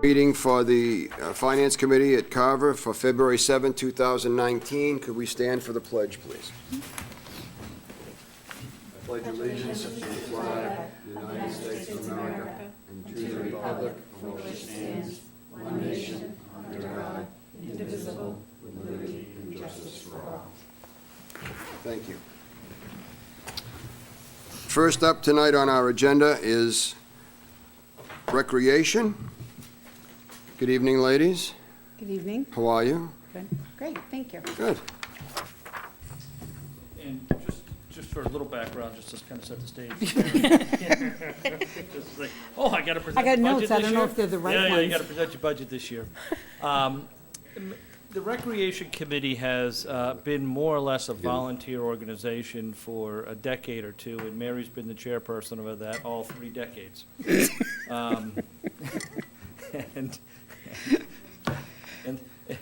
Meeting for the Finance Committee at Carver for February 7, 2019. Could we stand for the pledge, please? I pledge allegiance to the flag of the United States of America and to the republic for which it stands, one nation, under God, indivisible, with liberty and justice for all. Thank you. First up tonight on our agenda is recreation. Good evening, ladies. Good evening. How are you? Good. Great, thank you. Good. And just for a little background, just to kind of set the stage. Just like, oh, I got to present I got the budget notes, I this don't know year? if they're the right Yeah, you ones. got to present your budget this year. The Recreation Committee has been more or less a volunteer organization for a decade or two, and Mary's been the chairperson of that all 3 decades.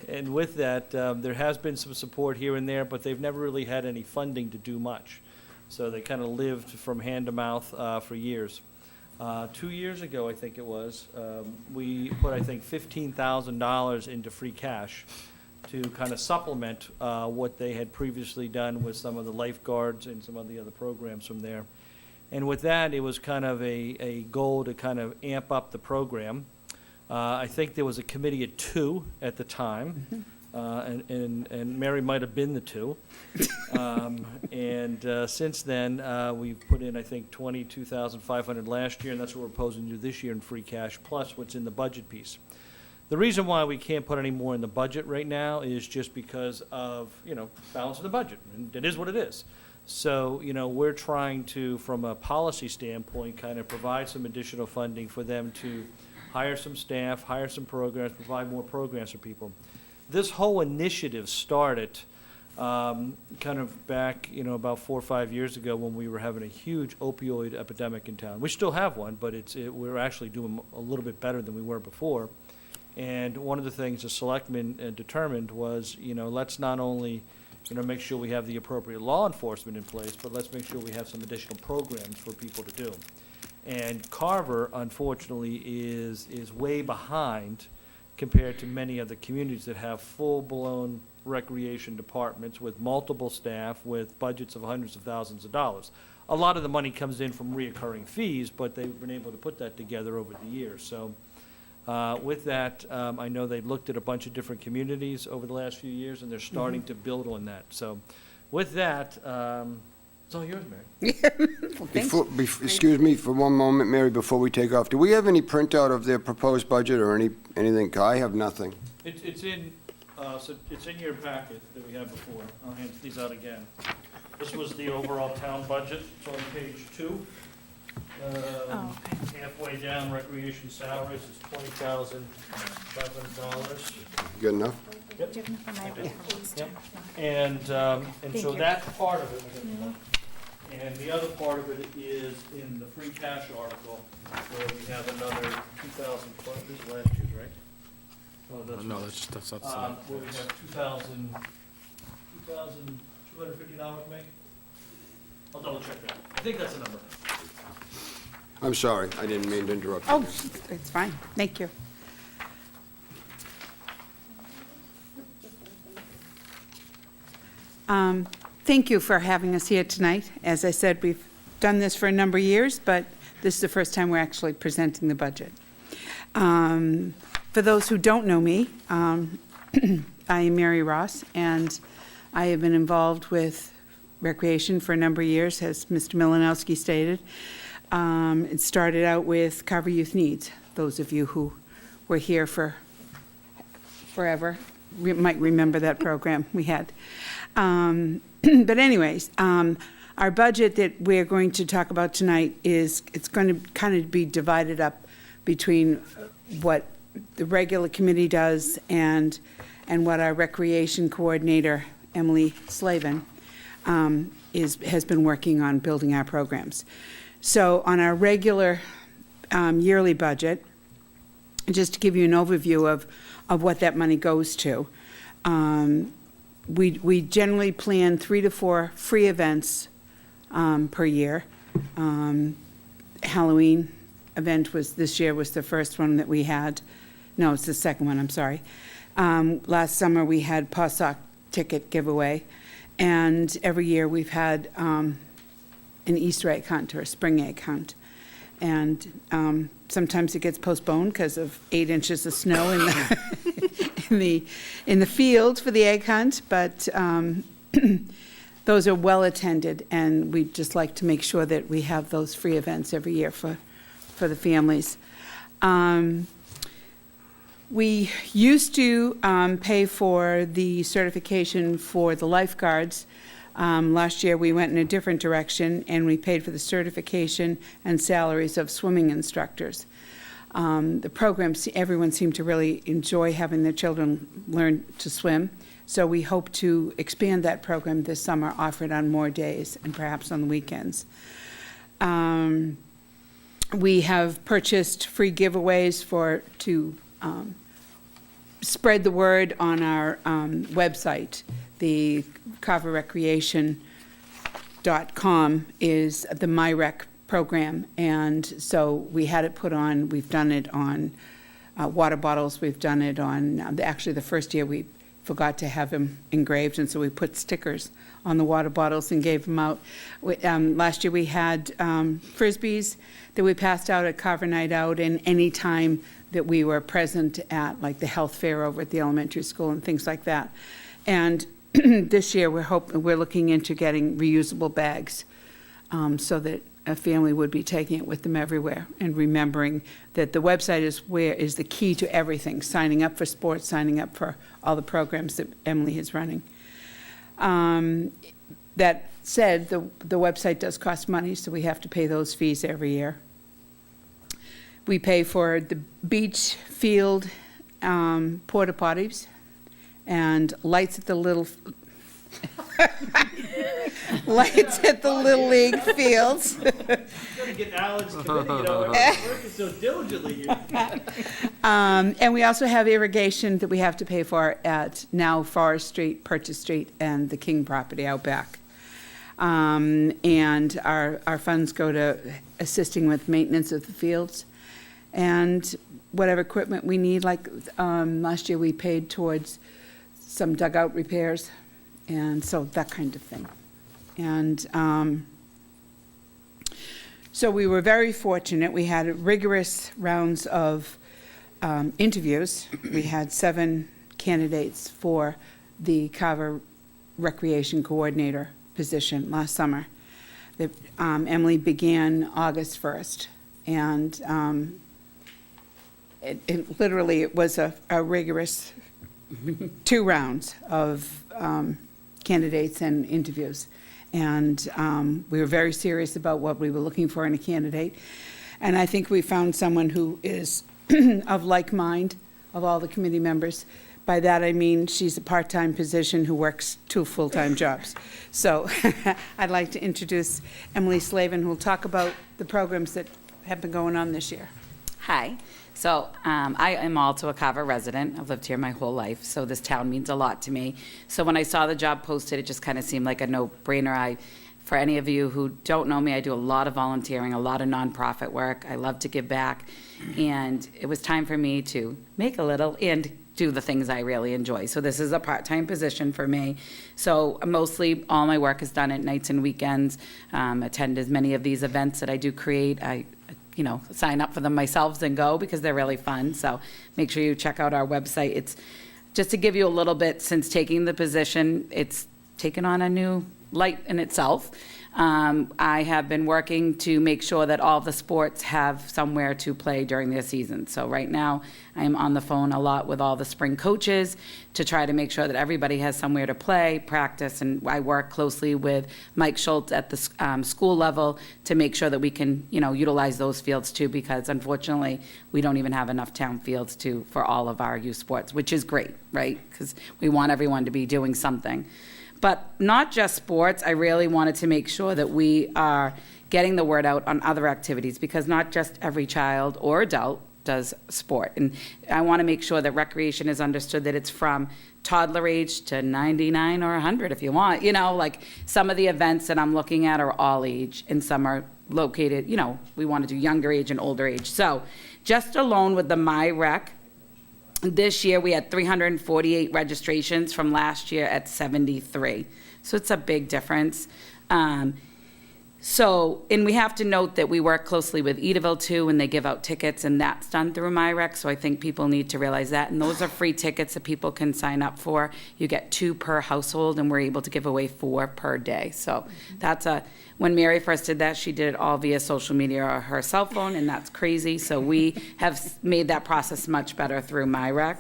And with that, there has been some support here and there, but they've never really had any funding to do much. So they kind of lived from hand to mouth for years. 2 years ago, I think it was, we put, I think, $15,000 into free cash to kind of supplement what they had previously done with some of the lifeguards and some of the other programs from there. And with that, it was kind of a goal to kind of amp up the program. I think there was a committee of 2 at the time, and Mary might have been the 2. Since then, we've put in, I think, $22,500 last year, and that's what we're proposing to do this year in free cash, plus what's in the budget piece. The reason why we can't put any more in the budget right now is just because of, balancing the budget, and it is what it is. So, we're trying to, from a policy standpoint, kind of provide some additional funding for them to hire some staff, hire some programs, provide more programs for people. This whole initiative started kind of back, about 4 or 5 years ago when we were having a huge opioid epidemic in town. We still have one, but we're actually doing a little bit better than we were before. And one of the things the selectmen determined was, let's not only make sure we have the appropriate law enforcement in place, but let's make sure we have some additional programs for people to do. And Carver, unfortunately, is way behind compared to many other communities that have full-blown recreation departments with multiple staff with budgets of hundreds of thousands of dollars. A lot of the money comes in from reoccurring fees, but they've been able to put that together over the years. So with that, I know they've looked at a bunch of different communities over the last few years, and they're starting to build on that. So with that, it's all yours, Mary. Well, thanks. Excuse me for one moment, Mary, before we take off. Do we have any printout of their proposed budget or anything? I have nothing. It's in your packet that we had before. I'll hand these out again. This was the overall town budget. It's on page 2. Halfway down, recreation salaries is $20,500. Good enough? Yep. And so that part of it, and the other part of it is in the free cash article, where we have another 2,000, this is last year's, right? Oh, No, that's not. where we have $2,250, maybe? I'll double check that. I think that's the number. I'm sorry, I didn't mean to interrupt you. Oh, it's fine, thank you. Thank you for having us here tonight. As I said, we've done this for a number of years, but this is the first time we're actually presenting the budget. For those who don't know me, I am Mary Ross, and I have been involved with recreation for a number of years, as Mr. Milanowski stated. It started out with Carver Youth Needs. Those of you who were here for forever might remember that program we had. But anyways, our budget that we're going to talk about tonight it's going to kind of be divided up between what the regular committee does and what our recreation coordinator, Emily Slavin, has been working on building our programs. So on our regular yearly budget, just to give you an overview of what that money goes to, we generally plan 3 to 4 free events per year. Halloween event this year was the first one that we had. No, it's the second one, I'm sorry. Last summer, we had PawSock ticket giveaway, and every year we've had an Easter egg hunt or a spring egg hunt. And sometimes it gets postponed because of 8 inches of snow in the field for the egg hunt, but those are well attended, and we'd just like to make sure that we have those free events every year for the families. We used to pay for the certification for the lifeguards. Last year, we went in a different direction, and we paid for the certification and salaries of swimming instructors. The program, everyone seemed to really enjoy having their children learn to swim, so we hope to expand that program this summer, offer it on more days and perhaps on the weekends. We have purchased free giveaways to spread the word on our website. The carverrecreation.com is the MyRec program, and so we had it put on. We've done it on water bottles. We've done it on, actually the first year we forgot to have them engraved, and so we put stickers on the water bottles and gave them out. Last year we had Frisbees that we passed out at Carver Night Out, and any time that we were present at, like the health fair over at the elementary school and things like that. And this year we're looking into getting reusable bags so that a family would be taking it with them everywhere, and remembering that the website is the key to everything, signing up for sports, signing up for all the programs that Emily is running. That said, the website does cost money, so we have to pay those fees every year. We pay for the beach field porta potties and lights at the little league fields. Gotta get Alex committee, working so diligently here. And we also have irrigation that we have to pay for at now Forest Street, Purchase Street, and the King property out back. And our funds go to assisting with maintenance of the fields and whatever equipment we need. Like last year, we paid towards some dugout repairs, and so that kind of thing. And so we were very fortunate. We had rigorous rounds of interviews. We had 7 candidates for the Carver Recreation Coordinator position last summer. Emily began August 1st, and it literally was a rigorous 2 rounds of candidates and interviews. And we were very serious about what we were looking for in a candidate. And I think we found someone who is of like mind of all the committee members. By that I mean she's a part-time position who works 2 full-time jobs. So I'd like to introduce Emily Slavin, who will talk about the programs that have been going on this year. Hi. So I am also a Carver resident. I've lived here my whole life, so this town means a lot to me. So when I saw the job posted, it just kind of seemed like a no-brainer. For any of you who don't know me, I do a lot of volunteering, a lot of nonprofit work. I love to give back, and it was time for me to make a little and do the things I really enjoy. So this is a part-time position for me. So mostly all my work is done at nights and weekends. Attend as many of these events that I do create. I sign up for them myself and go because they're really fun. So make sure you check out our website. It's just to give you a little bit, since taking the position, it's taken on a new light in itself. I have been working to make sure that all the sports have somewhere to play during their season. So right now, I am on the phone a lot with all the spring coaches to try to make sure that everybody has somewhere to play, practice, and I work closely with Mike Schultz at the school level to make sure that we can, utilize those fields too, because unfortunately, we don't even have enough town fields for all of our youth sports, which is great, right? Because we want everyone to be doing something. But not just sports, I really wanted to make sure that we are getting the word out on other activities, because not just every child or adult does sport. And I want to make sure that recreation is understood, that it's from toddler age to 99 or 100 if you want. Like some of the events that I'm looking at are all age, and some are located, we want to do younger age and older age. So just alone with the MyRec This year, we had 348 registrations from last year at 73. So it's a big difference. And we have to note that we work closely with Edaville too, when they give out tickets, and that's done through MyRec, so I think people need to realize that. And those are free tickets that people can sign up for. You get 2 per household, and we're able to give away 4 per day. So when Mary first did that, she did it all via social media or her cell phone, and that's crazy. So we have made that process much better through MyRec.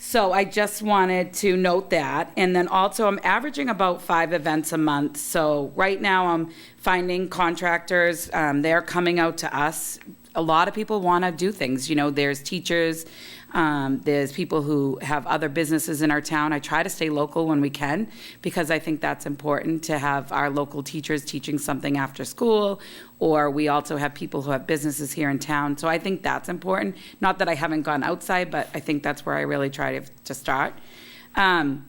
So I just wanted to note that. And then also, I'm averaging about 5 events a month. So right now, I'm finding contractors. They're coming out to us. A lot of people want to do things. You know, there's teachers. There's people who have other businesses in our town. I try to stay local when we can, because I think that's important to have our local teachers teaching something after school, or we also have people who have businesses here in town. So I think that's important. Not that I haven't gone outside, but I think that's where I really try to start. And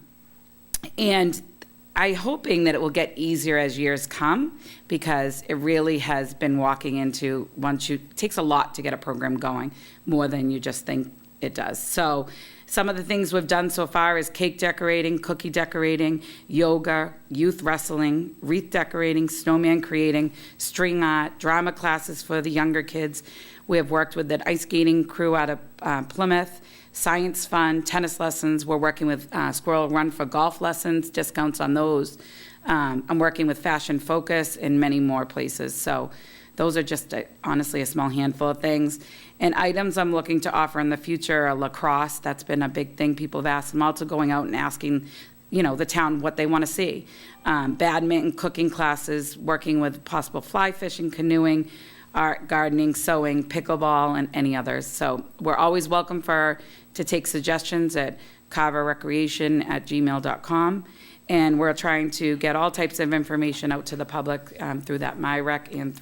I'm hoping that it will get easier as years come, because it really has been walking into, it takes a lot to get a program going, more than you just think it does. So some of the things we've done so far is cake decorating, cookie decorating, yoga, youth wrestling, wreath decorating, snowman creating, string art, drama classes for the younger kids. We have worked with the ice skating crew out of Plymouth, science fun, tennis lessons. We're working with Squirrel Run for golf lessons, discounts on those. I'm working with Fashion Focus and many more places. So those are just honestly a small handful of things. And items I'm looking to offer in the future are lacrosse. That's been a big thing people have asked. I'm also going out and asking, the town what they want to see. Badminton, cooking classes, working with possible fly fishing, canoeing, art, gardening, sewing, pickleball, and any others. So we're always welcome to take suggestions at carverrecreation@gmail.com. And we're trying to get all types of information out to the public through that MyRec, and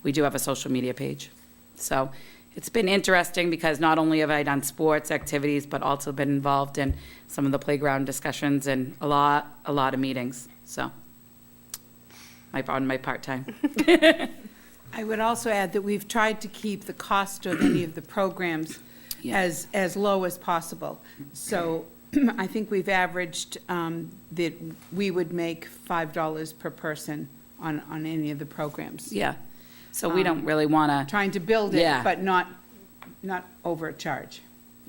we do have a social media page. So it's been interesting, because not only have I done sports activities, but also been involved in some of the playground discussions and a lot of meetings. So on my part-time. I would also add that we've tried to keep the cost of any of the programs as low as possible. So I think we've averaged that we would make $5 per person on any of the programs. Yeah. So we don't really want to. Trying to build it, Yeah. but not overcharge.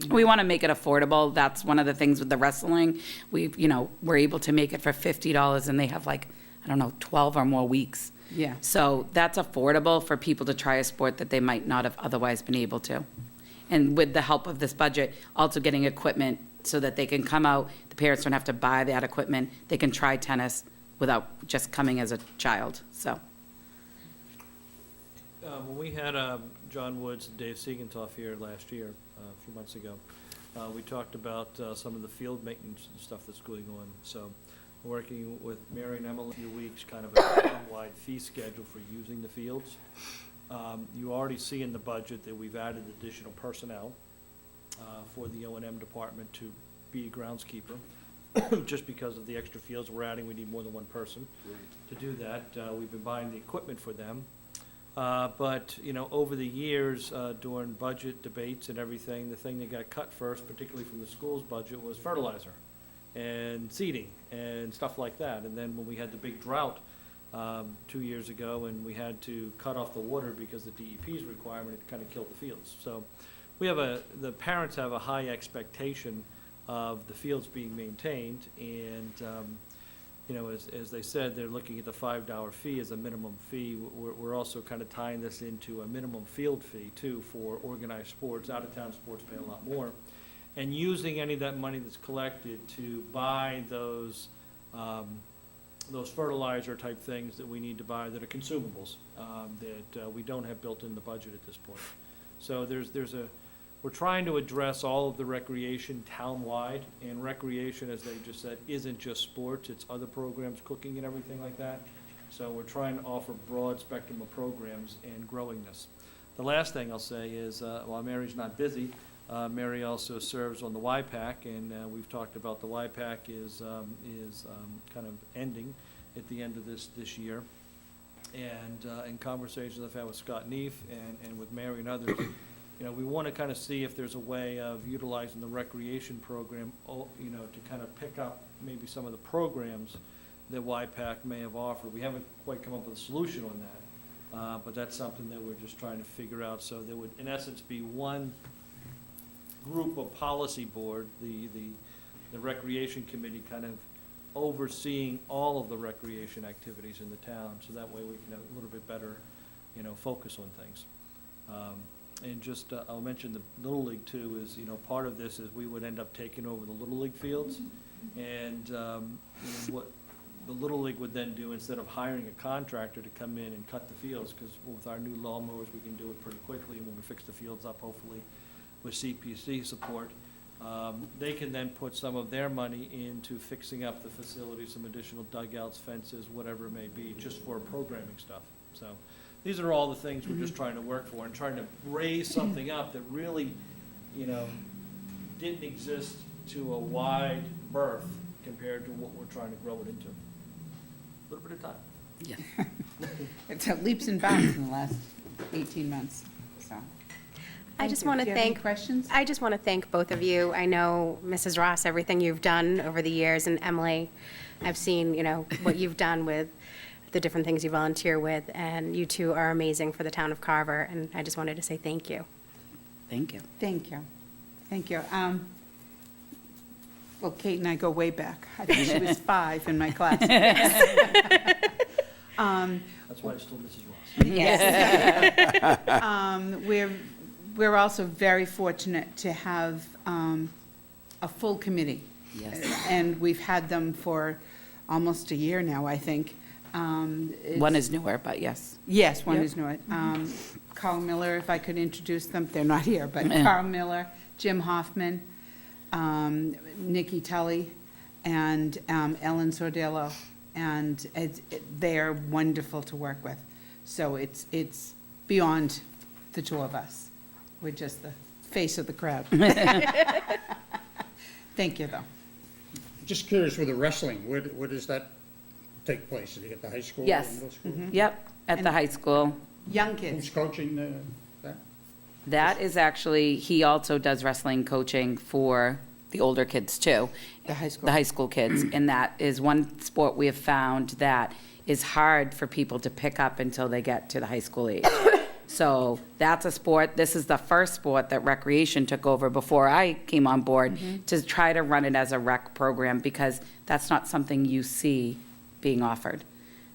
We want to make it affordable. That's one of the things with the wrestling. We're able to make it for $50, and they have 12 or more weeks. Yeah. So that's affordable for people to try a sport that they might not have otherwise been able to. And with the help of this budget, also getting equipment so that they can come out, the parents don't have to buy that equipment, they can try tennis without just coming as a child, so. When we had John Woods and Dave Siegentoff here last year, a few months ago, we talked about some of the field maintenance and stuff that's going on. So working with Mary and Emily in a few weeks, kind of a town-wide fee schedule for using the fields. You already see in the budget that we've added additional personnel for the O&M department to be a groundskeeper. Just because of the extra fields we're adding, we need more than one person to do that. We've been buying the equipment for them. But over the years, during budget debates and everything, the thing that got cut first, particularly from the school's budget, was fertilizer and seeding and stuff like that. And then when we had the big drought 2 years ago, and we had to cut off the water because the DEP's requirement, it kind of killed the fields. So the parents have a high expectation of the fields being maintained, and as they said, they're looking at the $5 fee as a minimum fee. We're also kind of tying this into a minimum field fee too for organized sports. Out-of-town sports pay a lot more, and using any of that money that's collected to buy those fertilizer type things that we need to buy that are consumables that we don't have built in the budget at this point. So we're trying to address all of the recreation town-wide, and recreation, as they just said, isn't just sports, it's other programs, cooking and everything like that. So we're trying to offer broad spectrum of programs and growing this. The last thing I'll say is, while Mary's not busy, Mary also serves on the YPAC, and we've talked about the YPAC is kind of ending at the end of this year. And in conversations I've had with Scott Neef and with Mary and others, we want to kind of see if there's a way of utilizing the recreation program, to kind of pick up maybe some of the programs that YPAC may have offered. We haven't quite come up with a solution on that, but that's something that we're just trying to figure out. So there would, in essence, be one group of policy board, the recreation committee kind of overseeing all of the recreation activities in the town, so that way we can have a little bit better, focus on things. And just, I'll mention the Little League too, is, part of this is we would end up taking over the Little League fields. And what the Little League would then do, instead of hiring a contractor to come in and cut the fields, because with our new lawnmowers, we can do it pretty quickly, and when we fix the fields up, hopefully with CPC support, they can then put some of their money into fixing up the facility, some additional dugouts, fences, whatever it may be, just for programming stuff. So these are all the things we're just trying to work for and trying to raise something up that really, didn't exist to a wide berth compared to what we're trying to grow it into. A little bit of time. Yeah. It's leaps and bounds in the last 18 months, so. I just Thank you. want to Do you have any thank, questions? I just want to thank both of you. I know, Mrs. Ross, everything you've done over the years, and Emily, I've seen, what you've done with the different things you volunteer with, and you two are amazing for the town of Carver, and I just wanted to say thank you. Thank you. Thank you. Thank you. Well, Kate and I go way back. I think she was 5 in my class. That's why it's still Mrs. Ross. Yes. We're also very fortunate to have a full committee. Yes. And we've had them for almost a year now, I think. One is newer, but yes. Yes, one Yep. is new. Carl Miller, if I could introduce them, they're not here, but Yeah. Carl Miller, Jim Hoffman, Nikki Tully, and Ellen Sordillo. And they're wonderful to work with. So it's beyond the two of us. We're just the face of the crowd. Thank you, though. Just curious with the wrestling, where does that take place? Is it at the high school? or Yes. Middle school? Yep, at the high school. Young Who's kids. coaching that? That is actually, he also does wrestling coaching for the older kids too. The high school. The high school kids. And that is one sport we have found that is hard for people to pick up until they get to the high school age. So that's a sport, this is the first sport that Recreation took over before I came on board to try to run it as a rec program, because that's not something you see being offered.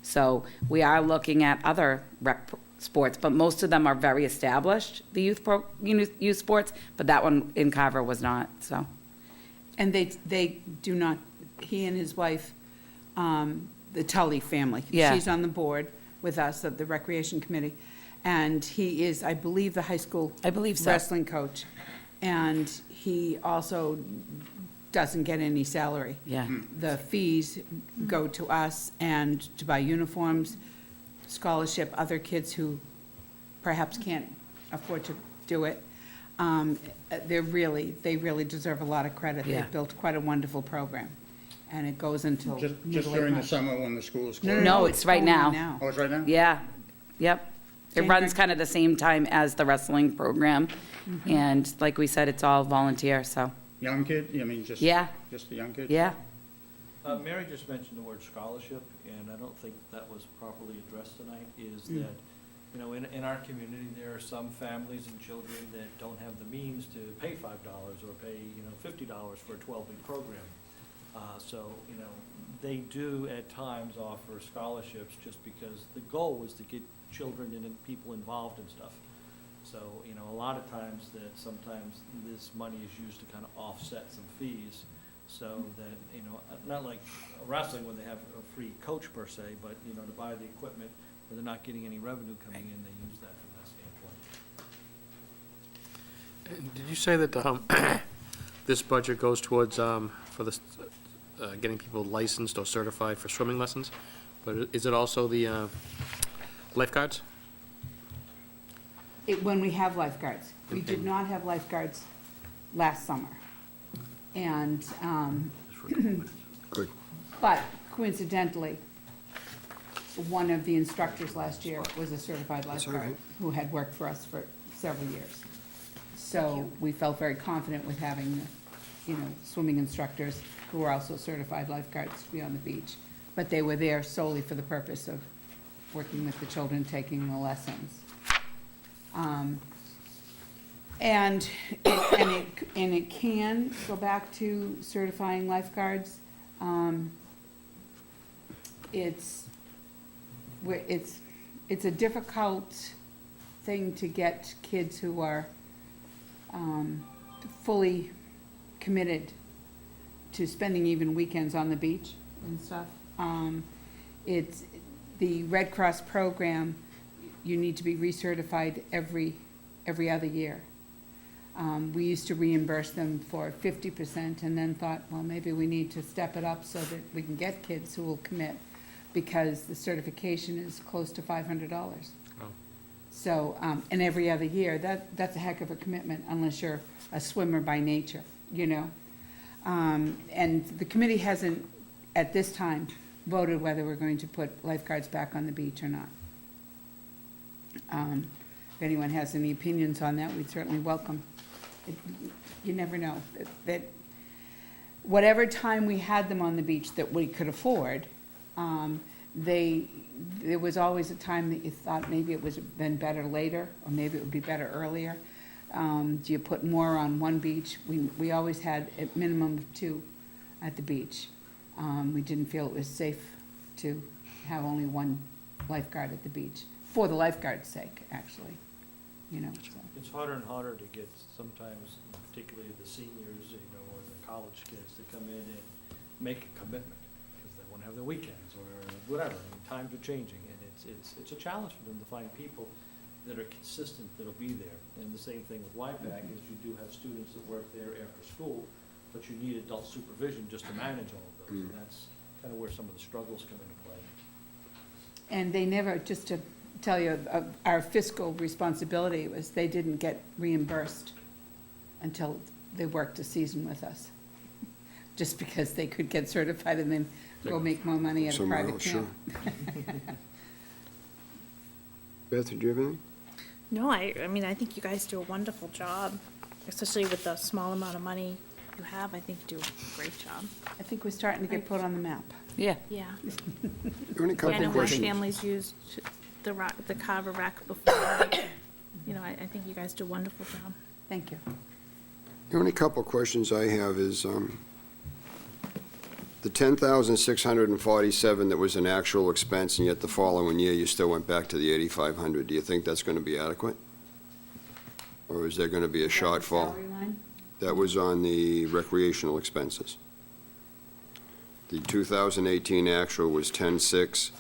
So we are looking at other sports, but most of them are very established, the youth sports, but that one in Carver was not, so. And they do not, he and his wife, the Tully family. Yeah. She's on the board with us of the Recreation Committee. And he is, I believe, the high school I believe so. wrestling coach. And he also doesn't get any salary. Yeah. The fees go to us and to buy uniforms, scholarship, other kids who perhaps can't afford to do it. They really deserve a lot of credit. Yeah. They've built quite a wonderful program, and it goes until Just middle of during the March. summer when the school's No, closed? No, it's right going now. Oh, it's right now? Yeah, yep. It January. runs kind of the same time as the wrestling program. And like we said, it's all volunteer, so, Young kid, I mean, just yeah, the young kids? yeah. Mary just mentioned the word scholarship, and I don't think that was properly addressed tonight, is that, in our community, there are some families and children that don't have the means to pay $5 or pay, $50 for a 12-week program. So, they do at times offer scholarships just because the goal is to get children and people involved in stuff. So, a lot of times sometimes this money is used to kind of offset some fees, so that, not like wrestling where they have a free coach per se, but, to buy the equipment where they're not getting any revenue coming in, they use that from that standpoint. Did you say that this budget goes towards, for the, getting people licensed or certified for swimming lessons? But is it also the lifeguards? When we have lifeguards. We did not have lifeguards last summer. And, Good. but coincidentally, one of the instructors last year was a certified lifeguard who had worked for us for several years. So we felt very confident with having, swimming instructors who were also certified lifeguards to be on the beach. But they were there solely for the purpose of working with the children, taking the lessons. And it can go back to certifying lifeguards. It's a difficult thing to get kids who are fully committed to spending even weekends on the beach and stuff. It's the Red Cross program, you need to be recertified every other year. We used to reimburse them for 50% and then thought, well, maybe we need to step it up so that we can get kids who will commit, because the certification is close to $500. Oh. So, and every other year, that's a heck of a commitment unless you're a swimmer by nature, And the committee hasn't, at this time, voted whether we're going to put lifeguards back on the beach or not. If anyone has any opinions on that, we'd certainly welcome. You never know. That whatever time we had them on the beach that we could afford, there was always a time that you thought maybe it was been better later, or maybe it would be better earlier. Do you put more on one beach? We always had a minimum of 2 at the beach. We didn't feel it was safe to have only one lifeguard at the beach, for the lifeguard's sake, actually, so. It's harder and harder to get sometimes, particularly the seniors, or the college kids to come in and make a commitment, because they want to have their weekends or whatever. I mean, times are changing, and it's a challenge for them to find people that are consistent, that'll be there. And the same thing with YPAC is you do have students that work there after school, but you need adult supervision just to manage all of those. And that's kind of where some of the struggles come into play. And they never, just to tell you, our fiscal responsibility was they didn't get reimbursed until they worked a season with us. Just because they could get certified and then go make more money at a Somewhere private else, sure. camp. Beth, did you have anything? No, I mean, I think you guys do a wonderful job, especially with the small amount of money you have. I think you do a great job. I think we're starting to get put on the map. Yeah. Yeah. Only a I couple know of my questions. family's used the Carver rack before. I think you guys do a wonderful job. Thank you. The only couple of questions I have is, the 10,647 that was an actual expense, and yet the following year you still went back to the 8,500. Do you think that's going to be adequate? Or is there going to be a shortfall? Salary line? That was on the recreational expenses. The 2018 actual was 10,600.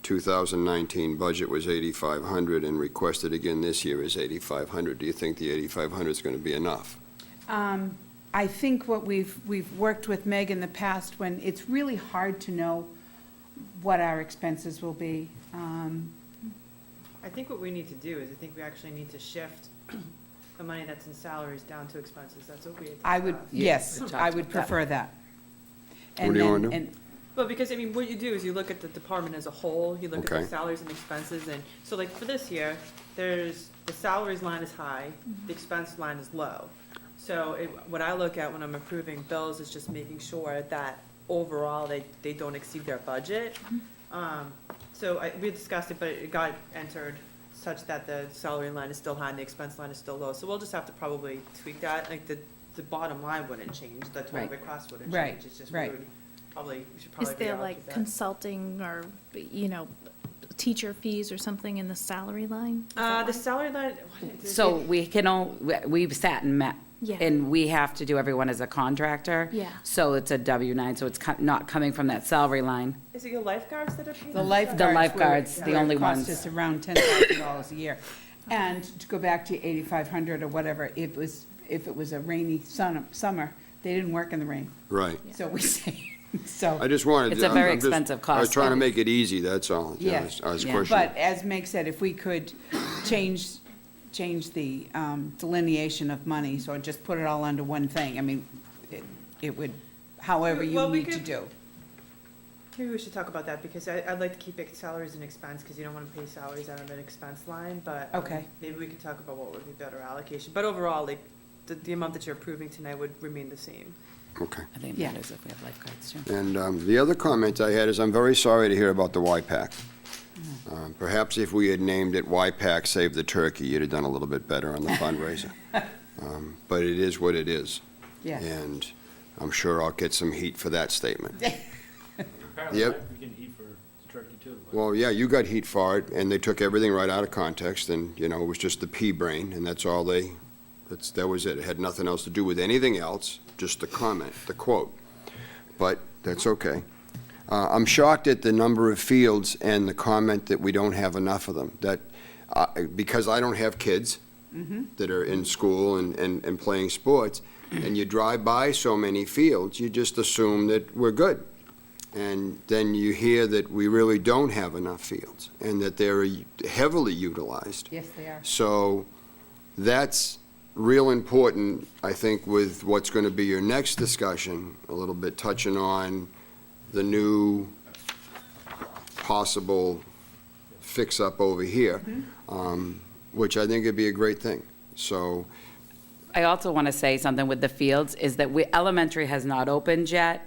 2019 budget was 8,500, and requested again this year is 8,500. Do you think the 8,500 is going to be enough? I think what we've worked with Meg in the past, when it's really hard to know what our expenses will be. I think what we need to do is, I think we actually need to shift the money that's in salaries down to expenses. That's what we had I would, discussed. yes, we talked I would about that. prefer that. What do you wanna do? And Well, because, I mean, what you do is you look at the department as a whole, you look at Okay. the salaries and expenses, and, so like, for this year, there's, the salaries line is high, the expense line is low. So what I look at when I'm approving bills is just making sure that overall, they don't exceed their budget. So we discussed it, but it got entered such that the salary line is still high and the expense line is still low. So we'll just have to probably tweak that, like, the bottom line wouldn't change, the total Right. request wouldn't Right, change, it's just right. we should Is probably there reallocate like that. consulting or, teacher fees or something in the salary line? Is The that why? salary line. So we've sat and met, Yeah. and we have to do everyone as a contractor. Yeah. So it's a W-9, so it's not coming from that salary line. Is it your lifeguards that are paid? the that? lifeguards. The lifeguards, were- the only cost ones. us around $10,000 a year. And to go back to 8,500 or whatever, if it was a rainy summer, they didn't work in the rain. Right. So we say, so. I just wanted. It's a I'm- very I'm just- expensive I was cost, trying to though. make it easy, that's all. Yeah. I was Yeah. questioning. But as Meg said, if we could change the delineation of money, so just put it all under one thing, I mean, it would, however you Well, we need to could- do. Maybe we should talk about that, because I'd like to keep it salaries and expense, because you don't want to pay salaries out of an expense line, but. Okay. Maybe we could talk about what would be better allocation, but overall, like, the amount that you're approving tonight would remain the same. Okay. I think it Yeah. matters if we have lifeguards too. And the other comment I had is I'm very sorry to hear about the YPAC. Perhaps if we had named it YPAC Save the Turkey, you'd have done a little bit better on the fundraiser. But it is what it is. Yes. And I'm sure I'll get some heat for that statement. Apparently, Yep. we can eat for turkey too. Well, yeah, you got heat for it, and they took everything right out of context, and, you know, it was just the pea brain, and that's all that was it. It had nothing else to do with anything else, just the comment, the quote. But that's okay. I'm shocked at the number of fields and the comment that we don't have enough of them. That, because I don't have kids that are in school and playing sports, and you drive by so many fields, you just assume that we're good. And then you hear that we really don't have enough fields, and that they're heavily utilized. Yes, they are. So that's real important, I think, with what's going to be your next discussion, a little bit touching on the new possible fix-up over here, which I think would be a great thing. So, I also want to say something with the fields, is that elementary has not opened yet,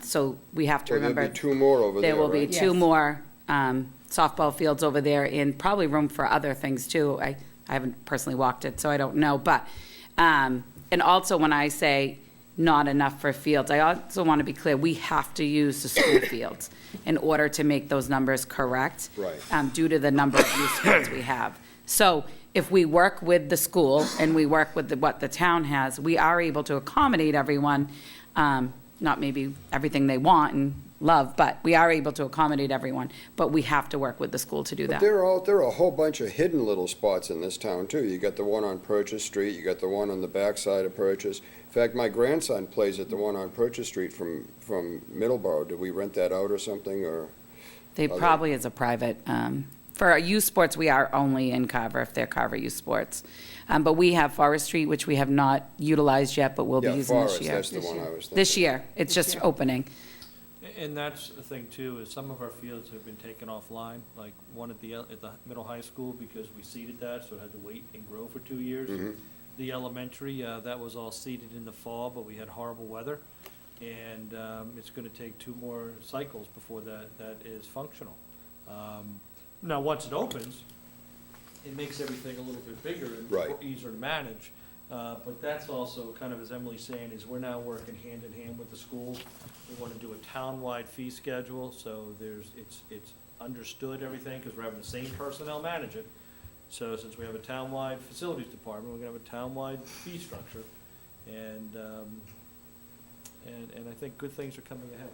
so we have to well, there'll remember. be two more over there, There will be right? two Yes. more softball fields over there, and probably room for other things too. I haven't personally walked it, so I don't know, but, and also when I say not enough for fields, I also want to be clear, we have to use the school fields in order to make those numbers correct. Right. Due to the number of youth sports we have. So if we work with the school and we work with what the town has, we are able to accommodate everyone, not maybe everything they want and love, but we are able to accommodate everyone, but we have to work with the school to do But that. there are a whole bunch of hidden little spots in this town, too. You got the one on Purchase Street, you got the one on the backside of Purchase. In fact, my grandson plays at the one on Purchase Street from Middleborough. Did we rent that out or something, or? They probably is a private, for our youth sports, we are only in Carver, if they're Carver Youth Sports. But we have Forest Street, which we have not utilized yet, but we'll be Yeah, using this Forest, year. that's the one I was thinking. This year, it's just opening. And that's the thing too, is some of our fields have been taken offline, like one at the middle high school, because we seeded that, so it had to wait and grow for 2 years. The elementary, that was all seeded in the fall, but we had horrible weather. And it's gonna take 2 more cycles before that is functional. Now, once it opens, it makes everything a little bit bigger and Right. easier to manage. But that's also kind of, as Emily's saying, is we're now working hand in hand with the school. We want to do a town-wide fee schedule, so it's understood everything, because we're having the same personnel manage it. So since we have a town-wide facilities department, we're gonna have a town-wide fee structure. And I think good things are coming ahead.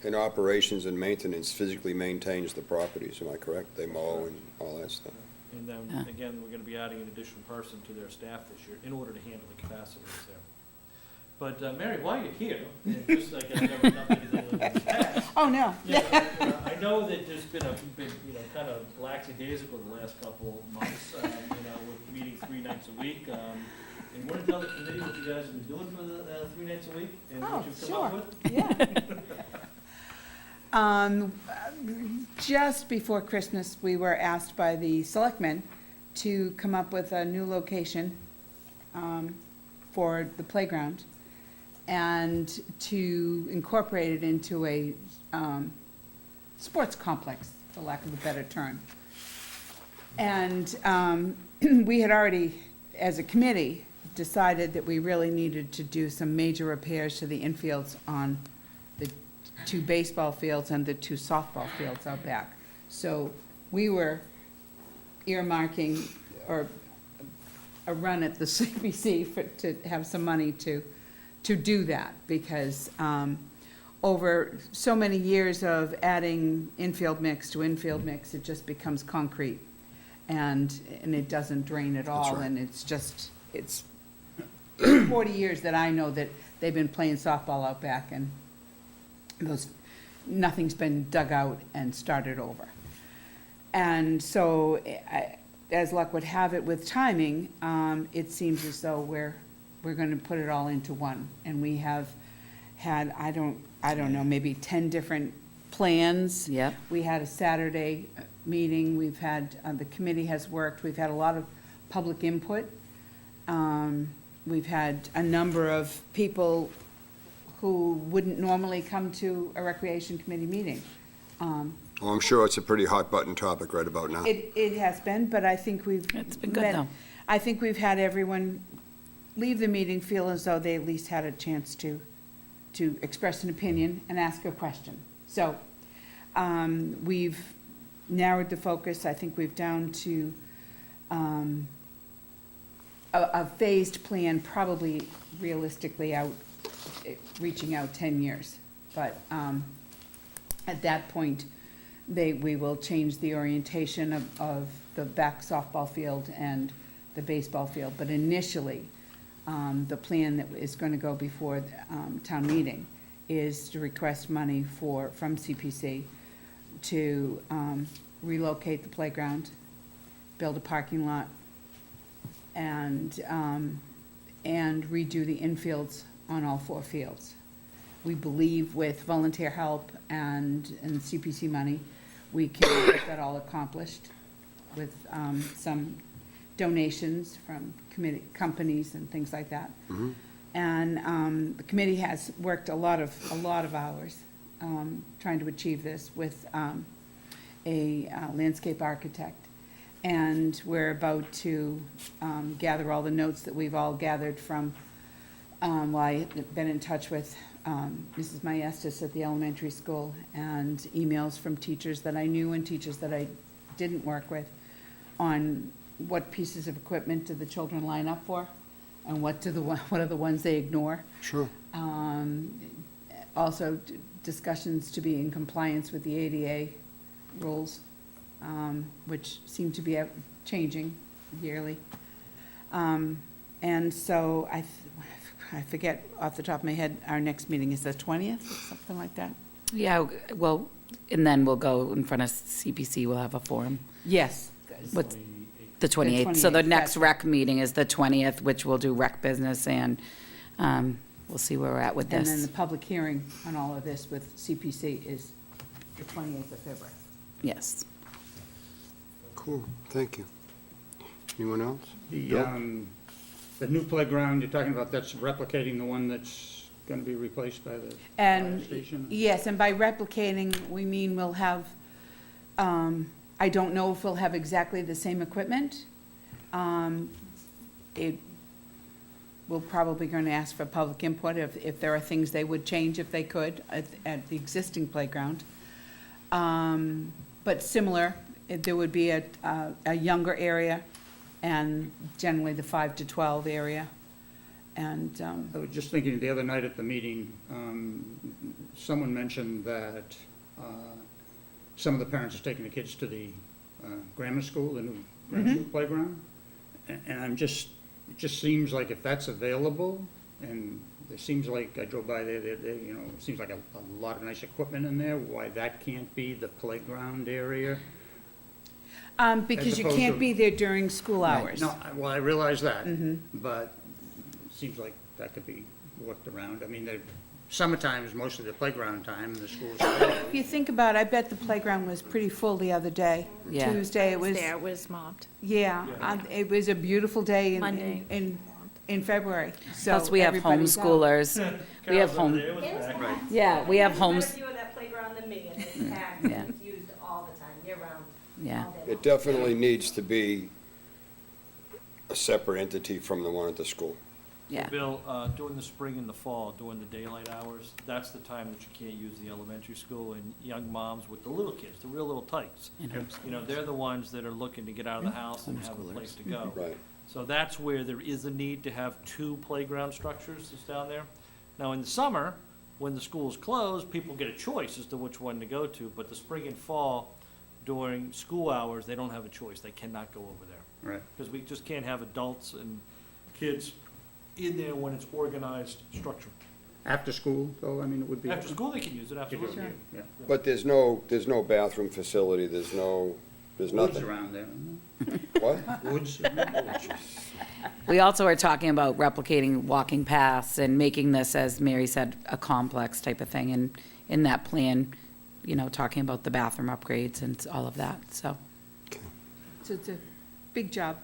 And operations and maintenance physically maintains the properties, am I correct? They mow and all that stuff. And then, Yeah. again, we're gonna be adding an additional person to their staff this year in order to handle the capacity that's there. But, Mary, while you're here, and just like I've never done anything like this, Oh, no. I know that there's been kind of lackadaisical the last couple of months, with meeting 3 nights a week. And you want to tell the committee what you guys have been doing for the 3 nights a week? And Oh, what you've come up sure. with? Yeah. Just before Christmas, we were asked by the selectmen to come up with a new location for the playground and to incorporate it into a sports complex, for lack of a better term. And we had already, as a committee, decided that we really needed to do some major repairs to the infields on the 2 baseball fields and the 2 softball fields out back. So we were earmarking, or a run at the CPC to have some money to do that, because over so many years of adding infield mix to infield mix, it just becomes concrete, and it doesn't drain at all, right. and it's 40 years that I know that they've been playing softball out back, and nothing's been dug out and started over. And so, as luck would have it with timing, it seems as though we're going to put it all into one. And we have had, I don't know, maybe 10 different plans. Yep. We had a Saturday meeting, we've had, the committee has worked, we've had a lot of public input. We've had a number of people who wouldn't normally come to a recreation committee meeting. Well, I'm sure it's a pretty hot button topic right about now. It has been, but I think we've. It's been good, met- though. I think we've had everyone leave the meeting feel as though they at least had a chance to express an opinion and ask a question. So, we've narrowed the focus. I think we've down to, a phased plan, probably realistically reaching out 10 years. But, at that point, we will change the orientation of the back softball field and the baseball field. But initially, the plan that is going to go before town meeting is to request money from CPC to relocate the playground, build a parking lot, and redo the infields on all 4 fields. We believe with volunteer help and CPC money, we can get that all accomplished with some donations from companies and things like that. And the committee has worked a lot of hours trying to achieve this with a landscape architect. And we're about to gather all the notes that we've all gathered from, well, I've been in touch with Mrs. Maestas at the elementary school, and emails from teachers that I knew and teachers that I didn't work with on what pieces of equipment do the children line up for, and what are the ones they ignore. Sure. Also, discussions to be in compliance with the ADA rules, which seem to be changing yearly. And so I forget off the top of my head, our next meeting is the 20th, something like that? Yeah, well, and then we'll go in front of CPC, we'll have a forum. Yes. What's the 28th? So the 28th, next that's rec meeting is the 20th, which we'll do rec business, and we'll see where we're at with And then the this. public hearing on all of this with CPC is the 28th of February. Yes. Cool, thank you. Anyone else? The new playground you're talking about, that's replicating the one that's going to be replaced by the fire And, station? yes, and by replicating, we mean we'll have, I don't know if we'll have exactly the same equipment. We're probably going to ask for public input if there are things they would change if they could at the existing playground. But similar, there would be a younger area, and generally the 5 to 12 area. And, I was just thinking the other night at the meeting, someone mentioned that some of the parents are taking the kids to the grammar school, the new grammar school playground. And it just seems like if that's available, and it seems like I drove by there, you know, it seems like a lot of nice equipment in there, why that can't be the playground area? because you opposed can't to- be there during school hours. No, well, I realize that, Mhm. but it seems like that could be worked around. I mean, summertime is mostly the playground time, and the school's If you think about it, I bet the playground was pretty full the other day. Yeah. Tuesday, it was, There, it was mobbed. yeah, it was a beautiful day Monday. in February, so Plus, we have everybody's out. homeschoolers. We have home, yeah, we have homes, Better view of that playground than me, and it's packed, Yeah. and it's used all the time, year-round, yeah. all day. It definitely needs to be a separate entity from the one at the school. Yeah. Bill, during the spring and the fall, during the daylight hours, that's the time that you can't use the elementary school, and young moms with the little kids, the real little tykes. You know, they're the ones that are looking to get out of the house and have a place to go. Right. So that's where there is a need to have 2 playground structures that's down there. Now, in the summer, when the school's closed, people get a choice as to which one to go to, but the spring and fall, during school hours, they don't have a choice, they cannot go over there. Right. Because we just can't have adults and kids in there when it's organized structure. After school, though, I mean, it would be. After school, they can use it, It would absolutely. be, yeah. But there's no bathroom facility, there's Woods nothing. around there. What? Woods. We also are talking about replicating walking paths and making this, as Mary said, a complex type of thing. And in that plan, talking about the bathroom upgrades and all of that, so. So it's a big job.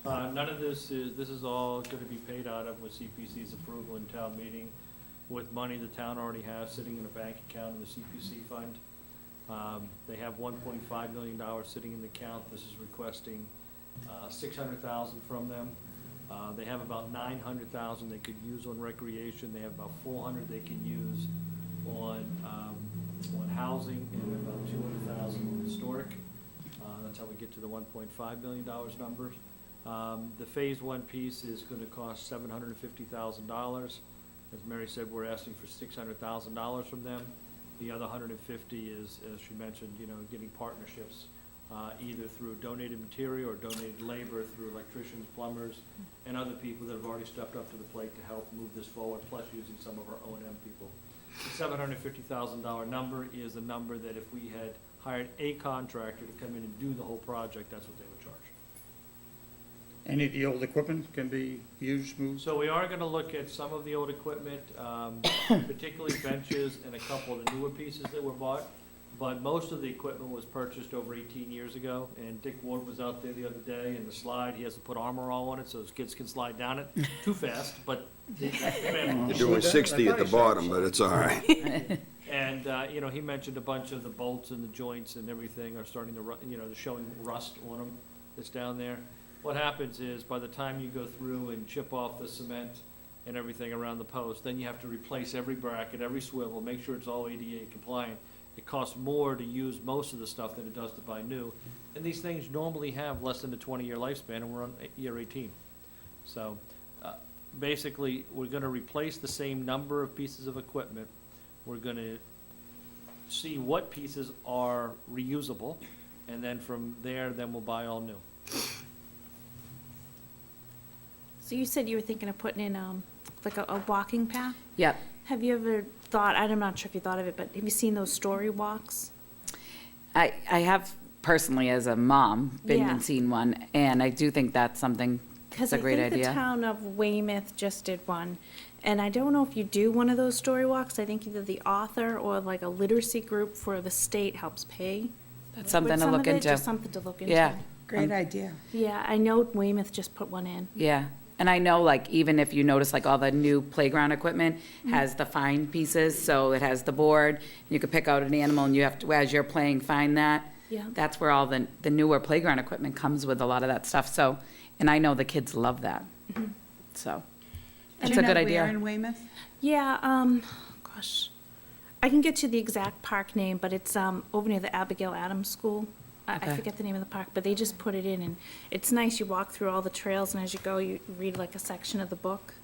None of this is all gonna be paid out of with CPC's approval in town meeting, with money the town already has sitting in a bank account in the CPC fund. They have $1.5 million sitting in the account. This is requesting $600,000 from them. They have about $900,000 they could use on recreation. They have about $400,000 they can use on housing, and about $200,000 on historic. That's how we get to the $1.5 million numbers. The phase one piece is gonna cost $750,000. As Mary said, we're asking for $600,000 from them. The other $150,000 is, as she mentioned, getting partnerships, either through donated material or donated labor through electricians, plumbers, and other people that have already stepped up to the plate to help move this forward, plus using some of our O&M people. The $750,000 number is a number that if we had hired a contractor to come in and do the whole project, that's what they would charge. Any of the old equipment can be used, moved? So we are gonna look at some of the old equipment, particularly benches and a couple of the newer pieces that were bought. But most of the equipment was purchased over 18 years ago, and Dick Ward was out there the other day, and the slide, he has to put armor all on it so his kids can slide down it too fast, but. You're doing 60 at the bottom, but it's all right. And, he mentioned a bunch of the bolts and the joints and everything are starting to, they're showing rust on them that's down there. What happens is, by the time you go through and chip off the cement and everything around the post, then you have to replace every bracket, every swivel, make sure it's all ADA compliant. It costs more to use most of the stuff than it does to buy new. And these things normally have less than a 20-year lifespan, and we're on year 18. So, basically, we're gonna replace the same number of pieces of equipment. We're gonna see what pieces are reusable, and then from there, then we'll buy all new. So you said you were thinking of putting in, like a walking path? Yep. Have you ever thought, I'm not sure if you thought of it, but have you seen those story walks? I have personally, as a mom, been Yeah. and seen one, and I do think that's something, Because it's a I great think the idea. town of Weymouth just did one, and I don't know if you do one of those story walks. I think either the author or like a literacy group for the state helps pay. That's with something to some look of it, into. Just something to look into. Yeah. Great idea. Yeah, I know Weymouth just put one in. Yeah, and I know, like, even if you notice, like, all the new playground equipment has the fine pieces, so it has the board, and you could pick out an animal, and you have to, as you're playing, find that. Yeah. That's where all the newer playground equipment comes with a lot of that stuff, so, and I know the kids love that. So, Do it's you a know good where idea. in Weymouth? Yeah, gosh, I can get you the exact park name, but it's, over near the Abigail Adams School. I Okay. forget the name of the park, but they just put it in, and it's nice. You walk through all the trails, and as you go, you read like a section of the book.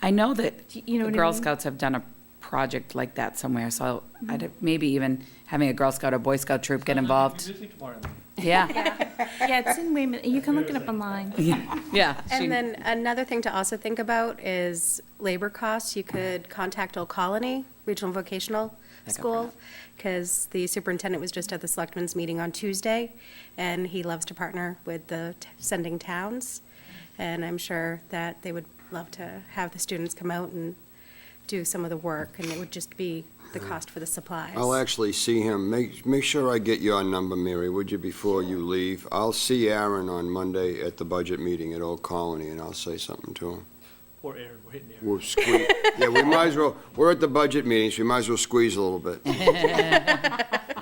I know that You know the what I Girl mean? Scouts have done a project like that somewhere, so I'd maybe even having a Girl Scout or Boy Scout troop get involved. Usually tomorrow. Yeah, Yeah, it's in Weymouth. You can look it up online. yeah. And then another thing to also think about is labor costs. You could contact Old Colony Regional Vocational School, because the superintendent was just at the selectmen's meeting on Tuesday, and he loves to partner with the sending towns. And I'm sure that they would love to have the students come out and do some of the work, and it would just be the cost for the supplies. I'll actually see him. Make sure I get your number, Mary, would you, before you leave? I'll see Aaron on Monday at the budget meeting at Old Colony, and I'll say something to him. Poor Aaron, we're hitting Aaron. We'll squeeze, yeah, we might as well, we're at the budget meeting, so we might as well squeeze a little bit.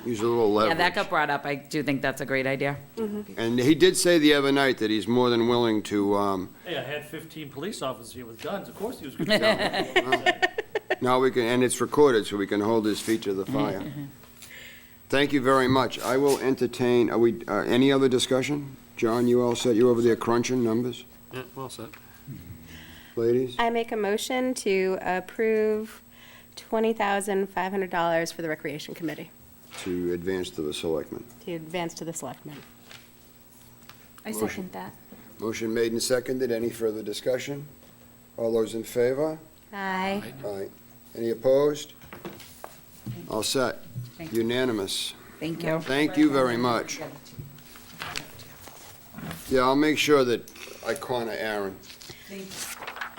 Use a little Yeah, leverage. that got brought up. I do think that's a great idea. And he did say the other night that he's more than willing to, Hey, I had 15 police officers here with guns, of course he was gonna go. now we can, and it's recorded, so we can hold his feet to the fire. Thank you very much. I will entertain, any other discussion? John, you all set? You over there crunching numbers? Yeah, well said. Ladies? I make a motion to approve $20,500 for the Recreation Committee, To advance to the selectmen. to advance to the selectmen. I second that. Motion made and seconded. Any further discussion? All those in favor? Aye. Aye. Any opposed? All set. Thank you. Unanimous. Thank you. Thank you very much. Yeah, I'll make sure that I corner Aaron.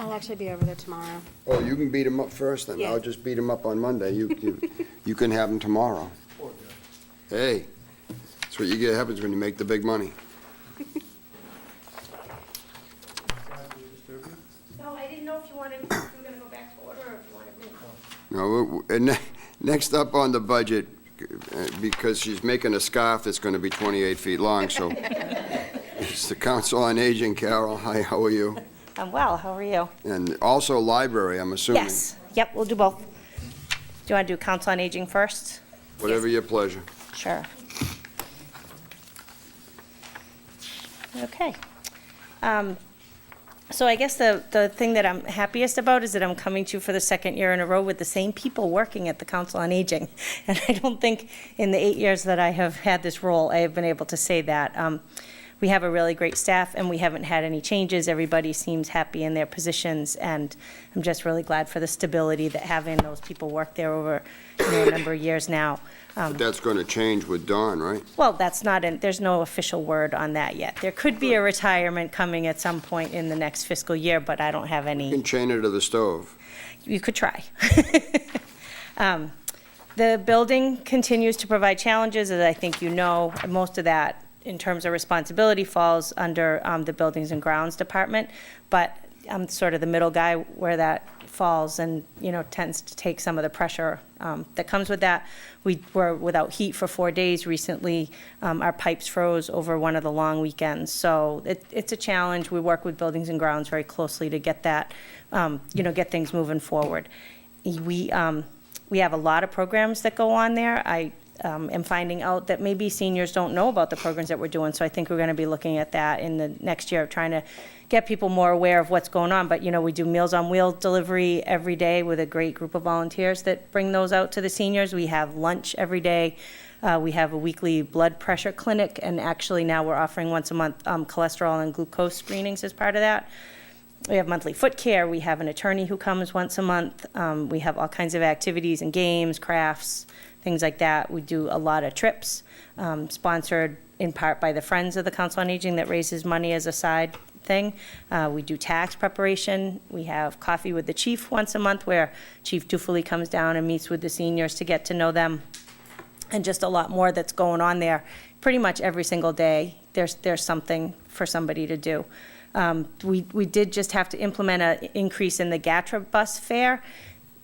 I'll actually be over there tomorrow. Oh, you can beat him up first, then. Yeah. I'll just beat him up on Monday. You You can have them tomorrow. Hey, that's what you get happens when you make the big money. No, I didn't know if you wanted, if you were gonna go back to order or if you wanted me. No, next up on the budget, because she's making a scarf that's going to be 28 feet long, so it's the Council on Aging. Carol, hi, how are you? I'm well, how are you? And also library, I'm assuming. Yes, yep, we'll do both. Do you want to do Council on Aging first? Whatever your pleasure. Sure. Okay. So I guess the thing that I'm happiest about is that I'm coming to you for the second year in a row with the same people working at the Council on Aging. And I don't think in the 8 years that I have had this role, I have been able to say that. We have a really great staff, and we haven't had any changes. Everybody seems happy in their positions, and I'm just really glad for the stability that having those people work there over, a number of years now. But that's going to change with Dawn, right? Well, that's not, there's no official word on that yet. There could be a retirement coming at some point in the next fiscal year, but I don't have You any. can chain her to the stove. You could try. The building continues to provide challenges, as I think you know. Most of that, in terms of responsibility, falls under the Buildings and Grounds Department, but I'm sort of the middle guy where that falls and, tends to take some of the pressure that comes with that. We were without heat for 4 days recently. Our pipes froze over one of the long weekends. So it's a challenge. We work with Buildings and Grounds very closely to get that, get things moving forward. We have a lot of programs that go on there. I am finding out that maybe seniors don't know about the programs that we're doing, so I think we're going to be looking at that in the next year, trying to get people more aware of what's going on. But, we do Meals on Wheels delivery every day with a great group of volunteers that bring those out to the seniors. We have lunch every day. We have a weekly blood pressure clinic, and actually now we're offering once a month cholesterol and glucose screenings as part of that. We have monthly foot care. We have an attorney who comes once a month. We have all kinds of activities and games, crafts, things like that. We do a lot of trips, sponsored in part by the Friends of the Council on Aging that raises money as a side thing. We do tax preparation. We have coffee with the chief once a month where Chief Dufely comes down and meets with the seniors to get to know them, and just a lot more that's going on there. Pretty much every single day, there's something for somebody to do. We did just have to implement an increase in the GATRA bus fare.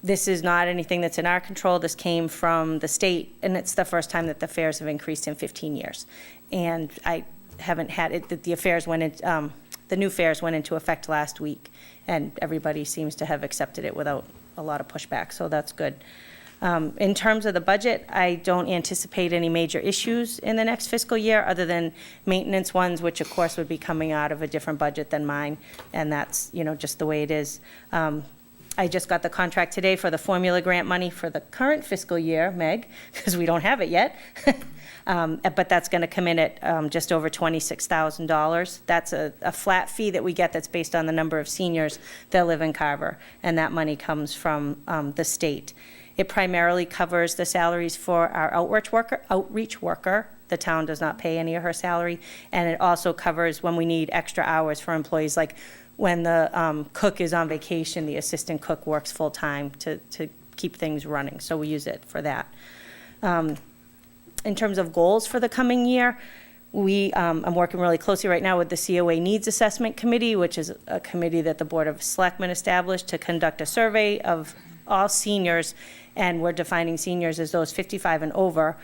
This is not anything that's in our control. This came from the state, and it's the first time that the fares have increased in 15 years. And I haven't had it, that the new fares went into effect last week, and everybody seems to have accepted it without a lot of pushback, so that's good. In terms of the budget, I don't anticipate any major issues in the next fiscal year, other than maintenance ones, which of course would be coming out of a different budget than mine, and that's, just the way it is. I just got the contract today for the formula grant money for the current fiscal year, Meg, because we don't have it yet. But that's going to come in at just over $26,000. That's a flat fee that we get that's based on the number of seniors that live in Carver, and that money comes from the state. It primarily covers the salaries for our outreach worker. The town does not pay any of her salary, and it also covers when we need extra hours for employees, like when the cook is on vacation, the assistant cook works full-time to keep things running, so we use it for that. In terms of goals for the coming year, I'm working really closely right now with the COA Needs Assessment Committee, which is a committee that the Board of Selectmen established to conduct a survey of all seniors, and we're defining seniors as those 55 and over,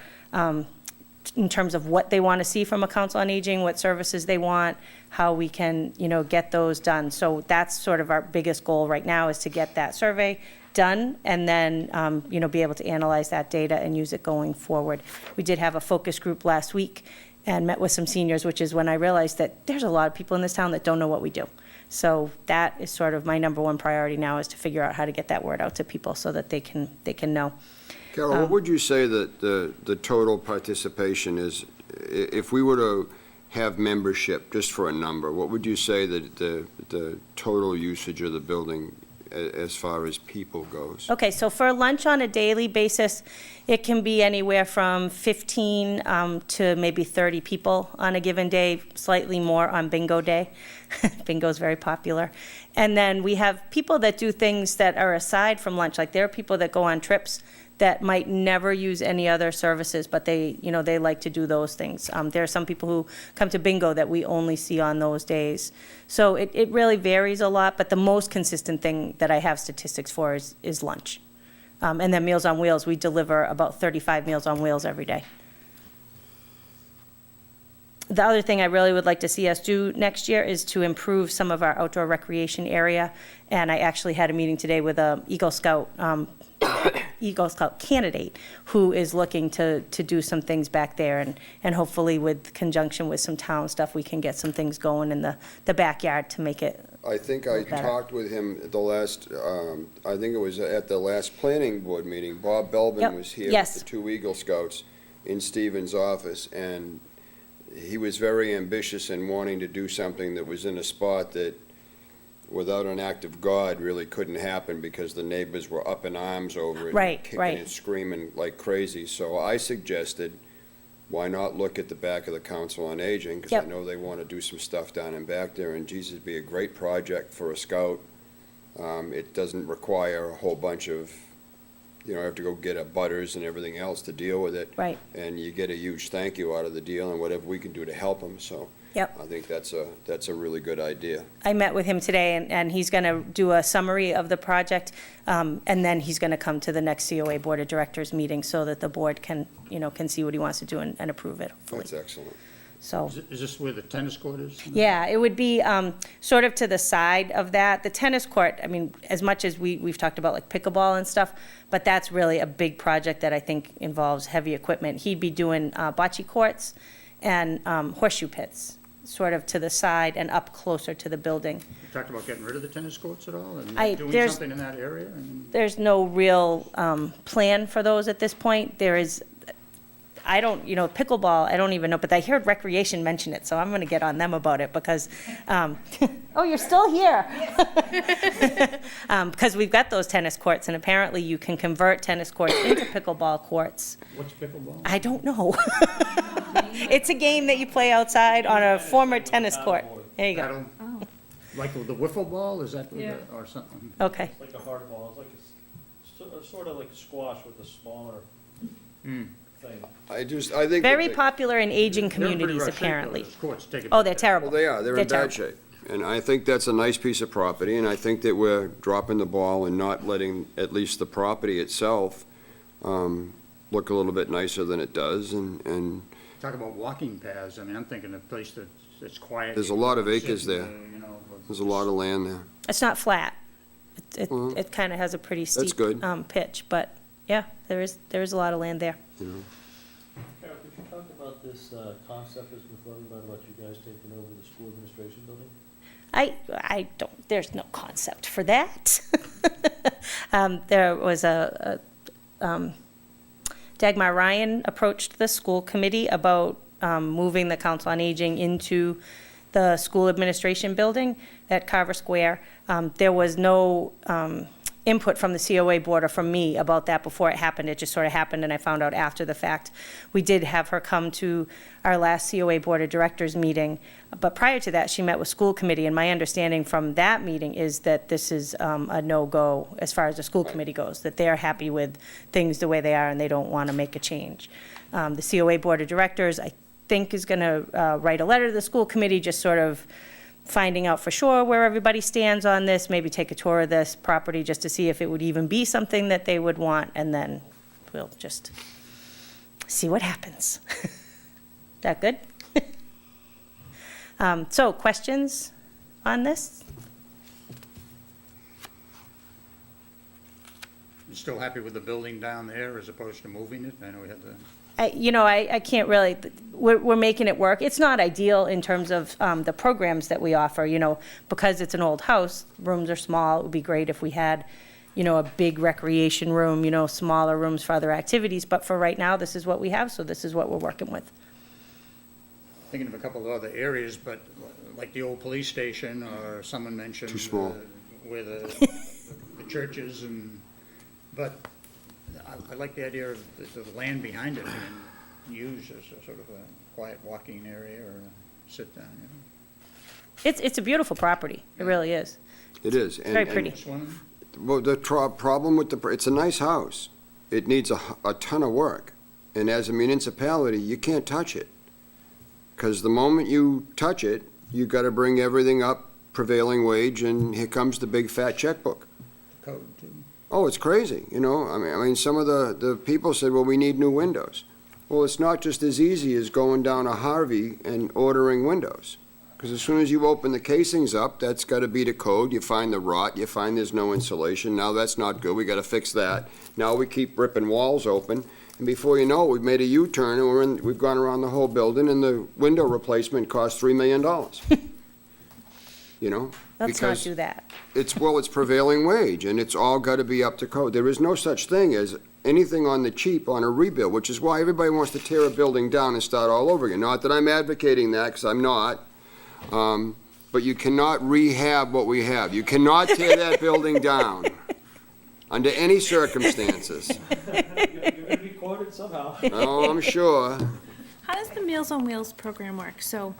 in terms of what they want to see from a Council on Aging, what services they want, how we can, get those done. So that's sort of our biggest goal right now, is to get that survey done, and then, be able to analyze that data and use it going forward. We did have a focus group last week and met with some seniors, which is when I realized that there's a lot of people in this town that don't know what we do. So that is sort of my number one priority now, is to figure out how to get that word out to people so that they can know. Carol, what would you say that the total participation is, if we were to have membership, just for a number, what would you say that the total usage of the building as far as people goes? Okay, so for lunch on a daily basis, it can be anywhere from 15 to maybe 30 people on a given day, slightly more on bingo day. Bingo is very popular. And then we have people that do things that are aside from lunch, like there are people that go on trips that might never use any other services, but they, you know, they like to do those things. There are some people who come to bingo that we only see on those days. So it really varies a lot, but the most consistent thing that I have statistics for is lunch. And then Meals on Wheels, we deliver about 35 Meals on Wheels every day. The other thing I really would like to see us do next year is to improve some of our outdoor recreation area. And I actually had a meeting today with a Eagle Scout candidate who is looking to do some things back there. And hopefully with conjunction with some town stuff, we can get some things going in the backyard to make it. I think I Better. talked with him at the last, I think it was at the last planning board meeting. Bob Belbin Yep. was here Yes. with the 2 Eagle Scouts in Stephen's office, and he was very ambitious in wanting to do something that was in a spot that, without an act of God, really couldn't happen because the neighbors were up in arms over it. Right, Kicking right. and screaming like crazy. So I suggested, why not look at the back of the Council on Aging? Because I Yep. know they want to do some stuff down in back there, and Jesus, it'd be a great project for a scout. It doesn't require a whole bunch of, you know, have to go get a butters and everything else to deal with it. Right. And you get a huge thank you out of the deal and whatever we can do to help them, so. Yep. I think that's a really good idea. I met with him today, and he's going to do a summary of the project, and then he's going to come to the next COA Board of Directors meeting so that the board can, you know, can see what he wants to do and approve it, hopefully. That's excellent. So, Is this where the tennis court is? yeah, it would be sort of to the side of that. The tennis court, I mean, as much as we've talked about like pickleball and stuff, but that's really a big project that I think involves heavy equipment. He'd be doing bocce courts and horseshoe pits, sort of to the side and up closer to the building. You talked about getting rid of the tennis courts at all, and doing there's- something in that area? I mean, There's no real plan for those at this point. There is, I don't, you know, pickleball, I don't even know, but I heard Recreation mention it, so I'm going to get on them about it because, oh, you're still here. Because we've got those tennis courts, and apparently you can convert tennis courts into pickleball courts. What's pickleball? I don't know. It's a game that you play outside on a former tennis court. There you go. Paddle? Like the wiffle ball, is that, or something? Okay. It's like a hard ball, it's like sort of like a squash with a smaller thing. I think. Very that popular in aging They're in pretty communities, rough shape, though, apparently. those courts. Take a Oh, bit they're there. terrible. Well, they are, they're in bad terrible. shape. And I think that's a nice piece of property, and I think that we're dropping the ball and not letting at least the property itself look a little bit nicer than it does, and Talk about walking paths, I mean, I'm thinking a place that's quiet. There's a lot of acres Sit, there. you know, there's a lot of land there. It's not flat. It Well, kind of has a pretty steep good. pitch, but yeah, there is a lot of land there. Carol, could you talk about this concept that's been floating about you guys taking over the school administration building? I don't, there's no concept for that. There was Dagmar Ryan approached the school committee about moving the Council on Aging into the school administration building at Carver Square. There was no input from the COA board or from me about that before it happened. It just sort of happened, and I found out after the fact. We did have her come to our last COA Board of Directors meeting, but prior to that, she met with school committee, and my understanding from that meeting is that this is a no-go as far as the school committee goes, that they're happy with things the way they are and they don't want to make a change. The COA Board of Directors, I think, is going to write a letter to the school committee, just sort of finding out for sure where everybody stands on this, maybe take a tour of this property just to see if it would even be something that they would want, and then we'll just see what happens. That good? So, questions on this? You still happy with the building down there as opposed to moving it? I know we had the, I can't really, we're making it work. It's not ideal in terms of the programs that we offer, because it's an old house, rooms are small. It would be great if we had, a big recreation room, smaller rooms for other activities. But for right now, this is what we have, so this is what we're working with. thinking of a couple of other areas, but like the old police station, or someone mentioned. Too small. Where the churches but I like the idea of the land behind it being used as a sort of a quiet walking area or a sit down, It's a beautiful property, it really is. it is. Very pretty. Swimming? Well, the problem with it's a nice house, it needs a ton of work. And as a municipality, you can't touch it. Because the moment you touch it, you got to bring everything up prevailing wage, and here comes the big fat checkbook. Code, too. Oh, it's crazy, you know? I mean, some of the people said, well, we need new windows. Well, it's not just as easy as going down to Harvey and ordering windows. Because as soon as you open the casings up, that's got to be the code. You find the rot, you find there's no insulation. Now that's not good, we got to fix that. Now we keep ripping walls open, and before you know it, we've made a U-turn, and we've gone around the whole building, and the window replacement cost $3 million. You know? Let's not Because do that. it's prevailing wage, and it's all got to be up to code. There is no such thing as anything on the cheap on a rebuild, which is why everybody wants to tear a building down and start all over again. Not that I'm advocating that, because I'm not. But you cannot rehab what we have. You cannot tear that building down under any circumstances. You're gonna be quoted somehow. Oh, I'm sure. How does the Meals on Wheels program work? So,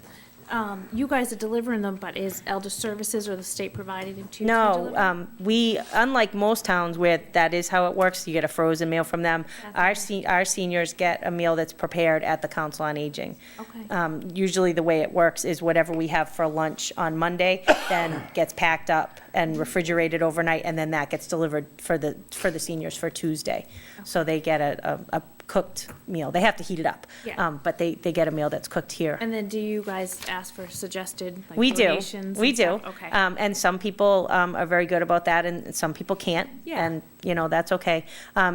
you guys are delivering them, but is Elder Services or the state providing them to you? to deliver? No, we, unlike most towns where that is how it works, you get a frozen meal from them. Our seniors get a meal that's prepared at the Council on Aging. Okay. Usually the way it works is whatever we have for lunch on Monday then gets packed up and refrigerated overnight, and then that gets delivered for the seniors for Tuesday. So they get a cooked meal. They have to heat it up. Yeah. But they get a meal that's cooked here. And then do you guys ask for suggested, like, We do, donations? we and do. stuff? Okay. And some people are very good about that, and some people can't. Yeah. And, you know, that's okay.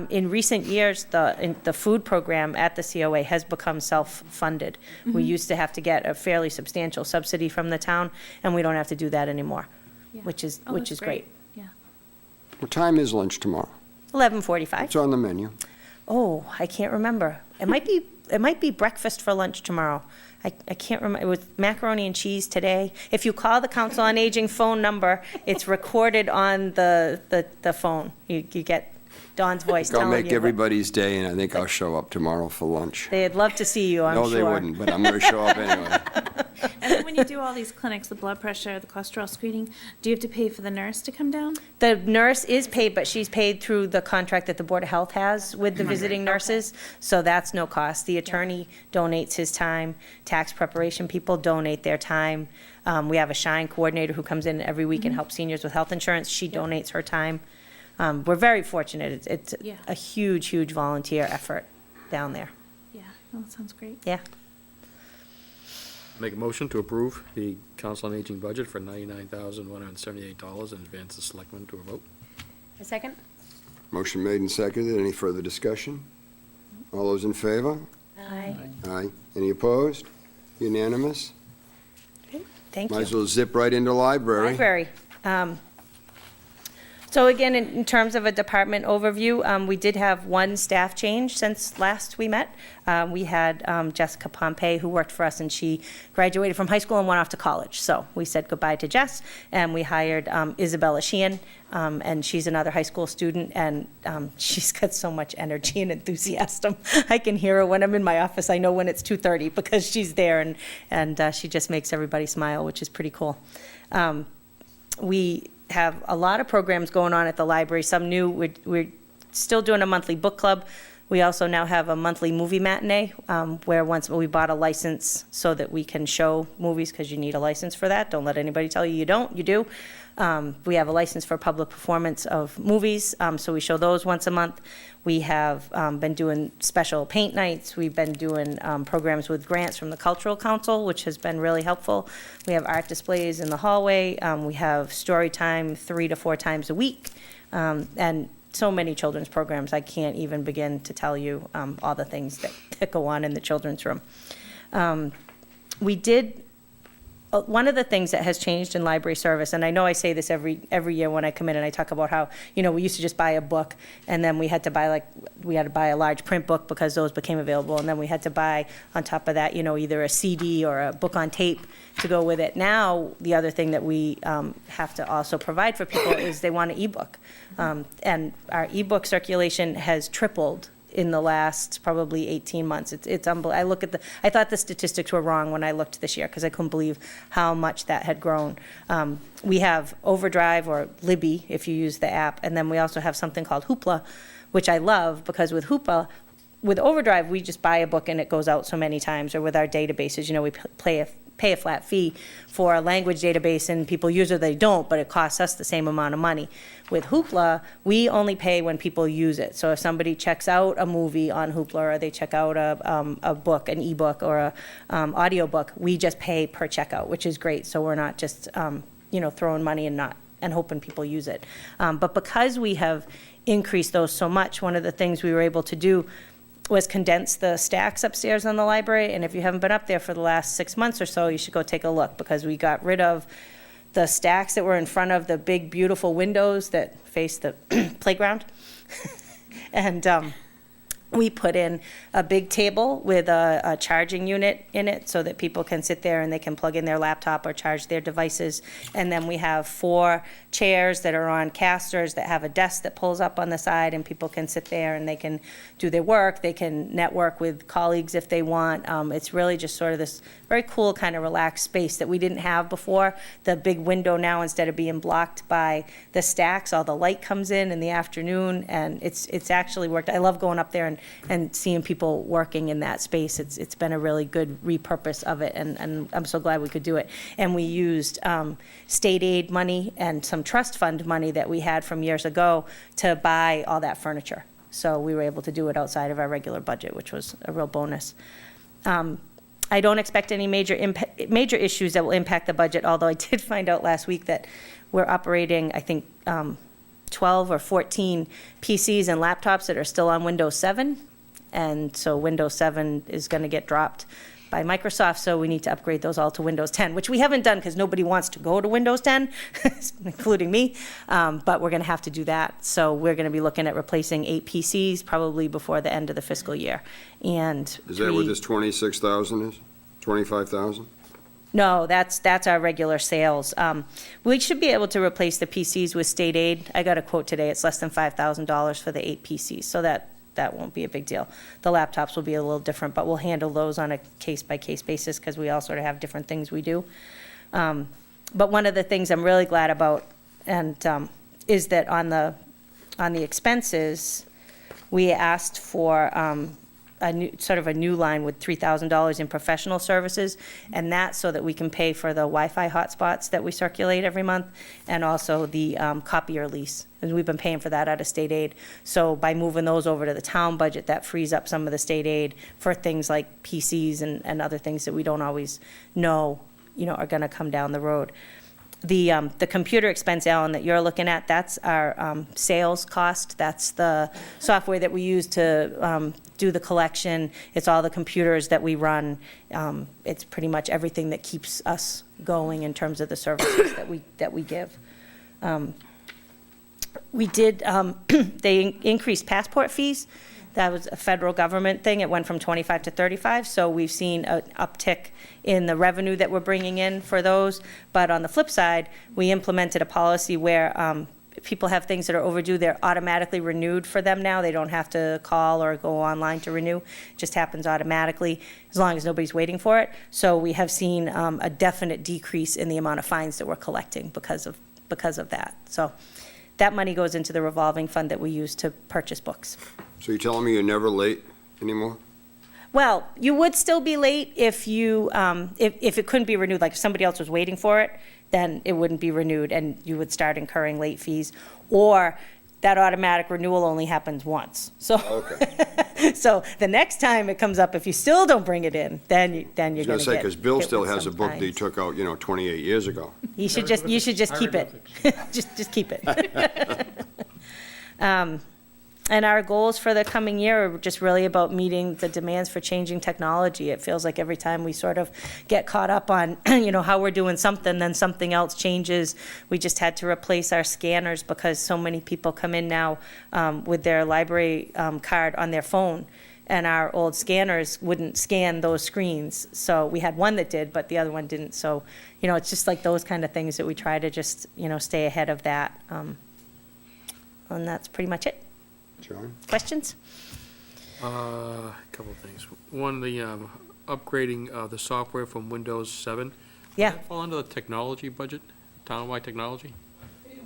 In recent years, the food program at the COA has become self-funded. We used to have to get a fairly substantial subsidy from the town, and we don't have to do that anymore, Yeah. which is Oh, that's great. Yeah. What time is lunch tomorrow? 11:45. What's on the menu? Oh, I can't remember. It might be breakfast for lunch tomorrow. I can't remember. It was macaroni and cheese today. If you call the Council on Aging phone number, it's recorded on the phone. You get Dawn's voice I'll telling make you. what- everybody's day, and I think I'll show up tomorrow for lunch. They'd love to see you, I'm sure. No, they wouldn't, but I'm going to show up anyway. And then when you do all these clinics, the blood pressure, the cholesterol screening, do you have to pay for the nurse to come down? The nurse is paid, but she's paid through the contract that the Board of Health has with the visiting nurses, so that's no cost. The attorney donates his time, tax preparation people donate their time. We have a Shine coordinator who comes in every week and helps seniors with health insurance. She donates her time. We're very fortunate. It's Yeah. a huge, huge volunteer effort down there. Yeah, no, that sounds great. Yeah. Make a motion to approve the Council on Aging budget for $99,178 and advance the selectmen to a vote. A second? Motion made and seconded. Any further discussion? All those in favor? Aye. Aye. Any opposed? Unanimous? Thank Might you. as well zip right into library. Library. So again, in terms of a department overview, we did have one staff change since last we met. We had Jessica Pompey, who worked for us, and she graduated from high school and went off to college. So we said goodbye to Jess, and we hired Isabella Sheehan, and she's another high school student, and she's got so much energy and enthusiasm. I can hear her when I'm in my office. I know when it's 2:30 because she's there, and she just makes everybody smile, which is pretty cool. We have a lot of programs going on at the library, some new. We're still doing a monthly book club. We also now have a monthly movie matinee, where once we bought a license so that we can show movies, because you need a license for that. Don't let anybody tell you you don't, you do. We have a license for public performance of movies, so we show those once a month. We have been doing special paint nights. We've been doing programs with grants from the Cultural Council, which has been really helpful. We have art displays in the hallway. We have story time 3 to 4 times a week, and so many children's programs. I can't even begin to tell you all the things that go on in the children's room. We did. One of the things that has changed in library service, and I know I say this every year when I come in and I talk about how, we used to just buy a book, and then we had to buy a large print book because those became available, and then we had to buy on top of that, either a CD or a book on tape to go with it. Now, the other thing that we have to also provide for people is they want an ebook, and our ebook circulation has tripled in the last probably 18 months. It's unbelievable. I thought the statistics were wrong when I looked this year, because I couldn't believe how much that had grown. We have Overdrive, or Libby if you use the app, and then we also have something called Hoopla, which I love, because with Hoopla, with Overdrive, we just buy a book and it goes out so many times, or with our databases, we pay a flat fee for a language database, and people use it, they don't, but it costs us the same amount of money. With Hoopla, we only pay when people use it. So if somebody checks out a movie on Hoopla, or they check out a book, an ebook, or a audiobook, we just pay per checkout, which is great. So we're not just throwing money and hoping people use it. But because we have increased those so much, one of the things we were able to do was condense the stacks upstairs in the library, and if you haven't been up there for the last 6 months or so, you should go take a look, because we got rid of the stacks that were in front of the big, beautiful windows that face the playground. And we put in a big table with a charging unit in it, so that people can sit there and they can plug in their laptop or charge their devices. And then we have 4 chairs that are on casters that have a desk that pulls up on the side, and people can sit there and they can do their work. They can network with colleagues if they want. It's really just sort of this very cool kind of relaxed space that we didn't have before. The big window now, instead of being blocked by the stacks, all the light comes in the afternoon, and it's actually worked. I love going up there and seeing people working in that space. It's been a really good repurpose of it, and I'm so glad we could do it. And we used state aid money and some trust fund money that we had from years ago to buy all that furniture. So we were able to do it outside of our regular budget, which was a real bonus. I don't expect any major issues that will impact the budget, although I did find out last week that we're operating, I think, 12 or 14 PCs and laptops that are still on Windows 7. And so Windows 7 is going to get dropped by Microsoft, so we need to upgrade those all to Windows 10, which we haven't done because nobody wants to go to Windows 10, including me, but we're going to have to do that. So we're going to be looking at replacing 8 PCs probably before the end of the fiscal year. And Is that what this 26,000 is? 25,000? No, that's our regular sales. We should be able to replace the PCs with state aid. I got a quote today, it's less than $5,000 for the 8 PCs, so that won't be a big deal. The laptops will be a little different, but we'll handle those on a case-by-case basis because we all sort of have different things we do. But one of the things I'm really glad about is that on the expenses, we asked for a new line with $3,000 in professional services, and that's so that we can pay for the Wi-Fi hotspots that we circulate every month, and also the copier lease. And we've been paying for that out of state aid. So by moving those over to the town budget, that frees up some of the state aid for things like PCs and other things that we don't always know, are going to come down the road. The computer expense, Alan, that you're looking at, that's our sales cost. That's the software that we use to do the collection. It's all the computers that we run. It's pretty much everything that keeps us going in terms of the services that we give. We did, they increased passport fees. That was a federal government thing. It went from 25 to 35, so we've seen an uptick in the revenue that we're bringing in for those. But on the flip side, we implemented a policy where people have things that are overdue, they're automatically renewed for them now. They don't have to call or go online to renew. It just happens automatically as long as nobody's waiting for it. So we have seen a definite decrease in the amount of fines that we're collecting because of that. So that money goes into the revolving fund that we use to purchase books. So you're telling me you're never late anymore? Well, you would still be late if you, if it couldn't be renewed, like if somebody else was waiting for it, then it wouldn't be renewed and you would start incurring late fees. Or that automatic renewal only happens once. So, Okay. so the next time it comes up, if you still don't bring it in, then you're going to get I was going to say, because Bill hit still with has a some book that he fines. took out, 28 years ago. You should just keep it. just keep it. And our goals for the coming year are just really about meeting the demands for changing technology. It feels like every time we sort of get caught up on, how we're doing something, then something else changes. We just had to replace our scanners because so many people come in now with their library card on their phone, and our old scanners wouldn't scan those screens. So we had one that did, but the other one didn't. So, it's just like those kind of things that we try to just, stay ahead of that. And that's pretty much it. John? Questions? A couple of things. One, the upgrading of the software from Windows 7. Yeah. Does that fall under the technology budget, townwide technology?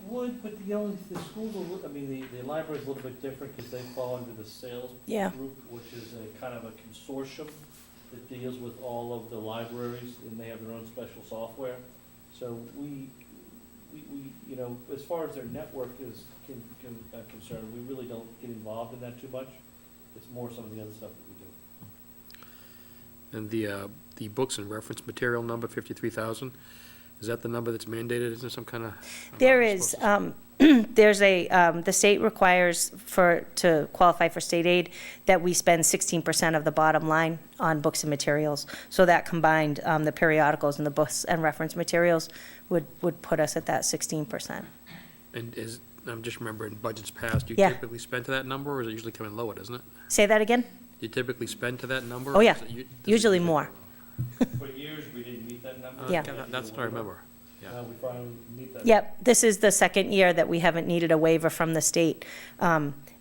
would, but the school's the library's a little bit different because they fall under the sales Yeah. group, which is a kind of a consortium that deals with all of the libraries, and they have their own special software. So we, as far as their network is concerned, we really don't get involved in that too much. It's more some of the other stuff that we do. And the books and reference material number, 53,000, is that the number that's mandated? Is there some kind of? There is, there's the state requires to qualify for state aid, that we spend 16% of the bottom line on books and materials. So that combined, the periodicals and the books and reference materials would put us at that 16%. And I'm just remembering budgets past, do you Yeah. typically spend to that number, or is it usually coming lower, doesn't it? Say that again? You typically spend to that number? Oh, or yeah. is it does it Usually more. For years, we didn't meet that number. Yeah. That's what I remember, yeah. Now we finally meet that. Yep, this is the second year that we haven't needed a waiver from the state.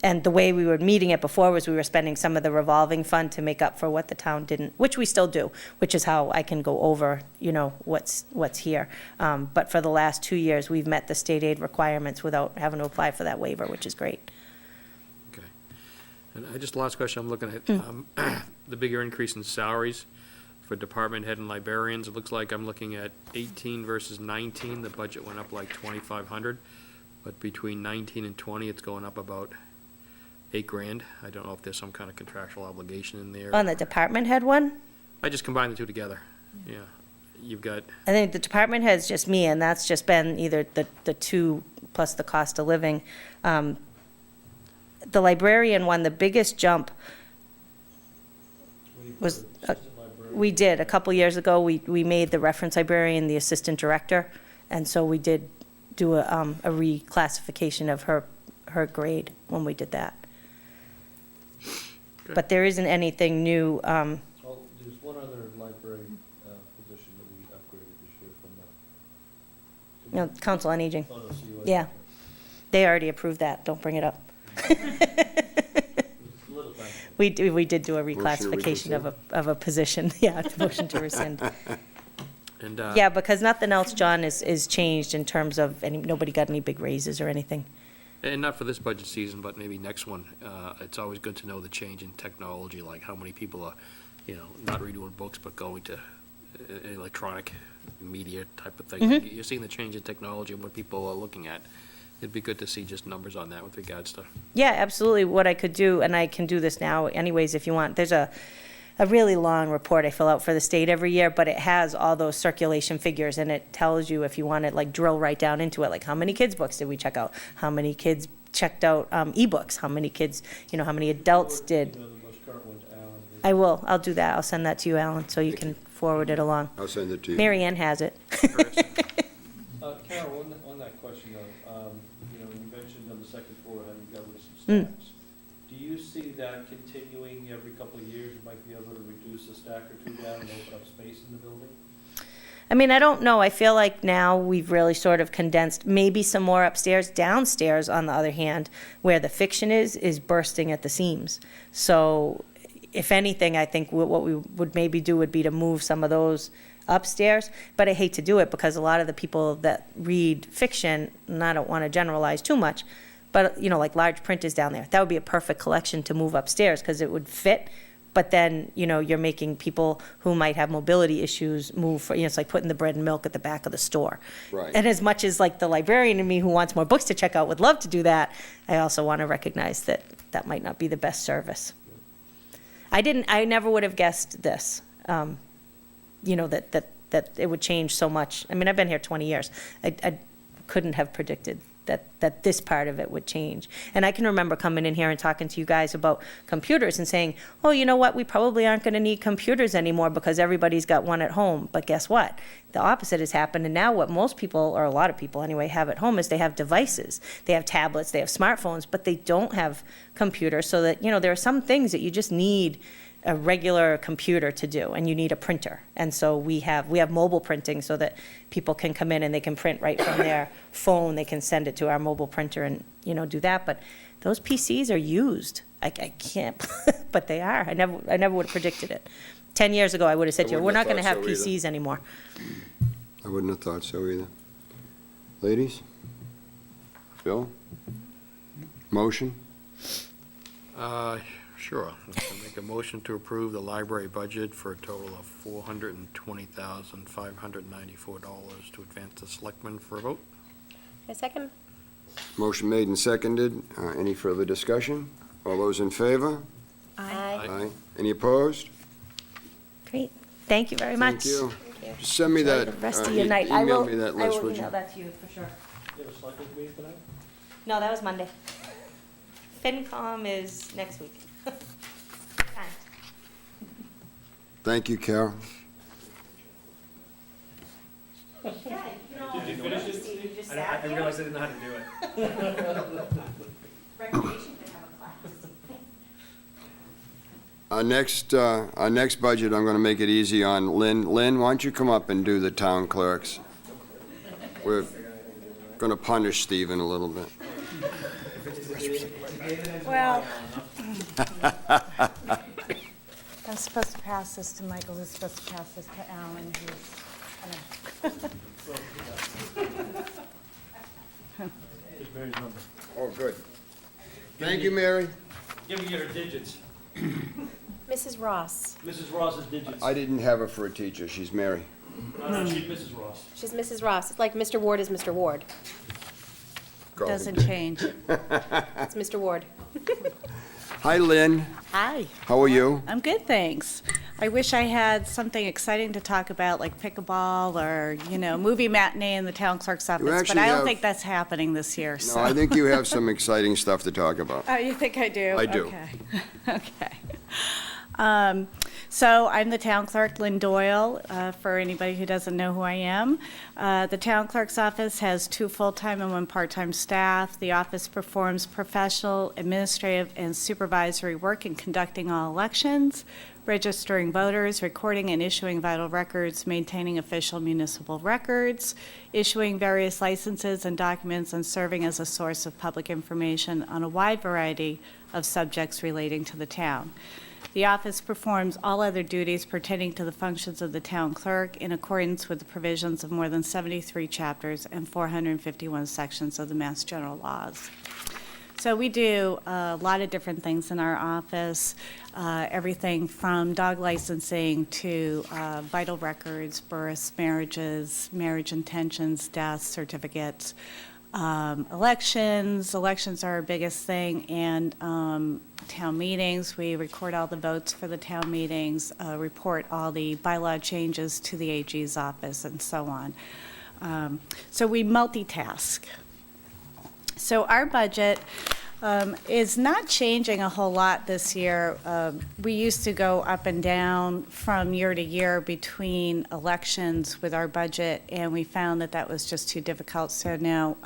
And the way we were meeting it before was we were spending some of the revolving fund to make up for what the town didn't, which we still do, which is how I can go over, what's here. But for the last 2 years, we've met the state aid requirements without having to apply for that waiver, which is great. Okay. And just last question, I'm looking at, the bigger increase in salaries for department head and librarians. It looks like I'm looking at 18 versus 19, the budget went up like 2,500. But between 19 and 20, it's going up about $8,000. I don't know if there's some kind of contractual obligation in there. On the department head one, I just combined the two together, yeah. You've got, I think the department head's just me, and that's just been either the two plus the cost of living. The librarian one, the biggest jump was, we did, a couple years ago, we made the reference librarian the assistant director, and so we did do a reclassification of her grade when we did that. Okay. But there isn't anything new, Oh, there's one other library position that we upgraded this year from the. Council on Aging. Oh, no, CUA. Yeah. They already approved that, don't bring it up. It's a little bit. We did do a to reclassification rescind. of a position, yeah, motion to rescind. and, Yeah, because nothing else, John, is changed in terms of, nobody got any big raises or anything. and not for this budget season, but maybe next one, it's always good to know the change in technology, like how many people are, not redoing books, but going to electronic media type of thing. Mm-hmm. You're seeing the change in technology and what people are looking at. It'd be good to see just numbers on that with regards to, Yeah, absolutely. What I could do, and I can do this now anyways if you want, there's a really long report I fill out for the state every year, but it has all those circulation figures, and it tells you if you want to like drill right down into it, like how many kids' books did we check out? How many kids checked out ebooks? How many kids, how many adults did? The most current one, Alan. I will. I'll do that. I'll send that to you, Alan, so you can forward it along. I'll send it to you. Mary Ann has it. Carol, on that question though, you mentioned on the second floor how you got rid of some Mm. stacks. Do you see that continuing every couple of years? You might be able to reduce a stack or two down and open up space in the building? I mean, I don't know. I feel like now we've really sort of condensed, maybe some more upstairs. Downstairs, on the other hand, where the fiction is bursting at the seams. So if anything, I think what we would maybe do would be to move some of those upstairs. But I hate to do it because a lot of the people that read fiction, and I don't want to generalize too much, but, like large print is down there. That would be a perfect collection to move upstairs because it would fit. But then, you're making people who might have mobility issues move for, it's like putting the bread and milk at the back of the store. Right. And as much as like the librarian in me who wants more books to check out would love to do that, I also want to recognize that that might not be the best service. I never would have guessed this, that it would change so much. I mean, I've been here 20 years. I couldn't have predicted that this part of it would change. And I can remember coming in here and talking to you guys about computers and saying, oh, you know what, we probably aren't going to need computers anymore because everybody's got one at home. But guess what? The opposite has happened, and now what most people, or a lot of people anyway, have at home is they have devices. They have tablets, they have smartphones, but they don't have computers, so that, there are some things that you just need a regular computer to do, and you need a printer. And so we have mobile printing so that people can come in and they can print right from their phone. They can send it to our mobile printer and, do that. But those PCs are used. I can't, but they are. I never would have predicted it. 10 years ago, I would have said to you, we're not going to have PCs anymore. I wouldn't have thought so either. Ladies? Bill? Motion? Sure. I'll make a motion to approve the library budget for a total of $420,594 to advance the selectmen for a vote. A second? Motion made and seconded. Any further discussion? All those in favor? Aye. Any opposed? Great. Thank you very much. Thank you. Thank you. Just send me Enjoy that. the rest of your night. I Email will- me that I list, will would you? email that to you for sure. You have a selectmen's meeting tonight? No, that was Monday. FinCom is next week. Fine. Thank you, Carol. Yeah, you know, Did you finish it, Steve, Steve? you just I sat there. realized I didn't know how to do it. Recreation could have a class. Our next budget, I'm gonna make it easy on Lynn. Lynn, why don't you come up and do the town clerks? We're gonna punish Stephen a little bit. Well, I'm supposed to pass this to Michael, who's supposed to pass this to Alan, who's Here's Mary's number. Oh, good. Thank you, Mary. Give me your digits. Mrs. Ross. Mrs. Ross's digits. I didn't have her for a teacher. She's Mary. No, she's Mrs. Ross. She's Mrs. Ross. It's like Mr. Ward is Mr. Ward. Go. Doesn't change. It's Mr. Ward. Hi, Lynn. Hi. How are you? I'm good, thanks. I wish I had something exciting to talk about, like pickleball or, movie matinee in the town clerk's office, but actually I don't have- think that's happening this year, No, so. I think you have some exciting stuff to talk about. Oh, you think I do? I do. Okay. Okay. So I'm the town clerk, Lynn Doyle, for anybody who doesn't know who I am. The town clerk's office has 2 full-time and 1 part-time staff. The office performs professional, administrative, and supervisory work in conducting all elections, registering voters, recording and issuing vital records, maintaining official municipal records, issuing various licenses and documents, and serving as a source of public information on a wide variety of subjects relating to the town. The office performs all other duties pertaining to the functions of the town clerk in accordance with the provisions of more than 73 chapters and 451 sections of the Mass General Laws. So we do a lot of different things in our office, everything from dog licensing to vital records, births, marriages, marriage intentions, deaths, certificates, elections. Elections are our biggest thing, and town meetings. We record all the votes for the town meetings, report all the bylaw changes to the AG's office, and so on. So we multitask. So our budget is not changing a whole lot this year. We used to go up and down from year to year between elections with our budget, and we found that that was just too difficult. So now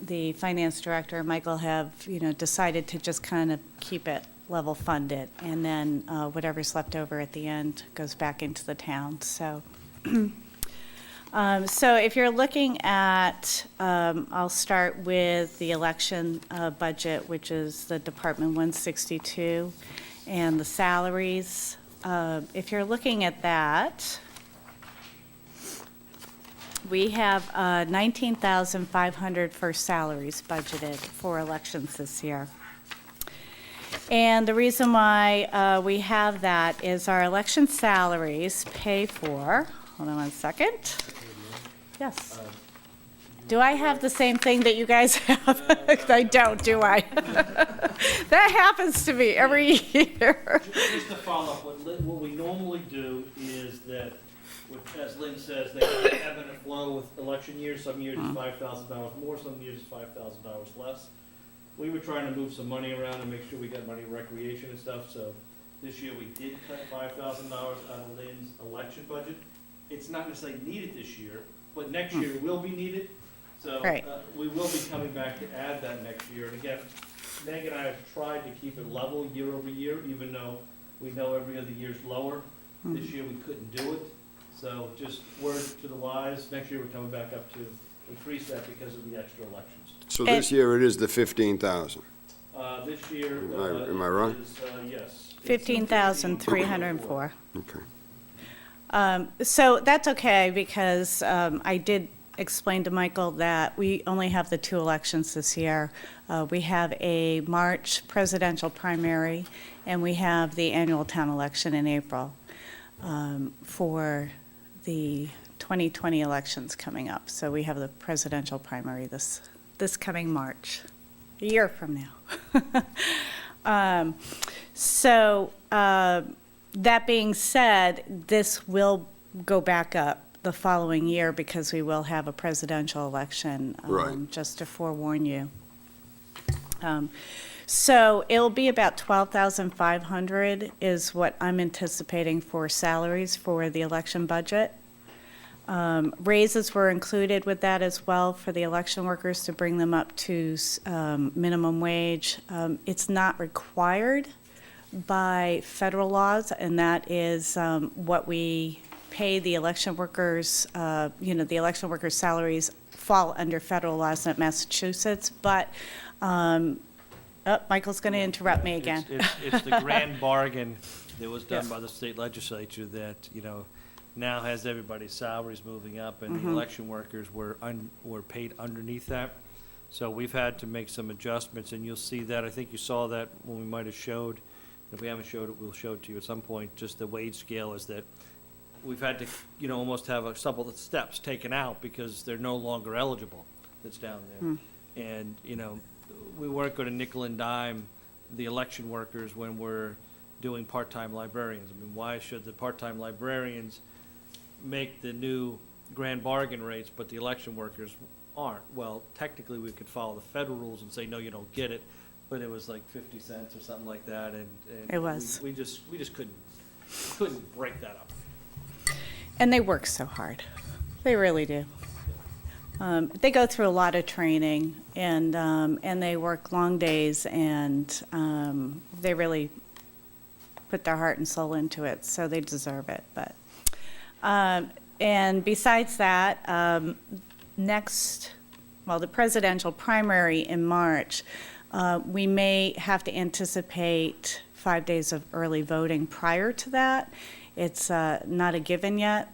the finance director and Michael have, decided to just kind of keep it level funded, and then whatever's left over at the end goes back into the town. So. So if you're looking at, I'll start with the election budget, which is the Department 162, and the salaries. If you're looking at that, we have $19,500 for salaries budgeted for elections this year. And the reason why we have that is our election salaries pay for, hold on 1 second. Yes. Do I have the same thing that you guys have? I don't, do I? That happens to me every year. Just to follow up, what we normally do is that, as Lynn says, they ebb and flow with election years. Some years it's $5,000 more, some years it's $5,000 less. We were trying to move some money around and make sure we got money in recreation and stuff, so this year we did cut $5,000 out of Lynn's election budget. It's not necessarily needed this year, but next year it will be needed. So Right. we will be coming back to add that next year. And again, Meg and I have tried to keep it level year over year, even though we know every other year's lower. This year we couldn't do it. So just word to the wise, next year we're coming back up to increase that because of the extra elections. So this year it is the 15,000. This year. Am I wrong? Is, yes. 15,304. Okay. So that's okay, because I did explained to Michael that we only have the 2 elections this year. We have a March presidential primary, and we have the annual town election in April for the 2020 elections coming up. So we have the presidential primary this coming March, a year from now. That being said, this will go back up the following year because we will have a presidential election, Right. just to forewarn you. So it'll be about 12,500 is what I'm anticipating for salaries for the election budget. Raises were included with that as well for the election workers to bring them up to minimum wage. It's not required by federal laws, and that is what we pay the election workers. The election workers' salaries fall under federal laws in Massachusetts, but Michael's going to interrupt me again. It's the grand bargain that was done by the state legislature that, now has everybody's salaries moving up, and the election workers were paid underneath that. So we've had to make some adjustments, and you'll see that. I think you saw that when we might have showed. If we haven't showed it, we'll show it to you at some point. Just the wage scale is that we've had to, almost have a couple of steps taken out because they're no longer eligible. That's down there, and we weren't going to nickel and dime the election workers when we're doing part-time librarians. I mean, why should the part-time librarians make the new grand bargain rates, but the election workers aren't? Well, technically, we could follow the federal rules and say, no, you don't get it, but it was like 50 cents or something like that, and It was. We just couldn't break that up. And they work so hard. They really do. They go through a lot of training, and they work long days, and they really put their heart and soul into it, so they deserve it. But and besides that, the presidential primary in March, we may have to anticipate 5 days of early voting prior to that. It's not a given yet.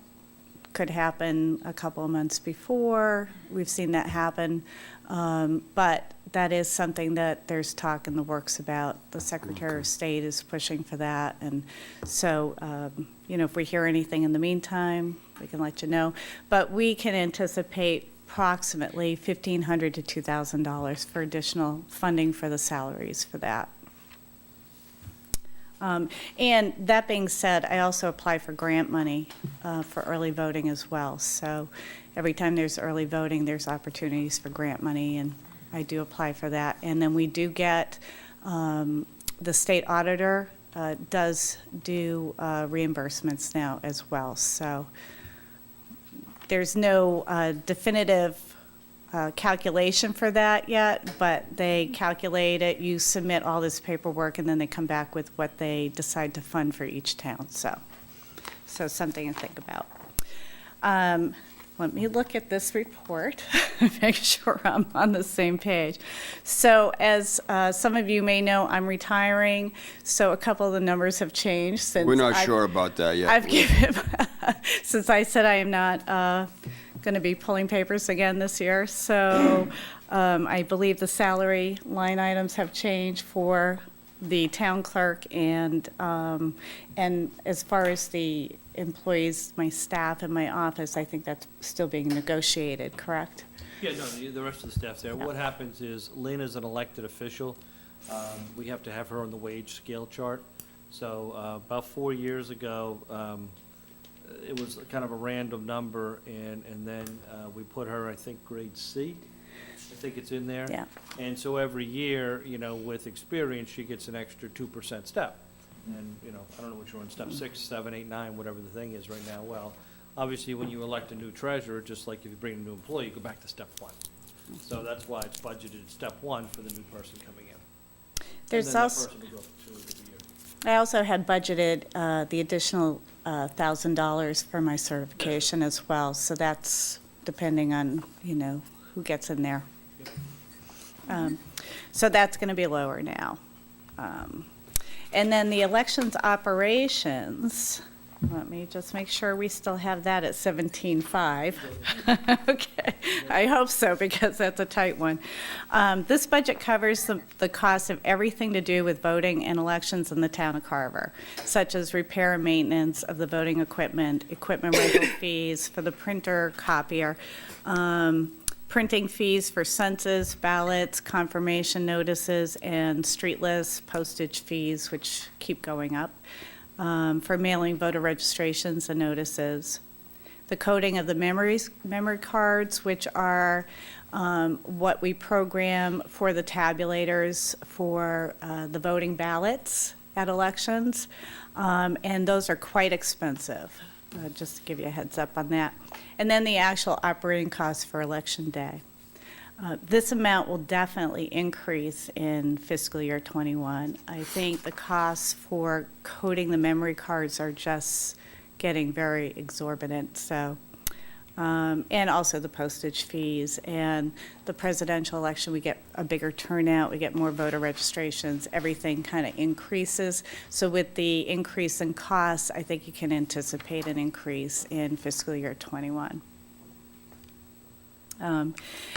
Could happen a couple of months before. We've seen that happen. But that is something that there's talk in the works about. The Secretary of State is pushing for that. And so, if we hear anything in the meantime, we can let you know. But we can anticipate approximately $1,500 to $2,000 for additional funding for the salaries for that. And that being said, I also apply for grant money for early voting as well. So every time there's early voting, there's opportunities for grant money, and I do apply for that. And then we do get, the state auditor does do reimbursements now as well. So there's no definitive calculation for that yet, but they calculate it, you submit all this paperwork, and then they come back with what they decide to fund for each town. So something to think about. Let me look at this report, make sure I'm on the same page. So as some of you may know, I'm retiring, so a couple of the numbers have changed since We're not sure about that yet. I've given, since I said I am not going to be pulling papers again this year. So I believe the salary line items have changed for the town clerk, and as far as the employees, my staff and my office, I think that's still being negotiated, correct? Yeah, no, the rest of the staff's there. What happens is Lynn is an elected official. We have to have her on the wage scale chart. So about 4 years ago, it was kind of a random number, and then we put her, I think, grade C. I think it's in there. Yeah. And so every year, with experience, she gets an extra 2% step. And, I don't know what you're on, step 6, 7, 8, 9, whatever the thing is right now. Well, obviously, when you elect a new treasurer, just like if you bring a new employee, you go back to step 1. So that's why it's budgeted step 1 for the new person coming in. There's And then also, that person will go to every year. I also had budgeted the additional $1,000 for my certification as well. So that's depending on, who gets in there. So that's going to be lower now. And then the elections operations, Let me just make sure we still have that at 17.5. Okay, I hope so, because that's a tight one. This budget covers the cost of everything to do with voting and elections in the town of Carver, such as repair and maintenance of the voting equipment, equipment rental fees for the printer, copier, printing fees for census, ballots, confirmation notices, and street lists, postage fees, which keep going up, for mailing voter registrations and notices. The coding of the memory cards, which are what we program for the tabulators for the voting ballots at elections, and those are quite expensive, just to give you a heads up on that. And then the actual operating costs for election day. This amount will definitely increase in fiscal year '21. I think the costs for coding the memory cards are just getting very exorbitant, so. And also the postage fees, and the presidential election, we get a bigger turnout, we get more voter registrations, everything kind of increases. So with the increase in costs, I think you can anticipate an increase in fiscal year '21.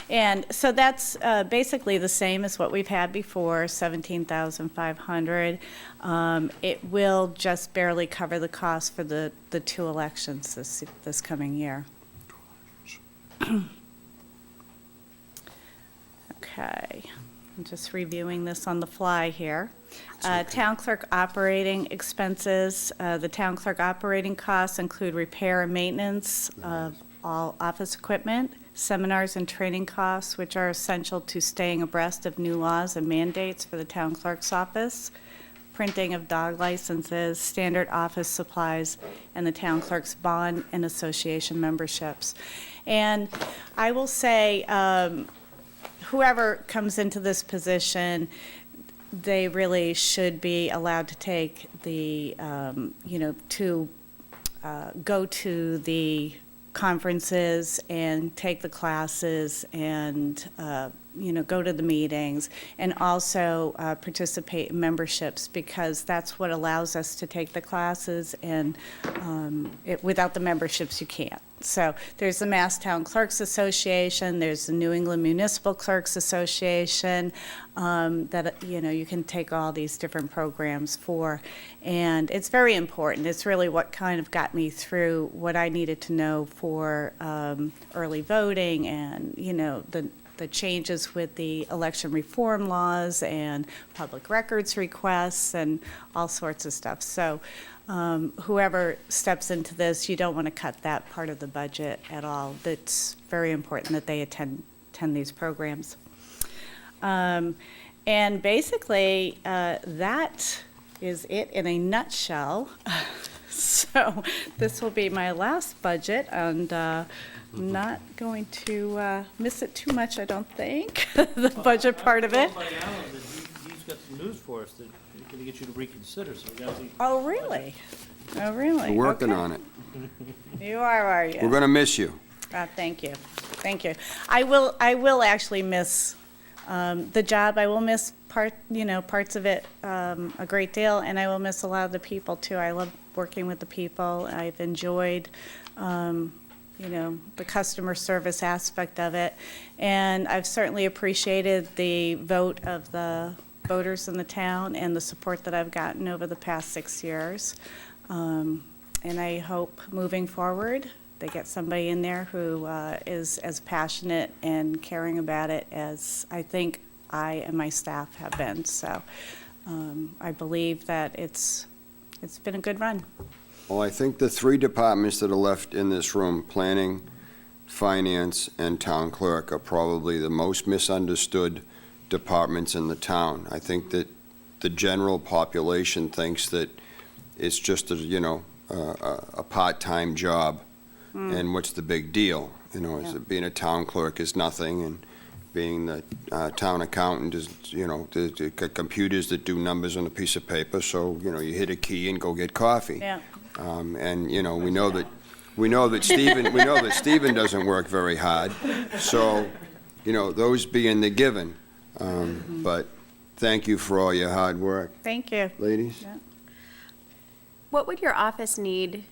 And so that's basically the same as what we've had before, $17,500. It will just barely cover the cost for the two elections this coming year. Okay, I'm just reviewing this on the fly here. Town clerk operating expenses. The town clerk operating costs include repair and maintenance of all office equipment, seminars and training costs, which are essential to staying abreast of new laws and mandates for the town clerk's office, printing of dog licenses, standard office supplies, and the town clerk's bond and association memberships. And I will say, whoever comes into this position, they really should be allowed to take the, go to the conferences and take the classes and, go to the meetings, and also participate in memberships, because that's what allows us to take the classes, and without the memberships, you can't. So there's the Mass Town Clerks Association, there's the New England Municipal Clerks Association, that, you can take all these different programs for. And it's very important. It's really what kind of got me through what I needed to know for early voting, and, the changes with the election reform laws and public records requests and all sorts of stuff. So whoever steps into this, you don't want to cut that part of the budget at all. It's very important that they attend these programs. And basically, that is it in a nutshell. So this will be my last budget, and I'm not going to miss it too much, I don't think, the budget part of it. He's got some news for us that he's going to get you to reconsider, so we got the. Oh, really? Oh, really? We're working Okay. on it. You are you? We're going to miss you. Thank you. Thank you. I will actually miss the job. I will miss parts of it a great deal, and I will miss a lot of the people too. I love working with the people. I've enjoyed the customer service aspect of it, and I've certainly appreciated the vote of the voters in the town and the support that I've gotten over the past 6 years. And I hope moving forward, they get somebody in there who is as passionate and caring about it as I think I and my staff have been. So I believe that it's been a good run. Well, I think the three departments that are left in this room, planning, finance, and town clerk, are probably the most misunderstood departments in the town. I think that the general population thinks that it's just a part-time job, and what's the big deal? Being a town clerk is nothing, and being the town accountant is, the computers that do numbers on a piece of paper, so, you hit a key and go get coffee. Yeah. And, we know that Stephen doesn't work very hard, so, those being the given. But thank you for all your hard work, Thank you. ladies. Yeah. What would your office need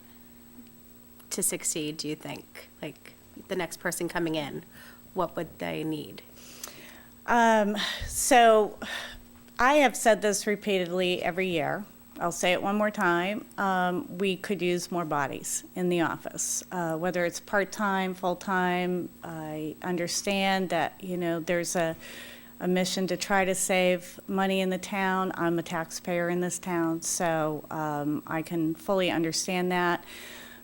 to succeed, do you think? Like, the next person coming in, what would they need? So I have said this repeatedly every year. I'll say it one more time. We could use more bodies in the office, whether it's part-time, full-time. I understand that, there's a mission to try to save money in the town. I'm a taxpayer in this town, so I can fully understand that.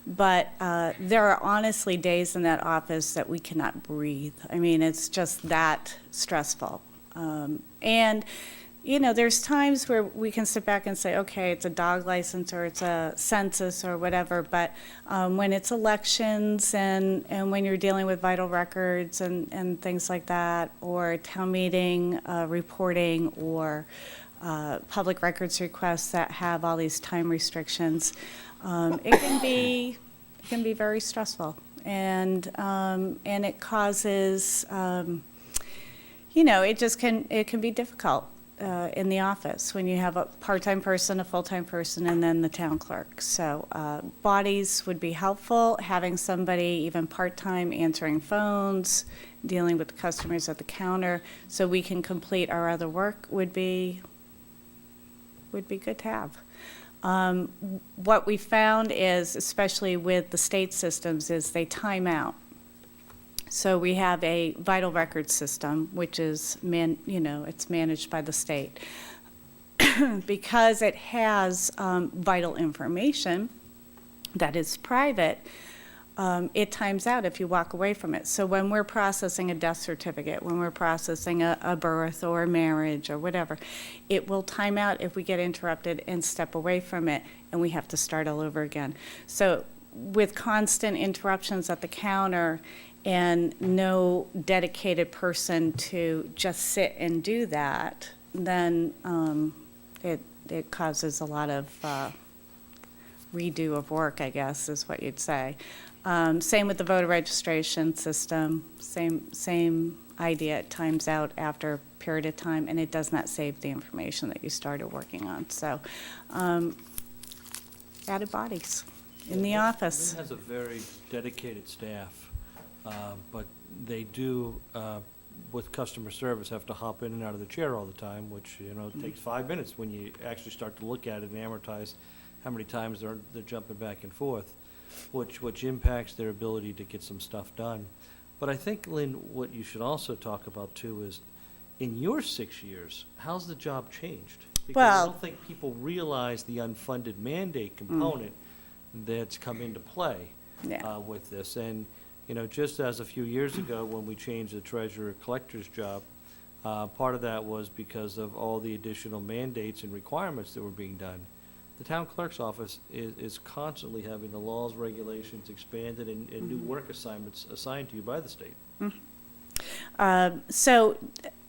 But there are honestly days in that office that we cannot breathe. I mean, it's just that stressful. And there's times where we can sit back and say, okay, it's a dog license or it's a census or whatever, but when it's elections and when you're dealing with vital records and things like that, or town meeting reporting or public records requests that have all these time restrictions, it can be very stressful. And it causes, it can be difficult. In the office when you have a part-time person, a full-time person, and then the town clerk. So bodies would be helpful. Having somebody even part-time answering phones, dealing with the customers at the counter, so we can complete our other work would be good to have. What we found is, especially with the state systems, is they time out. So we have a vital records system, which is, it's managed by the state. Because it has vital information that is private, it times out if you walk away from it. So when we're processing a death certificate, when we're processing a birth or a marriage or whatever, it will time out if we get interrupted and step away from it, and we have to start all over again. So with constant interruptions at the counter, and no dedicated person to just sit and do that, then it causes a lot of redo of work, I guess, is what you'd say. Same with the voter registration system, same idea. It times out after a period of time, and it does not save the information that you started working on. So added bodies in the office. Lynn has a very dedicated staff. But they do, with customer service, have to hop in and out of the chair all the time, which, takes 5 minutes when you actually start to look at it and amortize how many times they're jumping back and forth, which impacts their ability to get some stuff done. But I think, Lynn, what you should also talk about, too, is in your 6 years, how's the job changed? Because I don't think people realize the unfunded mandate component that's come into play with this. And just as a few years ago when we changed the treasurer-collector's job, part of that was because of all the additional mandates and requirements that were being done. The town clerk's office is constantly having the laws, regulations expanded and new work assignments assigned to you by the state. So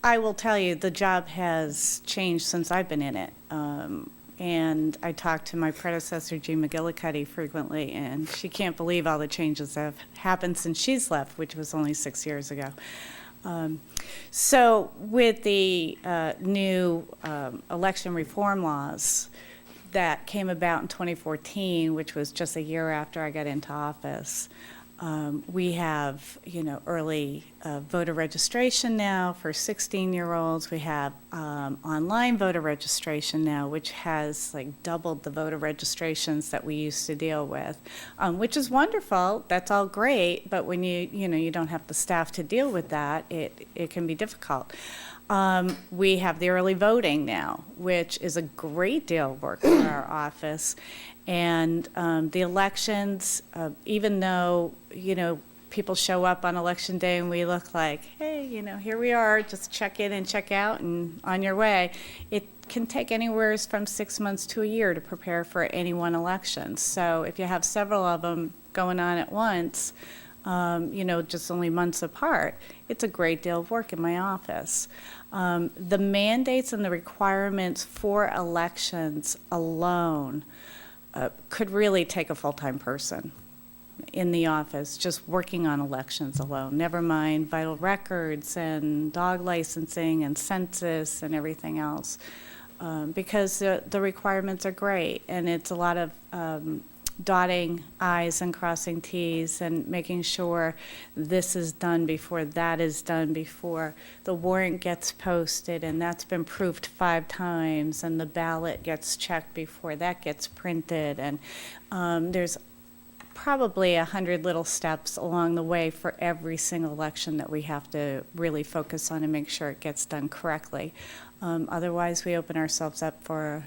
I will tell you, the job has changed since I've been in it. And I talk to my predecessor, Jean McGillicuddy, frequently, and she can't believe all the changes that have happened since she's left, which was only 6 years ago. So with the new election reform laws that came about in 2014, which was just a year after I got into office, we have, early voter registration now for 16-year-olds. We have online voter registration now, which has doubled the voter registrations that we used to deal with, which is wonderful. That's all great, but when you don't have the staff to deal with that, it can be difficult. We have the early voting now, which is a great deal of work for our office. And the elections, even though, people show up on election day and we look like, hey, here we are, just check in and check out and on your way, it can take anywhere from 6 months to a year to prepare for any one election. So if you have several of them going on at once, just only months apart, it's a great deal of work in my office. The mandates and the requirements for elections alone could really take a full-time person in the office just working on elections alone, never mind vital records and dog licensing and census and everything else. because the requirements are great, and it's a lot of dotting i's and crossing t's and making sure this is done before that is done, before the warrant gets posted, and that's been proofed 5 times, and the ballot gets checked before that gets printed, and there's probably 100 little steps along the way for every single election that we have to really focus on and make sure it gets done correctly. Otherwise, we open ourselves up for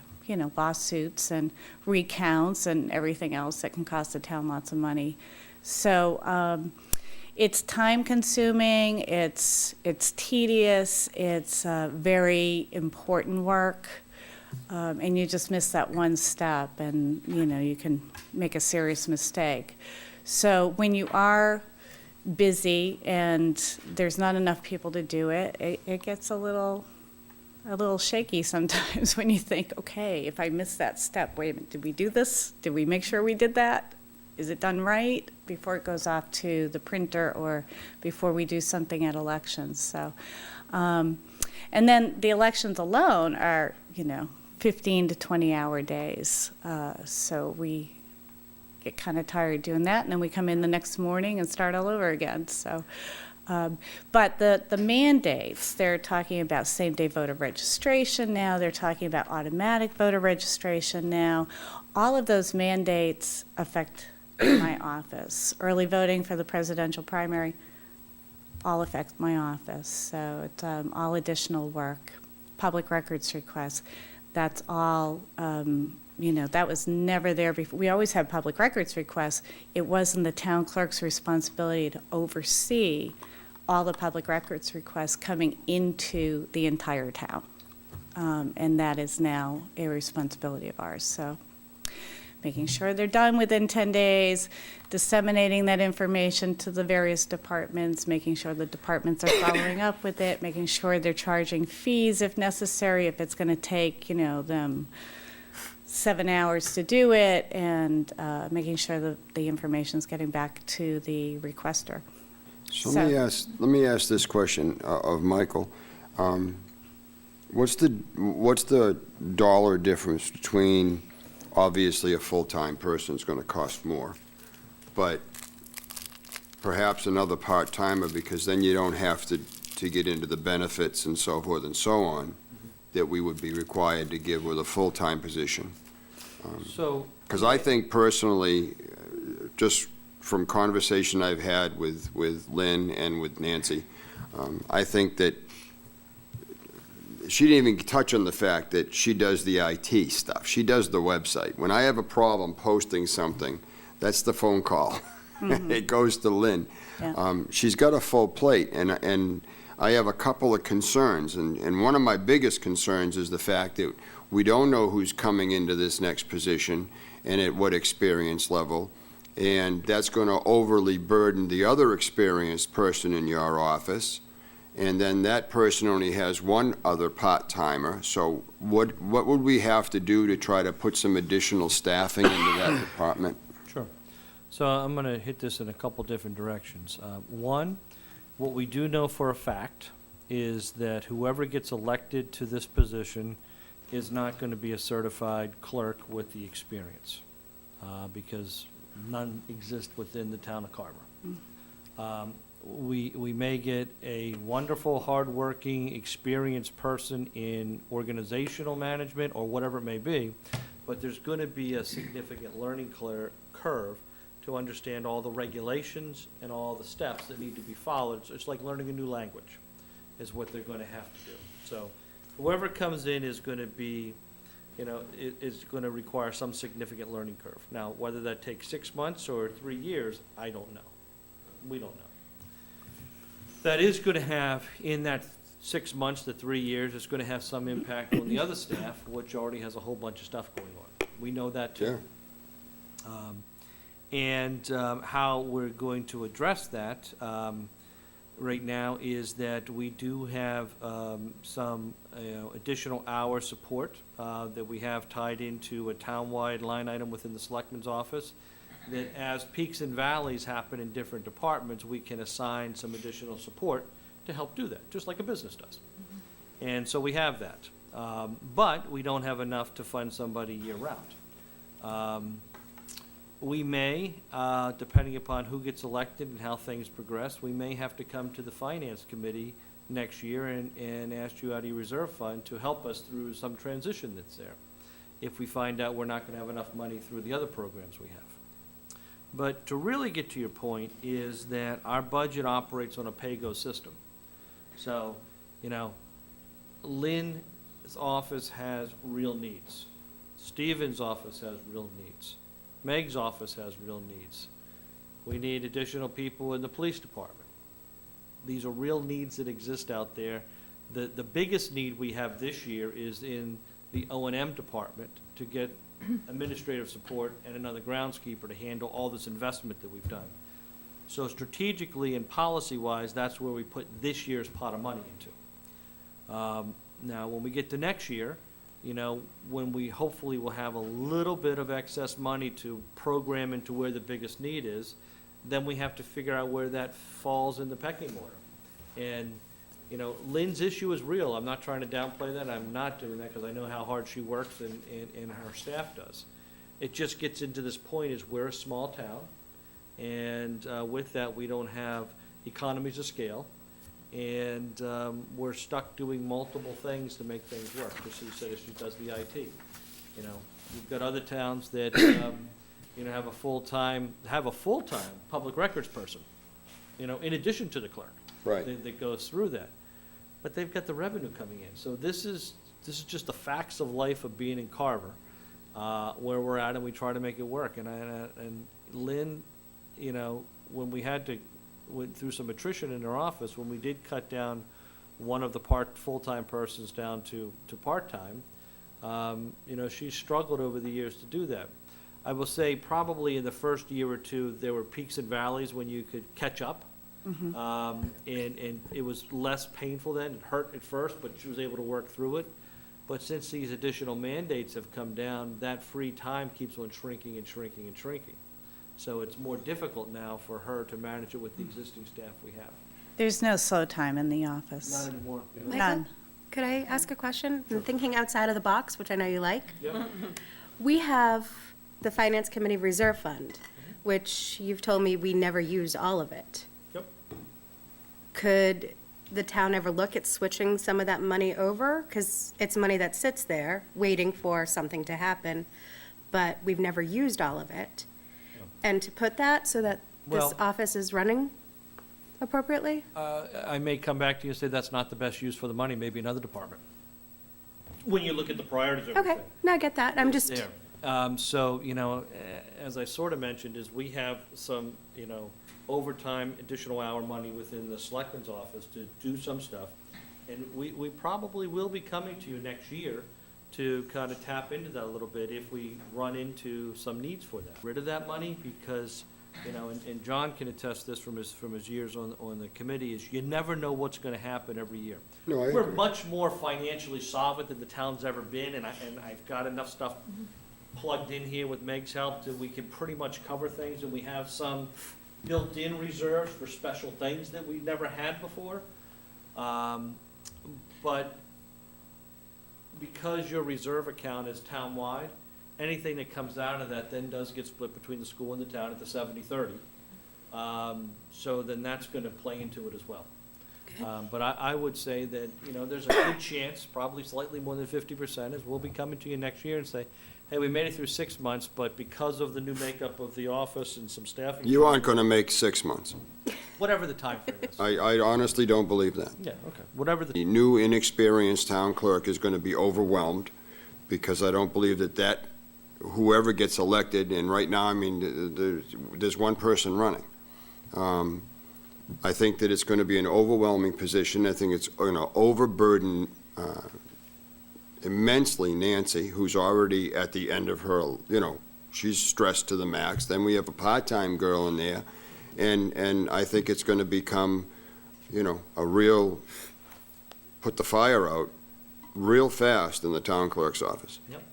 lawsuits and recounts and everything else that can cost the town lots of money. So it's time-consuming, it's tedious, it's very important work, and you just miss that one step, and you can make a serious mistake. So when you are busy and there's not enough people to do it, it gets a little shaky sometimes when you think, okay, if I miss that step, wait a minute, did we do this? Did we make sure we did that? Is it done right before it goes off to the printer or before we do something at elections? So, and then the elections alone are, 15 to 20-hour days. So we get kind of tired doing that, and then we come in the next morning and start all over again. So. But the mandates, they're talking about same-day voter registration now, they're talking about automatic voter registration now. All of those mandates affect my office. Early voting for the presidential primary, all affect my office. So it's all additional work. Public records requests, that's all, that was never there before. We always had public records requests. It wasn't the town clerk's responsibility to oversee all the public records requests coming into the entire town. And that is now a responsibility of ours. So making sure they're done within 10 days, disseminating that information to the various departments, making sure the departments are following up with it, making sure they're charging fees if necessary, if it's going to take, them 7 hours to do it, and making sure that the information is getting back to the requester. So let me ask this question of Michael. What's the dollar difference between, obviously a full-time person is going to cost more, but perhaps another part-timer, because then you don't have to get into the benefits and so forth and so on that we would be required to give with a full-time position? Because I think personally, just from conversation I've had with Lynn and with Nancy, I think that she didn't even touch on the fact that she does the IT stuff. She does the website. When I have a problem posting something, that's the phone call. Mm-hmm. It goes to Lynn. Yeah. She's got a full plate, and I have a couple of concerns. And one of my biggest concerns is the fact that we don't know who's coming into this next position and at what experience level. And that's going to overly burden the other experienced person in your office. And then that person only has one other part-timer. So what would we have to do to try to put some additional staffing into that department? Sure. So I'm going to hit this in a couple different directions. One, what we do know for a fact is that whoever gets elected to this position is not going to be a certified clerk with the experience, because none exist within the town of Carver. We may get a wonderful, hardworking, experienced person in organizational management or whatever it may be, but there's going to be a significant learning curve to understand all the regulations and all the steps that need to be followed. So it's like learning a new language is what they're going to have to do. So whoever comes in is going to be, is going to require some significant learning curve. Now, whether that takes 6 months or 3 years, I don't know. We don't know. That is going to have, in that 6 months to 3 years, it's going to have some impact on the other staff, which already has a whole bunch of stuff going on. We know that too. Yeah. How we're going to address that right now is that we do have some additional hour support that we have tied into a townwide line item within the selectman's office, that as peaks and valleys happen in different departments, we can assign some additional support to help do that, just like a business does. Mm-hmm. And so we have that. But we don't have enough to fund somebody year-round. We may, depending upon who gets elected and how things progress, we may have to come to the Finance Committee next year and ask you out of your reserve fund to help us through some transition that's there, if we find out we're not going to have enough money through the other programs we have. But to really get to your point is that our budget operates on a pay-go system. So, you know, Lynn's office has real needs. Stephen's office has real needs. Meg's office has real needs. We need additional people in the police department. These are real needs that exist out there. The biggest need we have this year is in the O&M department to get administrative support and another groundskeeper to handle all this investment that we've done. So strategically and policy-wise, that's where we put this year's pot of money into. Now, when we get to next year, you know, when we hopefully will have a little bit of excess money to program into where the biggest need is, then we have to figure out where that falls in the pecking order. And, you know, Lynn's issue is real. I'm not trying to downplay that. I'm not doing that because I know how hard she works and her staff does. It just gets into this point is we're a small town, and with that, we don't have economies of scale, and we're stuck doing multiple things to make things work. Just as you said, she does the IT. You know, you've got other towns that you know, have a full-time public records person, you know, in addition to the clerk. Right. That goes through that. But they've got the revenue coming in. So this is just the facts of life of being in Carver, where we're at, and we try to make it work. And Lynn, you know, when we went through some attrition in her office, when we did cut down one of the full-time persons down to part-time, you know, she struggled over the years to do that. I will say probably in the first year or two, there were peaks and valleys when you could catch up. And it was less painful then. It hurt at first, but she was able to work through it. But since these additional mandates have come down, that free time keeps on shrinking and shrinking and shrinking. So it's more difficult now for her to manage it with the existing staff we have. There's no slow time in the office. Not anymore. Michael, None. could I ask a question? I'm thinking outside of the box, which I know you like. Yep. We have the Finance Committee Reserve Fund, which you've told me we never use all of it. Yep. Could the town ever look at switching some of that money over? Because it's money that sits there waiting for something to happen, but we've never used all of it. And to put that so that this Well- office is running appropriately? I may come back to you and say that's not the best use for the money, maybe another department. When you look at the priorities of Okay, everything. no, I get that. I'm just, There. So, you know, as I sort of mentioned, is we have some, you know, overtime, additional hour money within the selectman's office to do some stuff. And we probably will be coming to you next year to kind of tap into that a little bit if we run into some needs for that. Rid of that money because, you know, and John can attest this from his years on the committee, is you never know what's gonna happen every year. No, I We're agree. much more financially solvent than the town's ever been, and I've got enough stuff plugged in here with Meg's help that we can pretty much cover things, and we have some built-in reserves for special things that we've never had before. But because your reserve account is town-wide, anything that comes out of that then does get split between the school and the town at the 70-30. So then that's gonna play into it as well. But I would say that, you know, there's a good chance, probably slightly more than 50%, is we'll be coming to you next year and say, hey, we made it through 6 months, but because of the new makeup of the office and some staffing. You aren't gonna make 6 months. Whatever the timeframe is. I honestly don't believe that. Yeah, okay, whatever The the, new inexperienced town clerk is gonna be overwhelmed, because I don't believe that whoever gets elected, and right now, I mean, there's one person running. I think that it's gonna be an overwhelming position. I think it's gonna overburden immensely Nancy, who's already at the end of her, you know, she's stressed to the max. Then we have a part-time girl in there, and I think it's gonna become, you know, a real, put the fire out real fast in the town clerk's office. yep.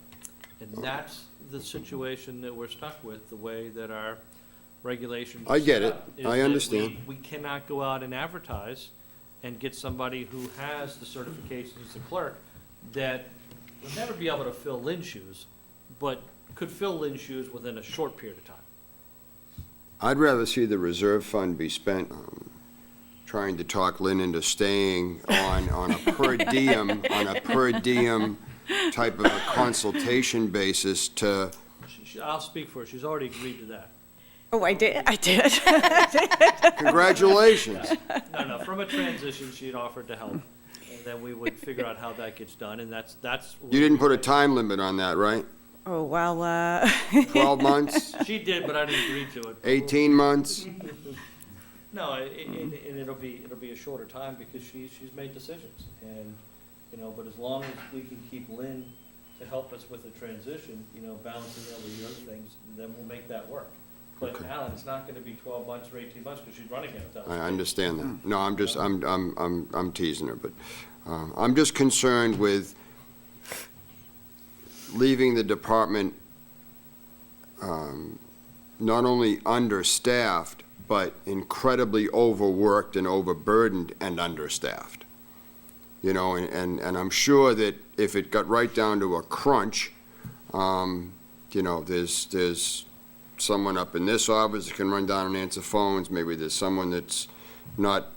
And that's the situation that we're stuck with, the way that our regulations. I get are it. set up, is I that understand. We cannot go out and advertise and get somebody who has the certifications as a clerk that would never be able to fill Lynn's shoes, but could fill Lynn's shoes within a short period of time. I'd rather see the reserve fund be spent trying to talk Lynn into staying on a per diem, type of a consultation basis to, I'll speak for her, she's already agreed to that. Oh, I did. congratulations. No, from a transition, she'd offered to help, and then we would figure out how that gets done, and that's. You didn't put a time limit on that, right? Oh, well, 12 months, She did, but I didn't agree to it. 18 months? No, and it'll be a shorter time because she's made decisions, and, but as long as we can keep Lynn to help us with the transition, balancing out with the other things, then we'll make that work. But Okay. Alan, it's not gonna be 12 months or 18 months because she's running out of time. I understand that. No, I'm teasing her, but I'm just concerned with leaving the department not only understaffed, but incredibly overworked and overburdened and understaffed. And I'm sure that if it got right down to a crunch, there's someone up in this office that can run down and answer phones. Maybe there's someone that's not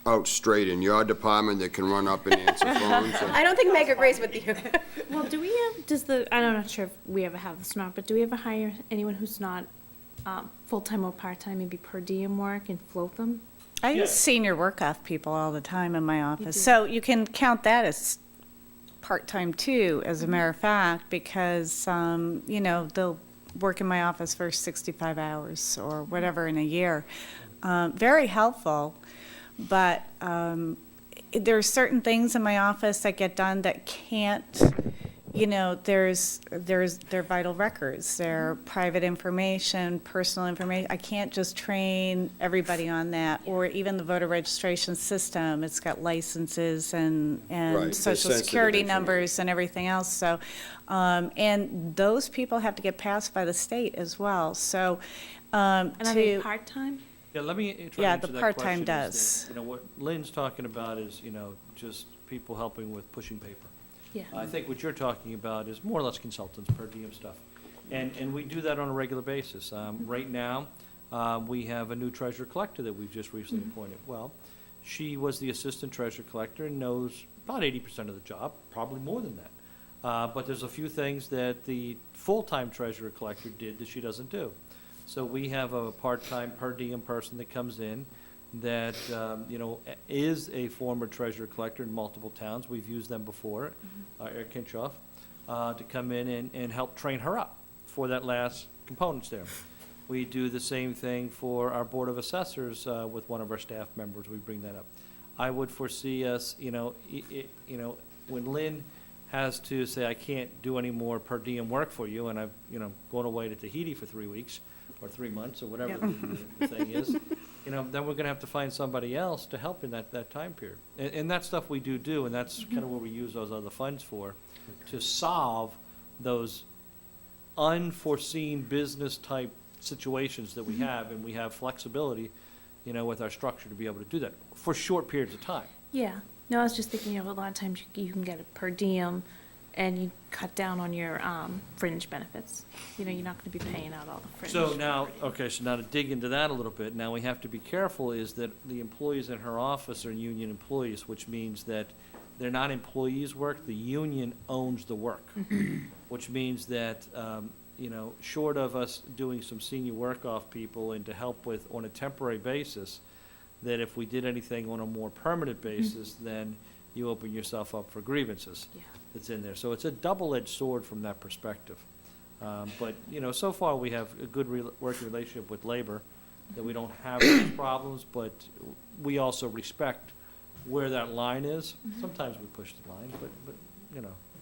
out straight in your department that can run up and answer phones. I don't think Meg agrees with you. Well, do we have, I'm not sure if we ever have this or not, but do we ever hire anyone who's not full-time or part-time, maybe per diem work, and float them? I Yeah. use senior work-off people all the time in my office. do? So you can count that as part-time too, as a matter of fact, because, they'll work in my office for 65 hours or whatever in a year. Very helpful, but there are certain things in my office that get done that can't, they're vital records, they're private information, personal information. I can't just train everybody on that, or even the voter registration system. It's got licenses and Right, there's social sensitive security information. numbers and everything else, so, and those people have to get passed by the state as well, so, And are they to, part-time? Yeah, let me try to answer Yeah, that the part-time question, is does. that, what Lynn's talking about is, just people helping with pushing paper. Yeah. I think what you're talking about is more or less consultants, per diem stuff. And we do that on a regular basis. Right now, we have a new treasurer collector that we've just recently appointed. Well, she was the assistant treasurer collector and knows about 80% of the job, probably more than that. But there's a few things that the full-time treasurer collector did that she doesn't do. So we have a part-time per diem person that comes in that, is a former treasurer collector in multiple towns. We've used them before, Eric Kinchoff, to come in and help train her up for that last components there. We do the same thing for our Board of Assessors with one of our staff members. We bring that up. I would foresee us, when Lynn has to say, I can't do any more per diem work for you, and I've, gone away to Tahiti for 3 weeks, or 3 months, or whatever the thing is, then we're gonna have to find somebody else to help in that time period. And that stuff we do, and that's kind of what we use those other funds for, to solve those unforeseen business-type situations that we have, and we have flexibility, with our structure to be able to do that for short periods of time. Yeah. No, I was just thinking, a lot of times you can get a per diem, and you cut down on your fringe benefits. You're not gonna be paying out all the fringe. So now to dig into that a little bit, now we have to be careful is that the employees in her office are union employees, which means that they're not employees' work, the union owns the work. Which means that, short of us doing some senior work-off people and to help with, on a temporary basis, that if we did anything on a more permanent basis, then you open yourself up for grievances. Yeah. That's in there. So it's a double-edged sword from that perspective. But, so far, we have a good working relationship with labor, that we don't have those problems, but we also respect where that line is. Sometimes we push the line, but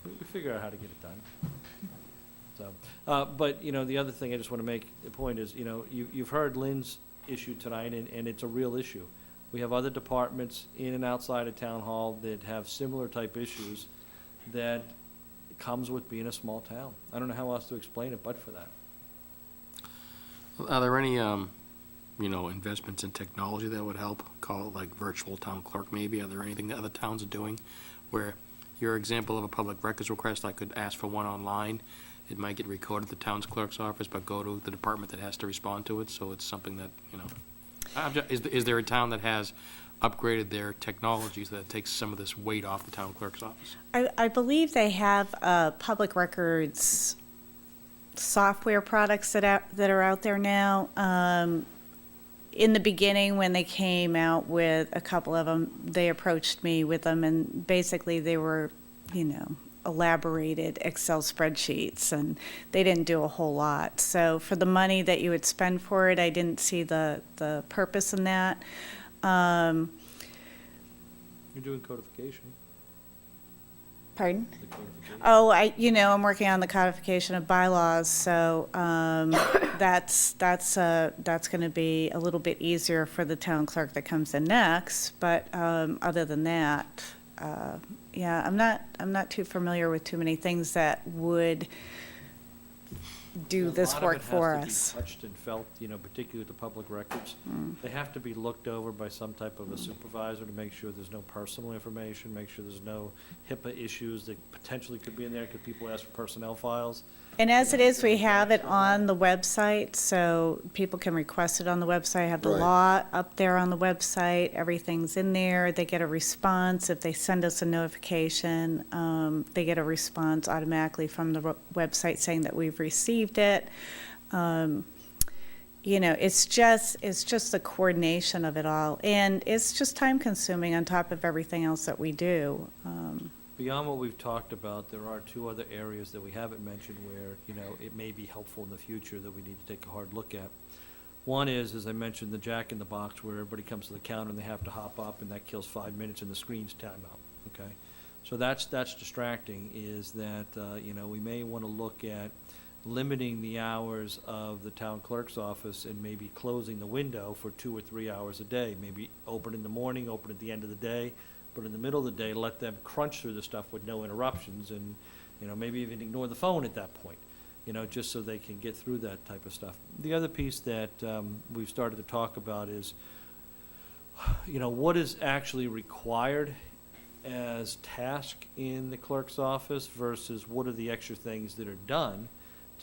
we figure out how to get it done. So, but, the other thing I just want to make the point is, you've heard Lynn's issue tonight, and it's a real issue. We have other departments in and outside of Town Hall that have similar type issues that comes with being a small town. I don't know how else to explain it but for that. Are there any, investments in technology that would help? Call it like virtual town clerk maybe? Are there anything that other towns are doing where your example of a public records request, I could ask for one online. It might get recorded at the town's clerk's office, but go to the department that has to respond to it, so it's something that, is there a town that has upgraded their technologies that takes some of this weight off the town clerk's office? I believe they have public records software products that are out there now. In the beginning, when they came out with a couple of them, they approached me with them, and basically they were, elaborated Excel spreadsheets, and they didn't do a whole lot. So for the money that you would spend for it, I didn't see the purpose in that. You're doing codification. Pardon? The codification. Oh, I'm working on the codification of bylaws, so that's going to be a little bit easier for the town clerk that comes in next. But other than that, I'm not too familiar with too many things that would do this work for A lot of it has us. to be touched and felt, particularly with the public records. They have to be looked over by some type of a supervisor to make sure there's no personal information, make sure there's no HIPAA issues that potentially could be in there because people ask for personnel files. And as it is, we have it on the website, so people can request it on the website. I have the Right. law up there on the website. Everything's in there. They get a response. If they send us a notification, they get a response automatically from the website saying that we've received it. It's just the coordination of it all. And it's just time consuming on top of everything else that we do. Beyond what we've talked about, there are two other areas that we haven't mentioned where, it may be helpful in the future that we need to take a hard look at. One is, as I mentioned, the Jack in the Box where everybody comes to the counter and they have to hop up and that kills 5 minutes and the screen's timeout, okay? So that's distracting, is that, we may want to look at limiting the hours of the town clerk's office and maybe closing the window for 2 or 3 hours a day. Maybe open in the morning, open at the end of the day, but in the middle of the day, let them crunch through the stuff with no interruptions and, maybe even ignore the phone at that point, just so they can get through that type of stuff. The other piece that we've started to talk about is, what is actually required as task in the clerk's office versus what are the extra things that are done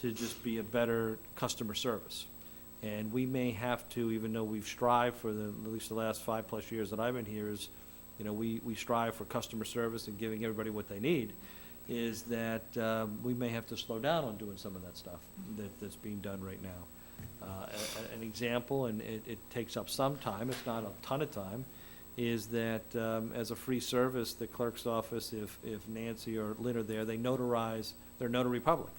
to just be a better customer service. And we may have to, even though we've strived for at least the last 5+ years that I've been here, is we strive for customer service and giving everybody what they need, is that we may have to slow down on doing some of that stuff that's being done right now. An example, and it takes up some time, it's not a ton of time, is that as a free service, the clerk's office, if Nancy or Lynn are there, they notarize their notary public.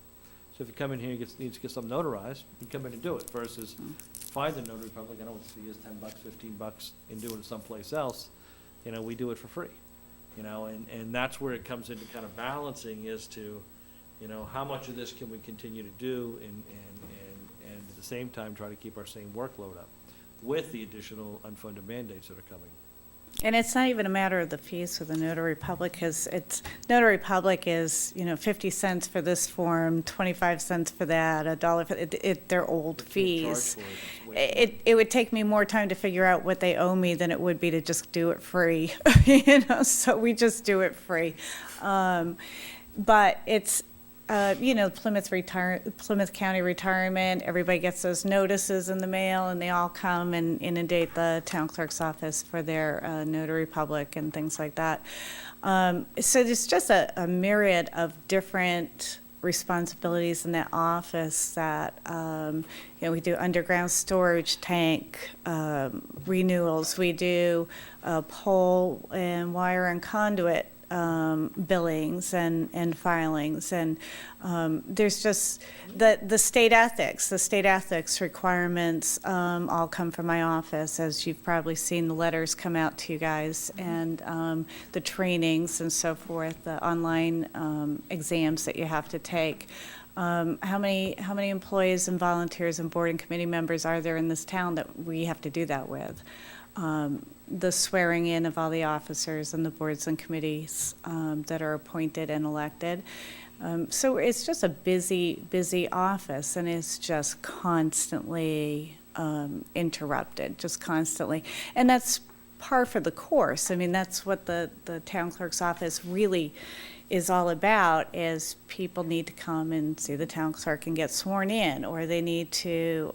So if you come in here and needs to get something notarized, you come in and do it, versus find the notary public, I know it's $10, $15, and do it someplace else. We do it for free, and that's where it comes into kind of balancing as to, how much of this can we continue to do and at the same time try to keep our same workload up with the additional unfunded mandates that are coming. And it's not even a matter of the fees for the notary public, because notary public is, 50 cents for this form, 25 cents for that, $1 for it. They're old fees. It would take me more time to figure out what they owe me than it would be to just do it free, so we just do it free. But it's, Plymouth County Retirement, everybody gets those notices in the mail, and they all come and inundate the town clerk's office for their notary public and things like that. So there's just a myriad of different responsibilities in that office that, we do underground storage tank renewals, we do pole and wire and conduit billings and filings, and there's just the state ethics requirements all come from my office, as you've probably seen the letters come out to you guys, and the trainings and so forth, the online exams that you have to take. How many employees and volunteers and board and committee members are there in this town that we have to do that with? The swearing in of all the officers and the boards and committees that are appointed and elected. So it's just a busy office, and it's just constantly interrupted, just constantly. And that's par for the course. I mean, that's what the town clerk's office really is all about, is people need to come and see the town clerk and get sworn in, or they need to,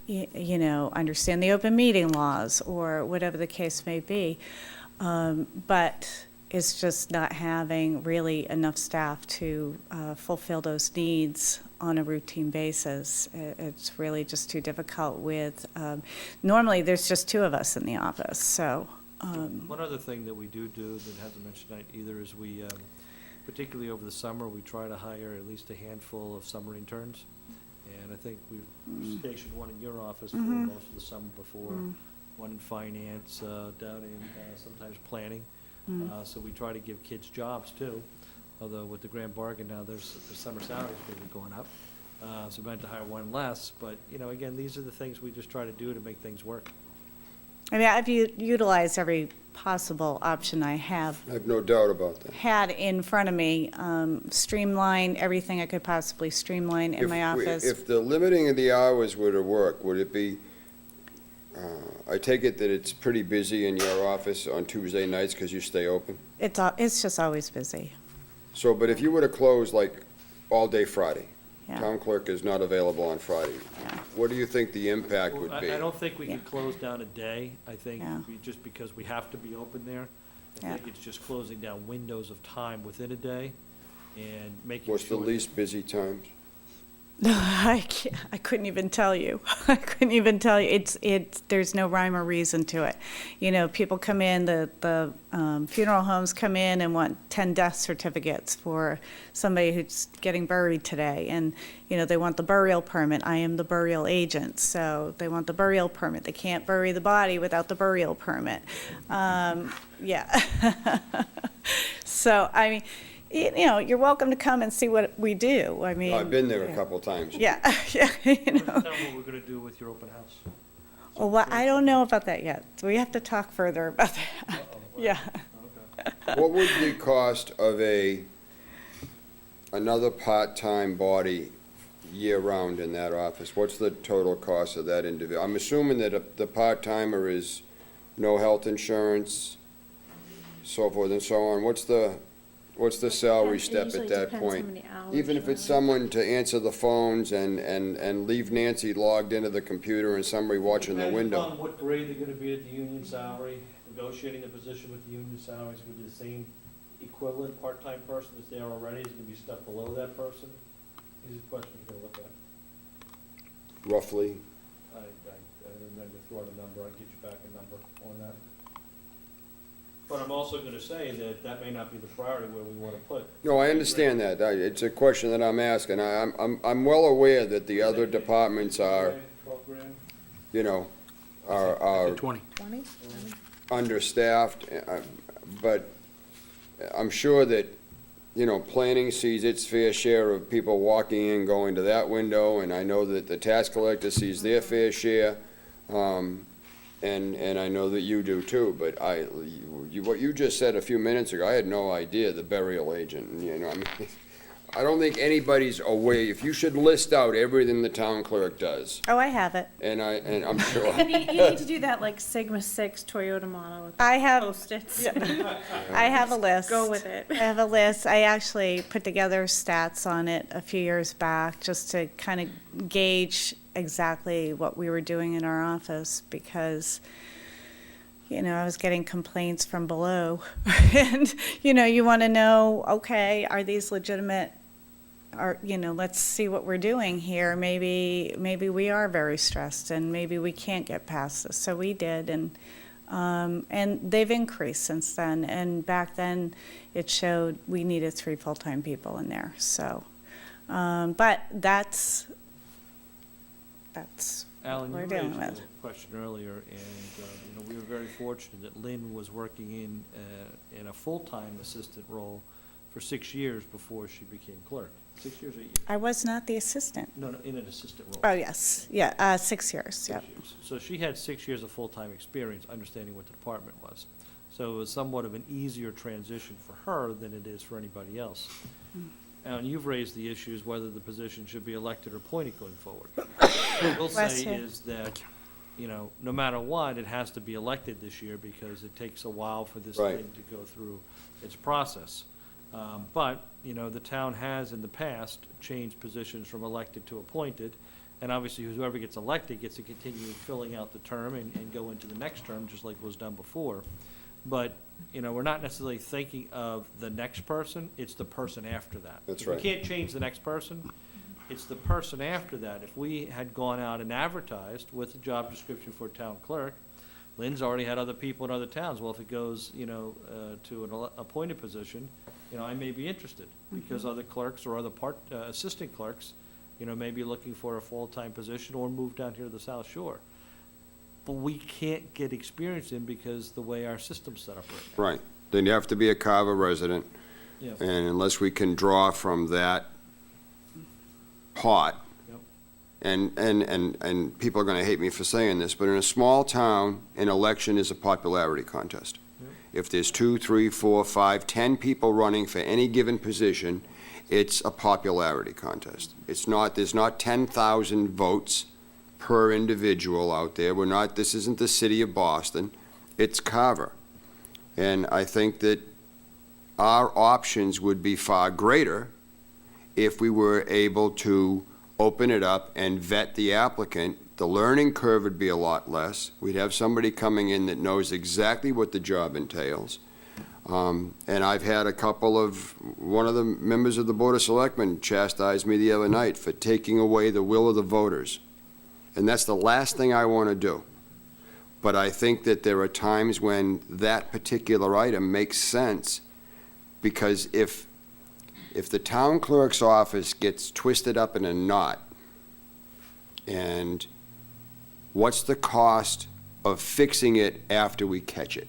you know, understand the open meeting laws, or whatever the case may be. But it's just not having really enough staff to fulfill those needs on a routine basis. It's really just too difficult with, normally there's just two of us in the office, so. One other thing that we do that hasn't mentioned tonight either is we, particularly over the summer, we try to hire at least a handful of summer interns. And I think we've stationed one in your office for most of the summer before, one in finance, down in sometimes planning. So we try to give kids jobs too, although with the grand bargain now, the summer salaries going to be going up. So we might have to hire one less, but, you know, again, these are the things we just try to do to make things work. I mean, I've utilized every possible option I have I have no doubt about that. had in front of me, streamline everything I could possibly streamline in my office. If the limiting of the hours were to work, would it be, I take it that it's pretty busy in your office on Tuesday nights because you stay open? It's just always busy, So, but if you were to close like all day Friday, yeah. town clerk is not available on Friday, what do you think the impact would be? I don't think we could close down a day. I think Yeah. just because we have to be open there. I Yeah. think it's just closing down windows of time within a day and making sure. What's the that- least busy times? I couldn't even tell you. I couldn't even tell you. There's no rhyme or reason to it. You know, people come in, the funeral homes come in and want 10 death certificates for somebody who's getting buried today. And, you know, they want the burial permit. I am the burial agent, so they want the burial permit. They can't bury the body without the burial permit. Yeah. So, I mean, you know, you're welcome to come and see what we do. I mean. I've been there a couple times. Yeah, yeah, you know. Tell them what we're gonna do with your open house. Well, I don't know about that yet. We have to talk further about that. Uh-oh, well, Yeah. Okay. What would the cost of another part-time body year-round in that office? What's the total cost of that individual? I'm assuming that the part-timer is no health insurance, so forth and so on. What's the salary step at that point? Even if it's someone to answer the phones and leave Nancy logged into the computer and somebody watching the Depending window. upon what grade they're gonna be at the union salary, negotiating the position with the union salary is gonna be the same equivalent part-time person that's there already, is gonna be stuck below that person. These are questions you're gonna look at. Roughly, I don't remember throwing a number, I'll get you back a number on that. But I'm also gonna say that may not be the priority where we wanna put. no, I understand that. It's a question that I'm asking. I'm well aware that the other departments are, 12 grand? you know, are 20. understaffed, but I'm sure that, you know, planning sees its fair share of people walking in, going to that window, and I know that the tax collector sees their fair share, and I know that you do too, but what you just said a few minutes ago, I had no idea, the burial agent, you know, I mean, I don't think anybody's aware, if you should list out everything the town clerk does, Oh, I have it. and I'm sure. You need to do that like Sigma 6 Toyota model with I have, Post-its. I have a list. Go with it. I have a list. I actually put together stats on it a few years back just to kind of gauge exactly what we were doing in our office because, you know, I was getting complaints from below. And, you know, you want to know, okay, are these legitimate? You know, let's see what we're doing here. Maybe we are very stressed and maybe we can't get past this. So we did, and they've increased since then. And back then, it showed we needed 3 full-time people in there. So, but that's Alan, what you we're dealing raised with. a question earlier, and, you know, we were very fortunate that Lynn was working in a full-time assistant role for 6 years before she became clerk. 6 years, 8 years? I was not the assistant. No, in an assistant role. Oh, yes, yeah, 6 years, 6 yep. years. So she had 6 years of full-time experience, understanding what the department was. So it was somewhat of an easier transition for her than it is for anybody else. And you've raised the issues whether the position should be elected or appointed going forward. What I will Bless say you. is that no matter what, it has to be elected this year because it takes a while for this Right. thing to go through its process. But, the town has in the past changed positions from elected to appointed, and obviously whoever gets elected gets to continue filling out the term and go into the next term, just like was done before. But, we're not necessarily thinking of the next person, it's the person after that. That's If right. we can't change the next person, it's the person after that. If we had gone out and advertised with a job description for town clerk, Lynn's already had other people in other towns. Well, if it goes, to an appointed position, I may be interested because other clerks or other assistant clerks, may be looking for a full-time position or move down here to the South Shore. But we can't get experience in because the way our system's set up right now. Right. Then you have to be a Carver resident, Yeah. and unless we can draw from that pot, Yep. and people are gonna hate me for saying this, but in a small town, an election is a popularity contest. If there's 2, 3, 4, 5, 10 people running for any given position, it's a popularity contest. There's not 10,000 votes per individual out there. This isn't the city of Boston, it's Carver. And I think that our options would be far greater if we were able to open it up and vet the applicant. The learning curve would be a lot less. We'd have somebody coming in that knows exactly what the job entails. And I've had one of the members of the Board of Selectmen chastise me the other night for taking away the will of the voters. And that's the last thing I want to do. But I think that there are times when that particular item makes sense, because if the town clerk's office gets twisted up in a knot, and what's the cost of fixing it after we catch it?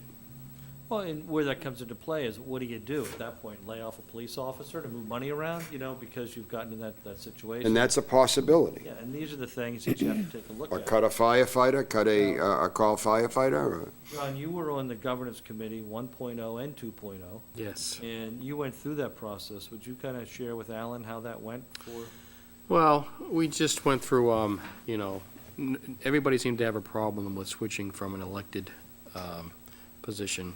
Well, and where that comes into play is, what do you do at that point? Lay off a police officer to move money around, because you've gotten in that situation? And that's a possibility. Yeah, and these are the things that you have to take a look Or at. cut a firefighter, cut a call firefighter, or? John, you were on the governance committee 1.0 and 2.0, Yes. and you went through that process. Would you kind of share with Alan how that went for? Well, we just went through, everybody seemed to have a problem with switching from an elected position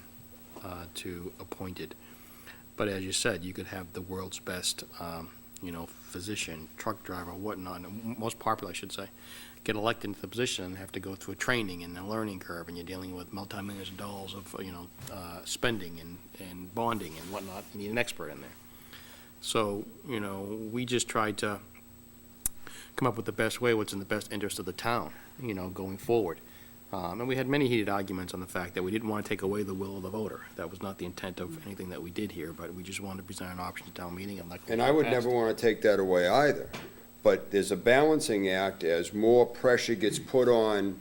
to appointed. But as you said, you could have the world's best, physician, truck driver, whatnot, and most popular, I should say, get elected into the position and have to go through a training and a learning curve, and you're dealing with multi-millions of dollars of, spending and bonding and whatnot. You need an expert in there. So, we just tried to come up with the best way, what's in the best interest of the town, going forward. And we had many heated arguments on the fact that we didn't want to take away the will of the voter. That was not the intent of anything that we did here, but we just wanted to present an option to town meeting and like. And I would never want to take that away either. But there's a balancing act as more pressure gets put on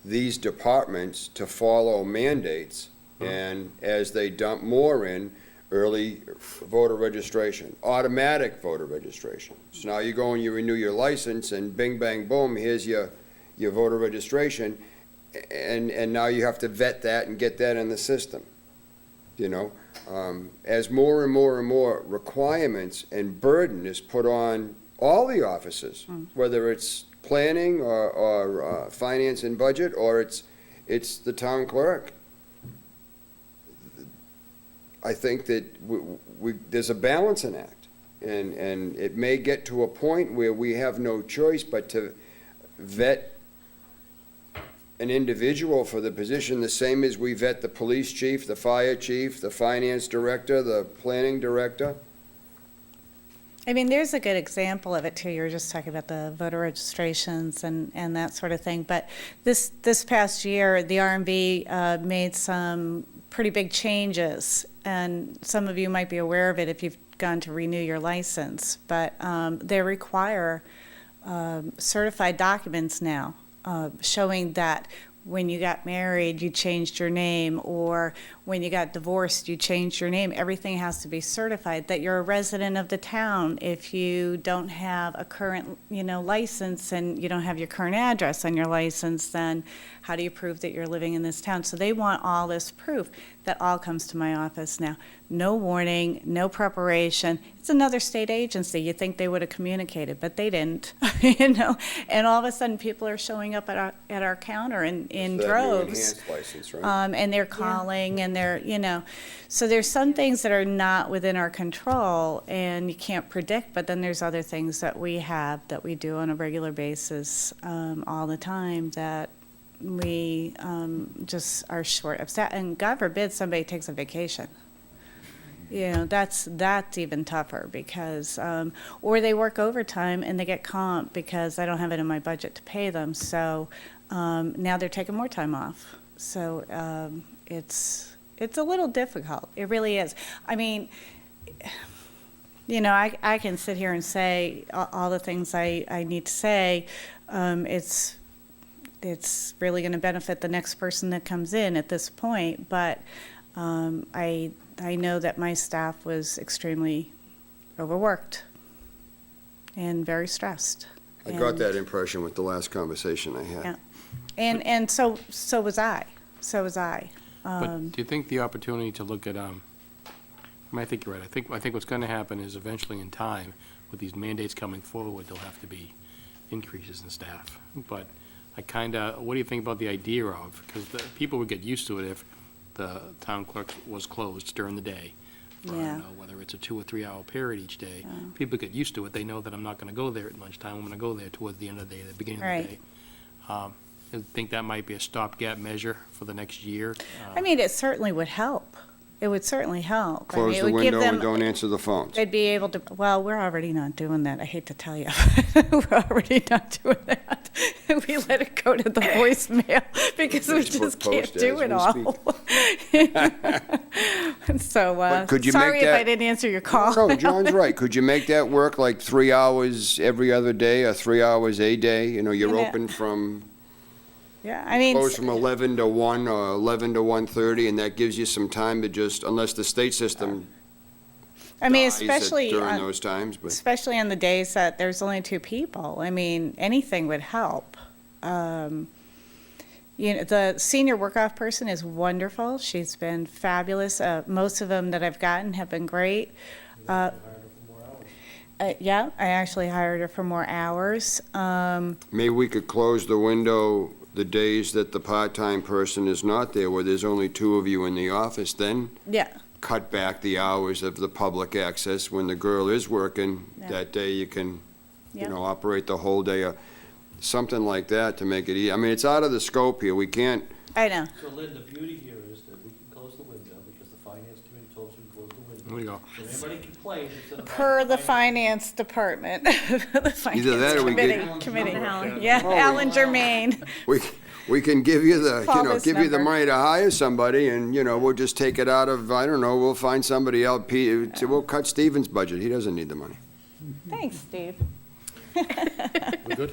these departments to follow mandates, and as they dump more in, early voter registration, automatic voter registration. So now you go and you renew your license, and bing, bang, boom, here's your voter registration, and now you have to vet that and get that in the system. As more and more and more requirements and burden is put on all the offices, whether it's planning or finance and budget, or it's the town clerk. I think that there's a balancing act, and it may get to a point where we have no choice but to vet an individual for the position the same as we vet the police chief, the fire chief, the finance director, the planning director. I mean, there's a good example of it too. You were just talking about the voter registrations and that sort of thing. But this past year, the RMV made some pretty big changes, and some of you might be aware of it if you've gone to renew your license. But they require certified documents now, showing that when you got married, you changed your name, or when you got divorced, you changed your name. Everything has to be certified, that you're a resident of the town. If you don't have a current, license, and you don't have your current address on your license, then how do you prove that you're living in this town? So they want all this proof. That all comes to my office now. no warning, no preparation. It's another state agency. You think they would have communicated, but they didn't, you know? And all of a sudden, people are showing up at our counter in That new droves. enhanced license, right? And they're calling, and they're, you know, so there's some things that are not within our control, and you can't predict, but then there's other things that we have, that we do on a regular basis, all the time, that we just are short of staff. And God forbid somebody takes a vacation. You know, that's even tougher, because, or they work overtime and they get comp because I don't have it in my budget to pay them, so now they're taking more time off. So it's a little difficult. It really is. I mean, you know, I can sit here and say all the things I need to say. It's really going to benefit the next person that comes in at this point, but I know that my staff was extremely overworked and very stressed. I got that impression with the last conversation I had. Yeah. And so was I. So was I. But do you think the opportunity to look at, I mean, I think you're right. I think what's going to happen is eventually in time, with these mandates coming forward, there'll have to be increases in staff. But what do you think about the idea of, because the people would get used to it if the town clerk was closed during the day. For, Yeah. you know, whether it's a 2 or 3 hour period each day. People get used to it. They know that I'm not going to go there at lunchtime. I'm going to go there towards the end of the day, the beginning of the day. I think that might be a stopgap measure for the next year. I mean, it certainly would help. It would certainly help. I Close mean, it the would give window and them- don't answer the phones. They'd be able to, well, we're already not doing that. I hate to tell you. We're already not doing that. We let it go to the voicemail because we Facebook just can't post do as it we all. So, But could you sorry make if I that- didn't answer your call. No, John's right. Could you make that work, like 3 hours every other day, or 3 hours a day? You know, you're Yeah. open from, Yeah, I mean, close from 11 to 1 or 11 to 1:30, and that gives you some time to just, unless the state system I mean, dies especially during on, those times, but. especially on the days that there's only 2 people. I mean, anything would help. You know, the senior work-off person is wonderful. She's been fabulous. Most of them that I've gotten have been great. Yeah, I actually hired her for more hours. Maybe we could close the window the days that the part-time person is not there, where there's only 2 of you in the office, then Yeah, cut back the hours of the public access. When the girl is working, Yeah. that day you can, Yeah. you know, operate the whole day, something like that to make it easy. I mean, it's out of the scope here. We can't, I know. So Lynn, the beauty here is that we can close the window because the finance committee told us we can close the window. There we go. So anybody complains, it's in the. Per the finance department, the Either that or we finance get- committee. Alan. Yeah, Oh, Alan Germain. we can give you the, Call you know, this give you the number. money to hire somebody, and, you know, we'll just take it out of, I don't know, we'll find somebody else. We'll cut Stephen's budget. He doesn't need the money. Thanks, Steve. We good?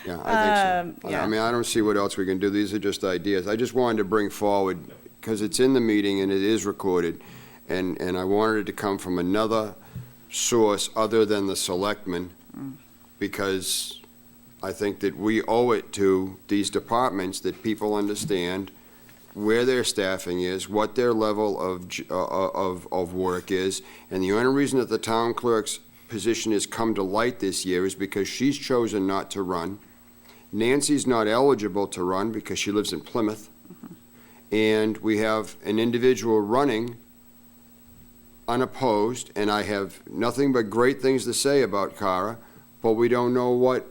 Yeah, I think so. yeah. I mean, I don't see what else we can do. These are just ideas. I just wanted to bring forward, because it's in the meeting and it is recorded, and I wanted it to come from another source other than the selectmen, because I think that we owe it to these departments that people understand where their staffing is, what their level of work is, and the only reason that the town clerk's position has come to light this year is because she's chosen not to run. Nancy's not eligible to run because she lives in Plymouth. And we have an individual running unopposed, and I have nothing but great things to say about Cara, but we don't know what,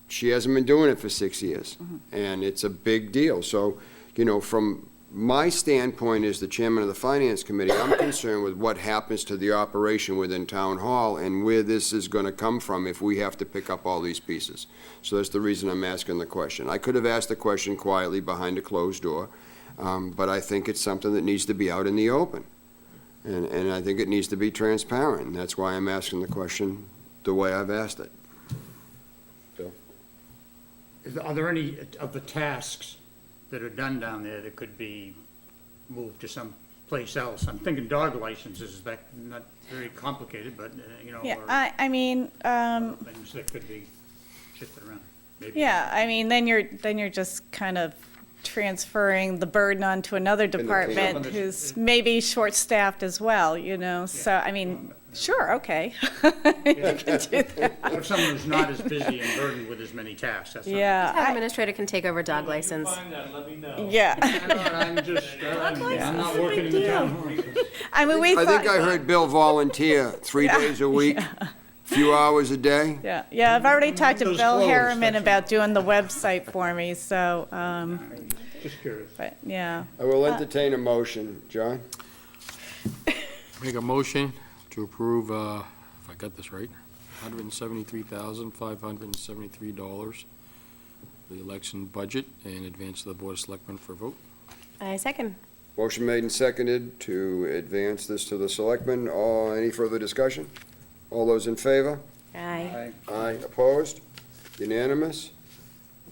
she hasn't been doing it for 6 years. And it's a big deal. So, you know, from my standpoint as the chairman of the finance committee, I'm concerned with what happens to the operation within town hall and where this is gonna come from if we have to pick up all these pieces. So that's the reason I'm asking the question. I could have asked the question quietly behind a closed door, but I think it's something that needs to be out in the open. And I think it needs to be transparent, and that's why I'm asking the question the way I've asked it. Bill? Are there any of the tasks that are done down there that could be moved to some place else? I'm thinking dog licenses, that not very complicated, but, you know, Yeah, or I mean, things that could be shifted around. Maybe. yeah, I mean, then you're just kind of transferring the burden onto another department who's maybe short-staffed as well, you know? So, I mean, sure, okay. You can do that. If someone who's not as busy and burdened with as many tasks, that's. Yeah. Town administrator can take over dog license. Find that, let me know. Yeah. I'm not working in the town hall. I mean, we I thought. think I heard Bill volunteer 3 days a week, few hours a day. Yeah, yeah, I've already talked to Those Bill clothes, Harriman that's- about doing the website for me, so, Just curious. but, yeah. I will entertain a motion. John? Make a motion to approve, if I got this right, $173,573 for the election budget and advance to the Board of Selectmen for a vote. I second. Motion made and seconded to advance this to the selectmen. Any further discussion? All those in favor? Aye. Aye. Opposed? Unanimous?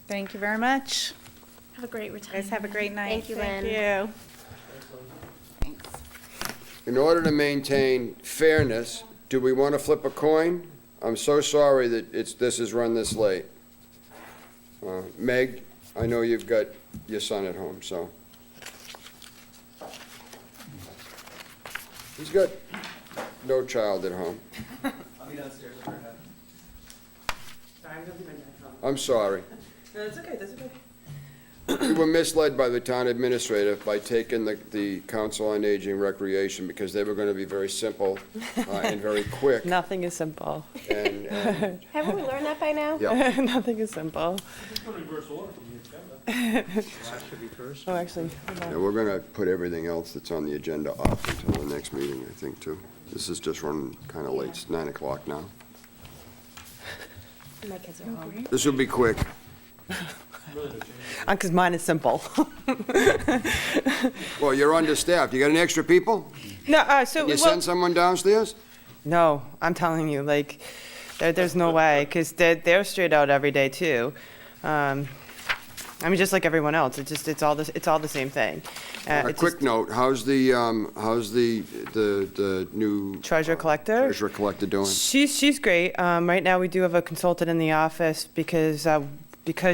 Thank you very much. Have a great retirement. Guys, have a great night. Thank you, Lynn. Thank you. In order to maintain fairness, do we want to flip a coin? I'm so sorry that this is run this late. Meg, I know you've got your son at home, so. He's got no child at home. I'll be downstairs. Sorry, I'm gonna be my dad. I'm sorry. No, that's okay, that's okay. We were misled by the town administrator by taking the Council on Aging Recreation because they were going to be very simple and very quick. Nothing is simple. And Haven't we learned that by now? yeah. Nothing is simple. Just put reverse order from the agenda. Last should be first. Oh, actually, hold on. Yeah, we're going to put everything else that's on the agenda off until the next meeting, I think, too. This is just running kind of late. It's 9 o'clock now. My kids are home. This will be quick. Because mine is simple. Well, you're understaffed. You got any extra people? No, so, Can you well, send someone downstairs? no, I'm telling you, like, there's no way, because they're straight out every day, too. I mean, just like everyone else, it's all the same thing. A It's quick just note, how's the new treasure collector. treasurer collector doing? She's great. Right now, we do have a consultant in the office because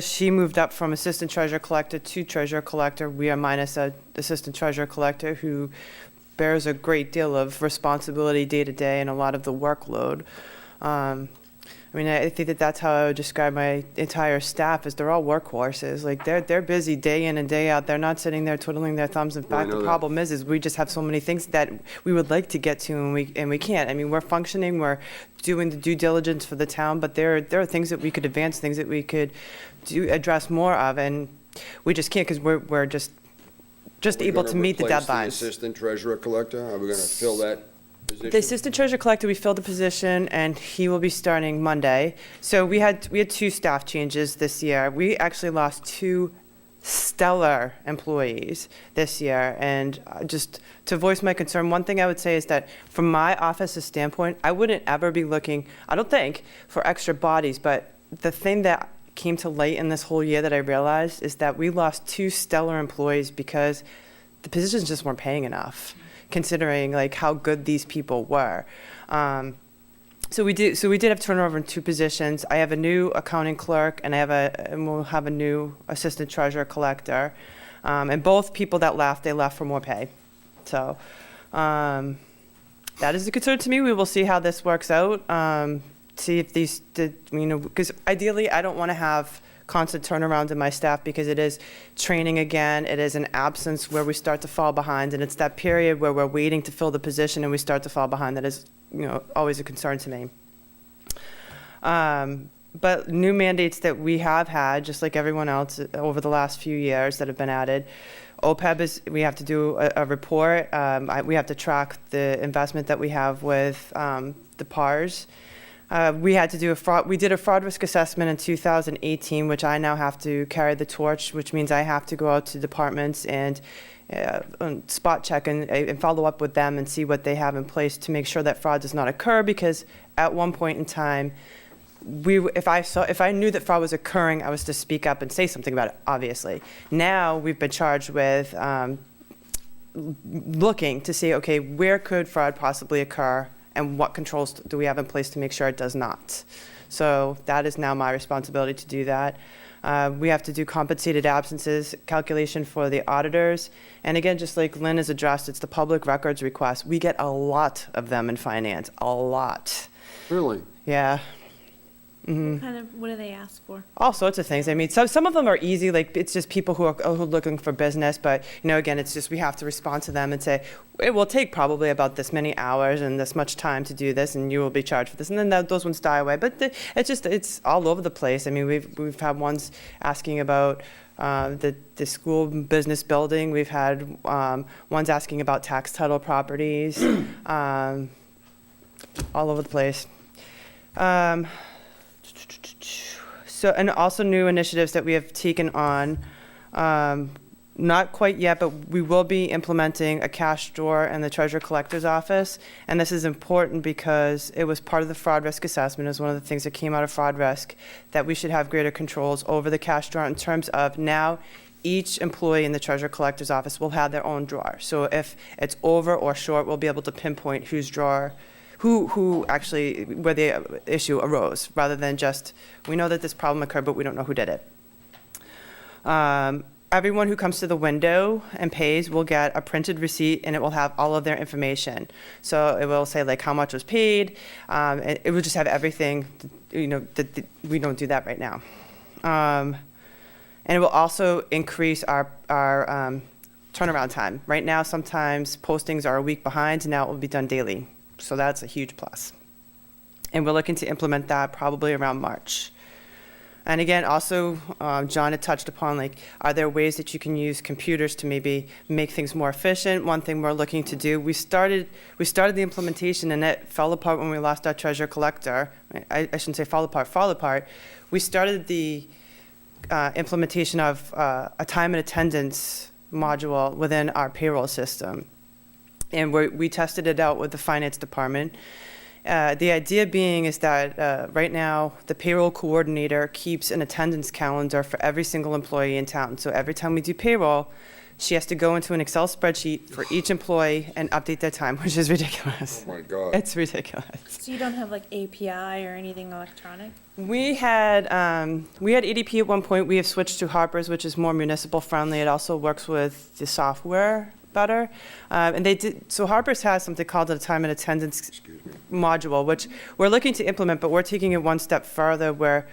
she moved up from assistant treasurer collector to treasurer collector. We are minus a assistant treasurer collector who bears a great deal of responsibility day to day and a lot of the workload. I mean, I think that's how I would describe my entire staff, is they're all workhorses. Like, they're busy day in and day out. They're not sitting there twiddling their thumbs. In fact, know the that. problem is we just have so many things that we would like to get to and we can't. I mean, we're functioning, we're doing the due diligence for the town, but there are things that we could advance, things that we could address more of, and we just can't because we're just able to meet the We're gonna replace the deadlines. assistant treasurer collector? Are we going to fill that position? The assistant treasurer collector, we filled the position, and he will be starting Monday. So we had 2 staff changes this year. We actually lost 2 stellar employees this year, and just to voice my concern, one thing I would say is that from my office's standpoint, I wouldn't ever be looking, I don't think, for extra bodies, but the thing that came to light in this whole year that I realized is that we lost 2 stellar employees because the positions just weren't paying enough, considering like how good these people were. So we did have turnover in 2 positions. I have a new accounting clerk, and we'll have a new assistant treasurer collector. And both people that left, they left for more pay. So that is a concern to me. We will see how this works out. See if because ideally I don't want to have constant turnarounds in my staff because it is training again, it is an absence where we start to fall behind, and it's that period where we're waiting to fill the position and we start to fall behind that is, always a concern to me. But new mandates that we have had, just like everyone else over the last few years that have been added, OPEB we have to do a report. We have to track the investment that we have with the PARs. We did a fraud risk assessment in 2018, which I now have to carry the torch, which means I have to go out to departments and spot check and follow up with them and see what they have in place to make sure that fraud does not occur, because at one point in time, if I knew that fraud was occurring, I was to speak up and say something about it, obviously. Now we've been charged with looking to see, okay, where could fraud possibly occur and what controls do we have in place to make sure it does not. So that is now my responsibility to do that. We have to do compensated absences calculation for the auditors. And again, just like Lynn has addressed, it's the public records request. We get a lot of them in finance, a lot. Really? Yeah. What do they ask for? All sorts of things. I mean, some of them are easy, like it's just people who are looking for business, but again, it's just we have to respond to them and say, it will take probably about this many hours and this much time to do this, and you will be charged for this, and then those ones die away. But it's all over the place. I mean, we've had ones asking about the school business building. We've had ones asking about tax title properties, all over the place. So, and also new initiatives that we have taken on, not quite yet, but we will be implementing a cash drawer in the treasurer collector's office. And this is important because it was part of the fraud risk assessment. It was one of the things that came out of fraud risk, that we should have greater controls over the cash drawer in terms of now each employee in the treasurer collector's office will have their own drawer. So if it's over or short, we'll be able to pinpoint whose drawer, who actually, where the issue arose, rather than just, we know that this problem occurred, but we don't know who did it. Everyone who comes to the window and pays will get a printed receipt, and it will have all of their information. So it will say like how much was paid. It will just have everything, that we don't do that right now. And it will also increase our turnaround time. Right now, sometimes postings are a week behind, and now it will be done daily. So that's a huge plus. And we're looking to implement that probably around March. And again, also, John had touched upon, like, are there ways that you can use computers to maybe make things more efficient? One thing we're looking to do, we started the implementation, and it fell apart when we lost our treasurer collector. I shouldn't say fall apart. We started the implementation of a time and attendance module within our payroll system. And we tested it out with the finance department. The idea being is that right now, the payroll coordinator keeps an attendance calendar for every single employee in town. So every time we do payroll, she has to go into an Excel spreadsheet for each employee and update their time, which is ridiculous. Oh, my God. It's ridiculous. So you don't have like API or anything electronic? We had ADP at one point. We have switched to Harper's, which is more municipal friendly. It also works with the software better. So Harper's has something called a time and attendance module, which we're looking to implement, but we're taking it one step further, where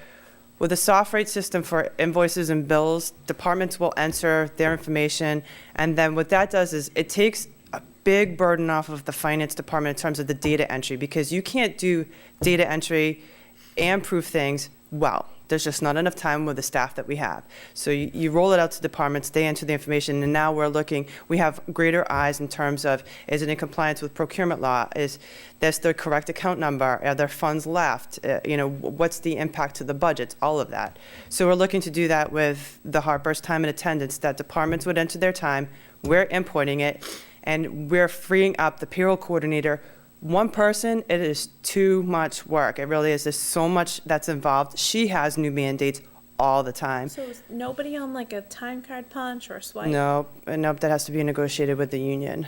with a soft rate system for invoices and bills, departments will enter their information, and then what that does is it takes a big burden off of the finance department in terms of the data entry, because you can't do data entry and prove things well. There's just not enough time with the staff that we have. So you roll it out to departments, they enter the information, and now we have greater eyes in terms of, is it in compliance with procurement law? Is this the correct account number? Are there funds left? What's the impact to the budgets? All of that. So we're looking to do that with the Harper's time and attendance, that departments would enter their time, we're importing it, and we're freeing up the payroll coordinator. One person, it is too much work. It really is. There's so much that's involved. She has new mandates all the time. So is nobody on like a time card punch or swipe? No, that has to be negotiated with the union.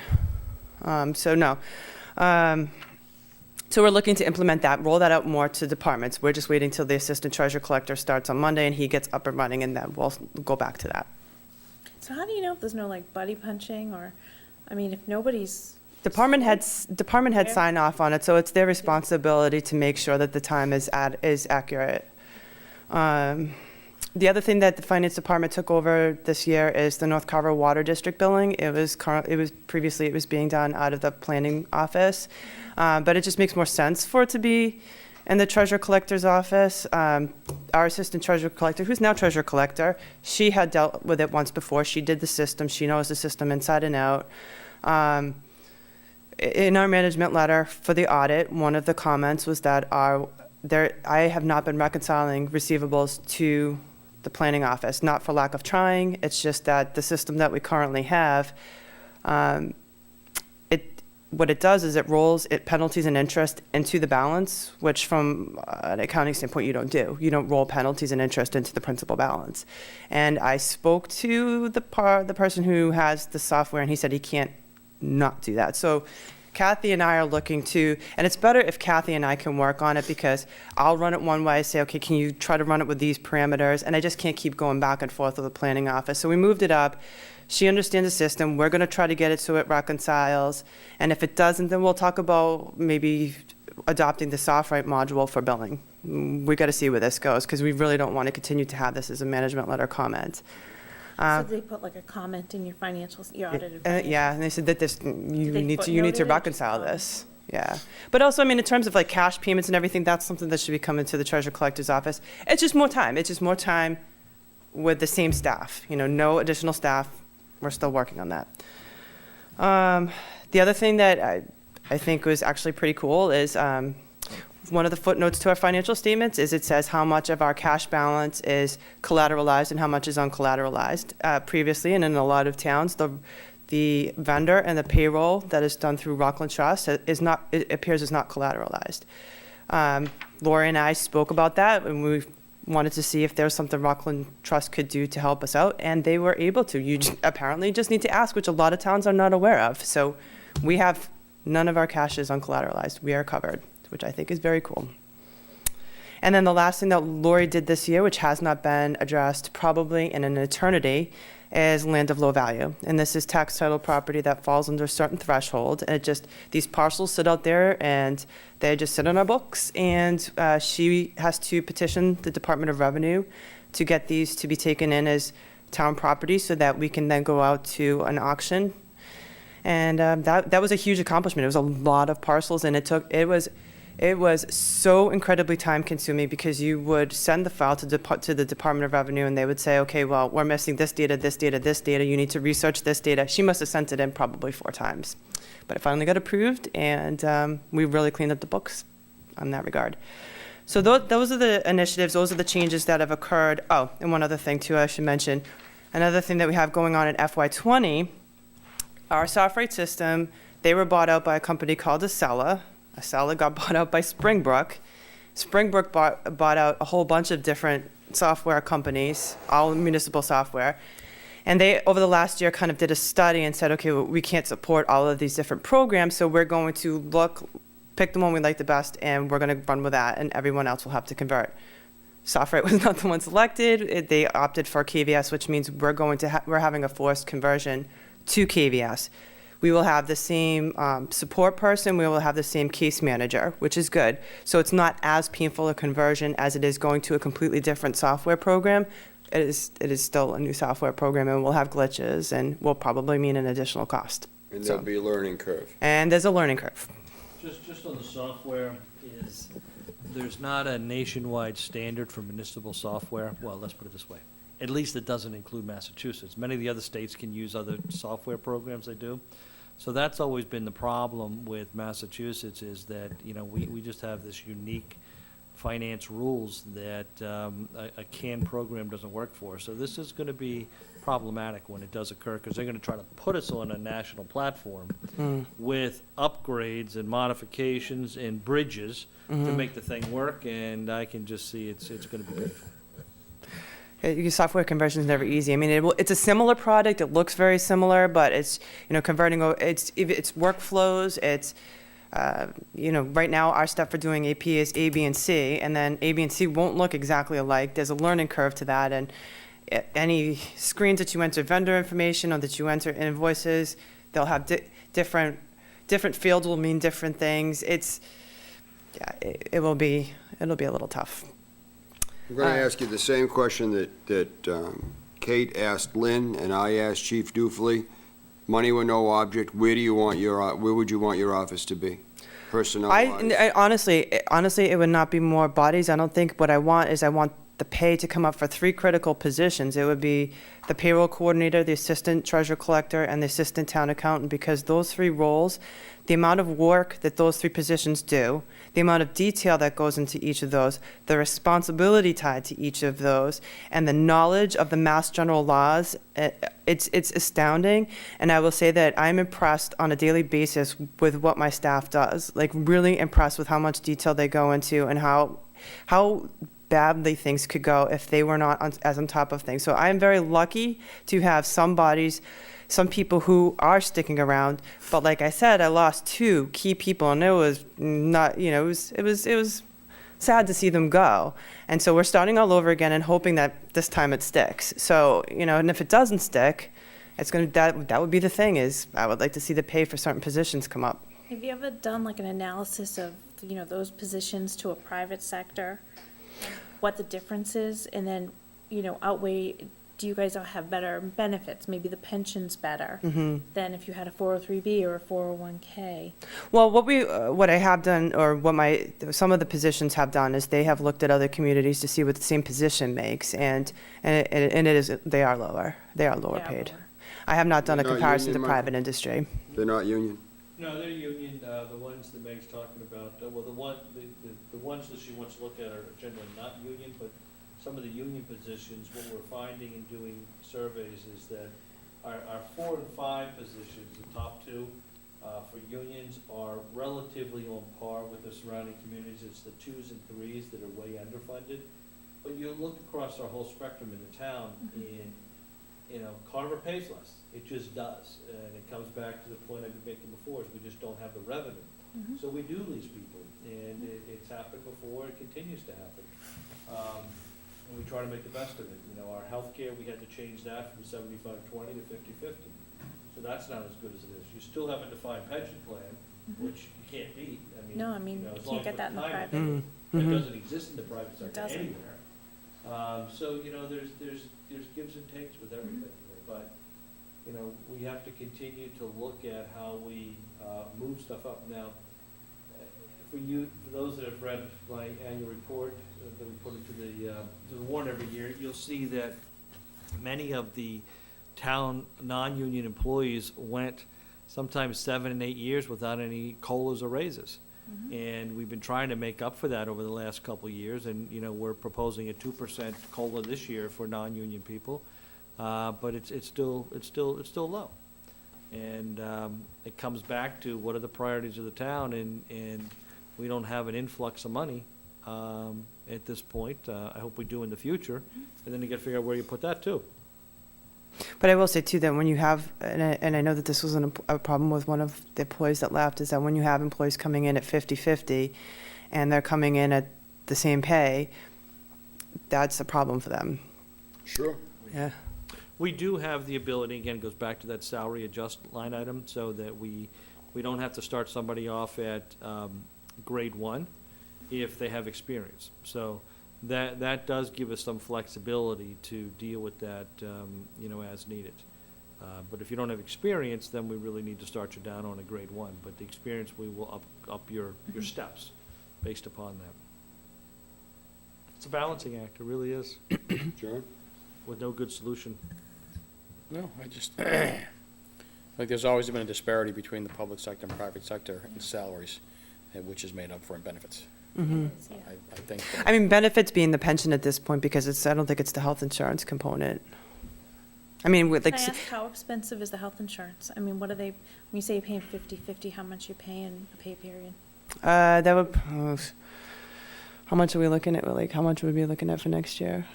So we're looking to implement that, roll that out more to departments. We're just waiting till the assistant treasurer collector starts on Monday and he gets up and running, and then we'll go back to that. So how do you know if there's no like buddy punching, or, I mean, if nobody's... Department head sign off on it, so it's their responsibility to make sure that the time is accurate. The other thing that the finance department took over this year is the North Carver Water District billing. It was previously being done out of the planning office, but it just makes more sense for it to be in the treasurer collector's office. Our assistant treasurer collector, who's now treasurer collector, she had dealt with it once before. She did the system. She knows the system inside and out. In our management letter for the audit, one of the comments was that I have not been reconciling receivables to the planning office, not for lack of trying. It's just that the system that we currently have, what it does is it rolls penalties and interest into the balance, which from an accounting standpoint you don't do. You don't roll penalties and interest into the principal balance. And I spoke to the person who has the software, and he said he can't not do that. So Kathy and I are looking to, and it's better if Kathy and I can work on it, because I'll run it one way, say, okay, can you try to run it with these parameters? And I just can't keep going back and forth with the planning office. So we moved it up. She understands the system. We're going to try to get it so it reconciles. And if it doesn't, then we'll talk about maybe adopting the software module for billing. We got to see where this goes, because we really don't want to continue to have this as a management letter comment. So they put like a comment in your financials, your audited financials? Yeah, and they said that this, they you need to footnote it or reconcile just- this. Yeah. But also, I mean, in terms of like cash payments and everything, that's something that should be coming to the treasurer collector's office. It's just more time. It's just more time with the same staff. You know, no additional staff. We're still working on that. The other thing that I think was actually pretty cool is one of the footnotes to our financial statements is it says how much of our cash balance is collateralized and how much is uncollateralized. Previously, and in a lot of towns, the vendor and the payroll that is done through Rockland Trust is not, it appears is not collateralized. Lori and I spoke about that, and we wanted to see if there was something Rockland Trust could do to help us out, and they were able to. You apparently just need to ask, which a lot of towns are not aware of. So we have none of our cash is uncollateralized. We are covered, which I think is very cool. And then the last thing that Lori did this year, which has not been addressed probably in an eternity, is land of low value. And this is tax title property that falls under a certain threshold. And it just, these parcels sit out there and they just sit on our books. And she has to petition the Department of Revenue to get these to be taken in as town property so that we can then go out to an auction. And that was a huge accomplishment. It was a lot of parcels, and it was so incredibly time consuming, because you would send the file to the Department of Revenue and they would say, okay, well, we're missing this data, this data, this data. You need to research this data. She must have sent it in probably 4 times. But it finally got approved, and we really cleaned up the books on that regard. So those are the initiatives. Those are the changes that have occurred. Oh, and one other thing too I should mention. Another thing that we have going on in FY20, our software system, they were bought out by a company called Acela. Acela got bought out by Springbrook. Springbrook bought out a whole bunch of different software companies, all municipal software. And they, over the last year, kind of did a study and said, okay, well, we can't support all of these different programs, so we're going to pick the one we like the best, and we're going to run with that, and everyone else will have to convert. Software was not the one selected. They opted for KVS, which means we're having a forced conversion to KVS. We will have the same support person. We will have the same case manager, which is good. So it's not as painful a conversion as it is going to a completely different software program. It is still a new software program, and we'll have glitches, and will probably mean an additional cost. And there'll be a learning curve. And there's a learning curve. Just on the software, there's not a nationwide standard for municipal software. Well, let's put it this way. At least it doesn't include Massachusetts. Many of the other states can use other software programs, they do. So that's always been the problem with Massachusetts, is that, we just have this unique finance rules that a canned program doesn't work for. So this is going to be problematic when it does occur, because they're going to try to put us on a national platform with upgrades and modifications and bridges to make the thing work, and I can just see it's going to be painful. Software conversion is never easy. I mean, it's a similar product. It looks very similar, but it's, converting, it's workflows. It's, right now our stuff for doing AP is A, B, and C, and then A, B, and C won't look exactly alike. There's a learning curve to that, and any screens that you enter vendor information or that you enter invoices, they'll have different fields will mean different things. It'll be a little tough. I'm going to ask you the same question that Kate asked Lynn and I asked Chief Dufley. Money with no object, where would you want your office to be, personnel-wise? Honestly, it would not be more bodies. I don't think what I want the pay to come up for 3 critical positions. It would be the payroll coordinator, the assistant treasurer collector, and the assistant town accountant, because those 3 roles, the amount of work that those 3 positions do, the amount of detail that goes into each of those, the responsibility tied to each of those, and the knowledge of the Mass General laws, it's astounding. And I will say that I'm impressed on a daily basis with what my staff does, like really impressed with how much detail they go into and how badly things could go if they were not as on top of things. So I'm very lucky to have some people who are sticking around. But like I said, I lost 2 key people, and it was not, it was sad to see them go. And so we're starting all over again and hoping that this time it sticks. So, and if it doesn't stick, it's going to, that would be the thing, is I would like to see the pay for certain positions come up. Have you ever done like an analysis of, those positions to a private sector? What the difference is, and then, outweigh, do you guys have better benefits? Maybe the pension's better than if you had a 403B or a 401K? Well, what I have done, or what some of the positions have done, is they have looked at other communities to see what the same position makes, and they are lower. They are lower paid. I have not done a They're not comparison to union, private Michael? industry. They're not union. No, they're union, the ones that Meg's talking about, the ones that she wants to look at are generally not union, but some of the union positions, what we're finding in doing surveys is that our 4 and 5 positions, the top 2, for unions are relatively on par with the surrounding communities. It's the 2s and 3s that are way underfunded. But you look across our whole spectrum in the town, and, Carver pays less. It just does. And it comes back to the point I've been making before, is we just don't have the revenue. So we do lose people, and it's happened before, it continues to happen. And we try to make the best of it. Our healthcare, we had to change that from 75-20 to 50-50. So that's not as good as it is. You still have a defined pension plan, which you can't beat. No, I mean, as you long can't as get that in the time- private. That doesn't exist in the private sector doesn't. anywhere. So, there's gives and takes with everything here, but, we have to continue to look at how we, move stuff up. Now, for those that have read my annual report that we put into the warrant every year, you'll see that many of the town non-union employees went sometimes 7 and 8 years without any COLAs or raises. And we've been trying to make up for that over the last couple of years, and, we're proposing a 2% COLA this year for non-union people, but it's still low. And it comes back to what are the priorities of the town, and we don't have an influx of money at this point. I hope we do in the future, and then you gotta figure out where you put that too. But I will say too that when you have, and I know that this was a problem with one of the employees that left, is that when you have employees coming in at 50-50 and they're coming in at the same pay, that's a problem for them. Sure. Yeah. We do have the ability, again, it goes back to that salary adjust line item, so that we don't have to start somebody off at grade 1 if they have experience. So that does give us some flexibility to deal with that, as needed. But if you don't have experience, then we really need to start you down on a grade 1. But the experience, we will up your steps based upon that. It's a balancing act, it really is, John? with no good solution. No, I just, like, there's always been a disparity between the public sector and private sector in salaries, which is made up for in benefits. I think. I mean, benefits being the pension at this point, because I don't think it's the health insurance component. I mean, with Can like, I ask, how expensive is the health insurance? I mean, what are they, when you say you're paying 50-50, how much you pay in a pay period? that would, how much are we looking at? Like, how much would we be looking at for next year?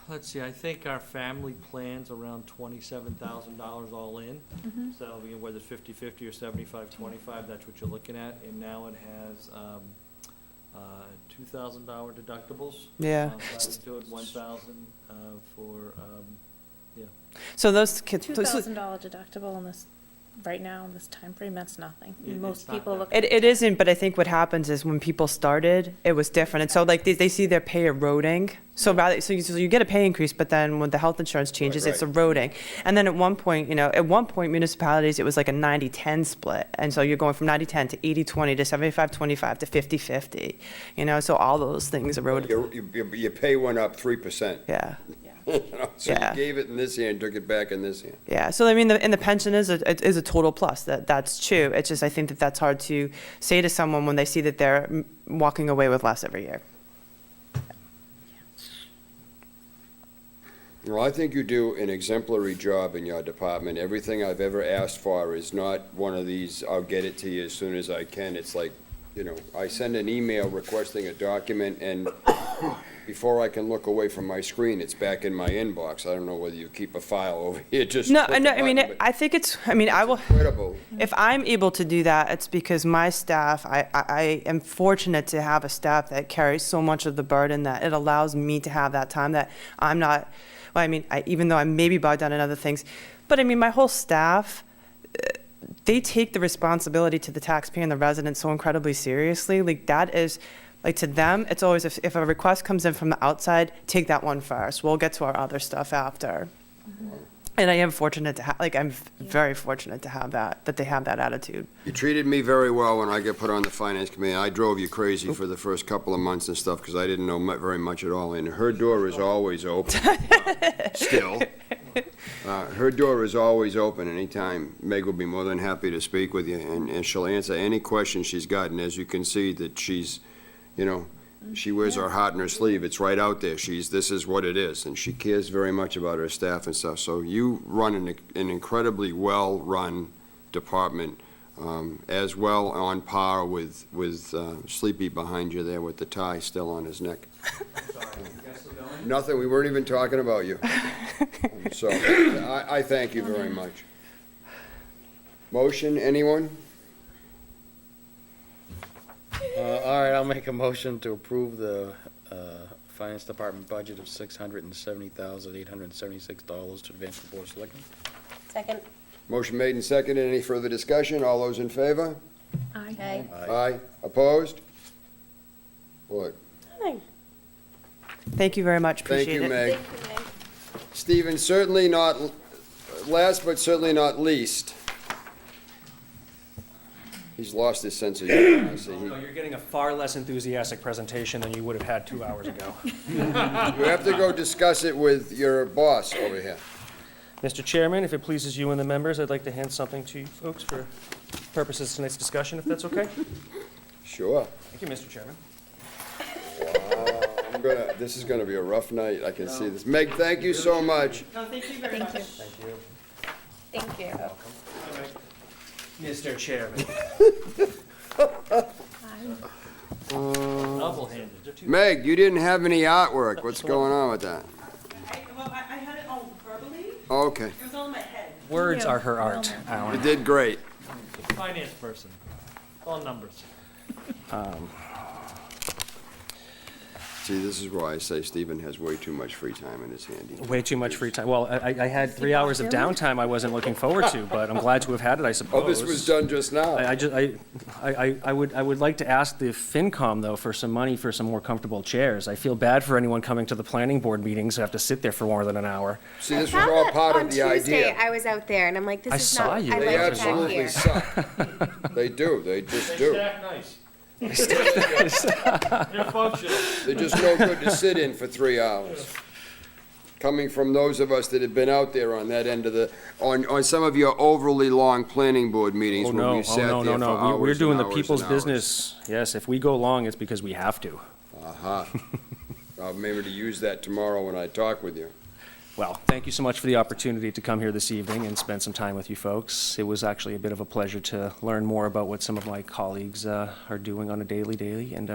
Let's see, I think our family plan's around $27,000 all in. So, whether it's 50-50 or 75-25, that's what you're looking at. And now it has $2,000 deductibles. Yeah. To it, 1,000 for, So those kids. $2,000 deductible in this, right now, in this time frame, that's nothing. It's Most not people that look. It isn't, but I think what happens is when people started, it was different. And so like they see their pay eroding. So you get a pay increase, but then when the health insurance changes, it's eroding. And then at one point, municipalities, it was like a 90-10 split. And so you're going from 90-10 to 80-20 to 75-25 to 50-50. So all those things eroded. Your pay went up 3%. Yeah. So you gave it in this hand, took it back in this hand. Yeah, so I mean, the pension is a total plus. That's true. It's just I think that's hard to say to someone when they see that they're walking away with less every year. Well, I think you do an exemplary job in your department. Everything I've ever asked for is not one of these, I'll get it to you as soon as I can. It's like I send an email requesting a document, and before I can look away from my screen, it's back in my inbox. I don't know whether you keep a file over here, just. No, click no, a I mean, button, but I think I will, Incredible. if I'm able to do that, it's because my staff, I am fortunate to have a staff that carries so much of the burden that it allows me to have that time that I'm not, well, I mean, even though I may be bogged down in other things, but I mean, my whole staff, they take the responsibility to the taxpayer and the resident so incredibly seriously. Like, that is, like, to them, it's always, if a request comes in from the outside, take that one first. We'll get to our other stuff after. And I am fortunate to have, like, I'm very fortunate to have that they have that attitude. You treated me very well when I got put on the finance committee. I drove you crazy for the first couple of months and stuff, because I didn't know very much at all, and her door is always open. Still. Her door is always open anytime. Meg will be more than happy to speak with you, and she'll answer any questions she's got, and as you can see, that she's, she wears her heart in her sleeve. It's right out there. This is what it is, and she cares very much about her staff and stuff. So you run an incredibly well-run department, as well on par with Sleepy behind you there with the tie still on his neck. Nothing, we weren't even talking about you. So, I thank you very much. Motion, anyone? All right, I'll make a motion to approve the Finance Department budget of $670,876 to advance the Board of Selectmen. Second. Motion made and seconded. Any further discussion? All those in favor? Aye. Aye. Opposed? What? Thank you very much. Thank Appreciate you, it. Meg. Stephen, certainly not, last but certainly not least. He's lost his sense of humor. I see. No, you're getting a far less enthusiastic presentation than you would have had 2 hours ago. You have to go discuss it with your boss over here. Mr. Chairman, if it pleases you and the members, I'd like to hand something to you folks for purposes of tonight's discussion, if that's okay. Sure. Thank you, Mr. Chairman. Wow, this is gonna be a rough night. I can see this. Meg, thank you so much. No, thank you very much. Thank you. Thank you. Mr. Chairman. Double-handed. They're two- Meg, you didn't have any artwork. What's going on with that? I had it all verbally. Okay, It was all in my head. Words are her art, you Alan. did great. Finance person, all numbers. See, this is why I say Stephen has way too much free time in his handy. Way too much free time. Well, I had 3 hours of downtime I wasn't looking forward to, but I'm glad to have had it, I suppose. Oh, this was done just now. I would like to ask the FinCom, though, for some money for some more comfortable chairs. I feel bad for anyone coming to the planning board meetings who have to sit there for more than an hour. See, this was all part of the On Tuesday, idea. I was out there, and I'm like, this I is saw not, you. I They like it back absolutely here. suck. They do, they just do. Nice. They're functional. They're just no good to sit in for 3 hours. Coming from those of us that have been out there on that end of on some of your overly long planning board meetings Oh, where no, we sat there for no. hours We're doing and the hours people's and hours. business. Yes, if we go long, it's because we have to. Aha. I'll maybe to use that tomorrow when I talk with you. Well, thank you so much for the opportunity to come here this evening and spend some time with you folks. It was actually a bit of a pleasure to learn more about what some of my colleagues are doing on a daily, and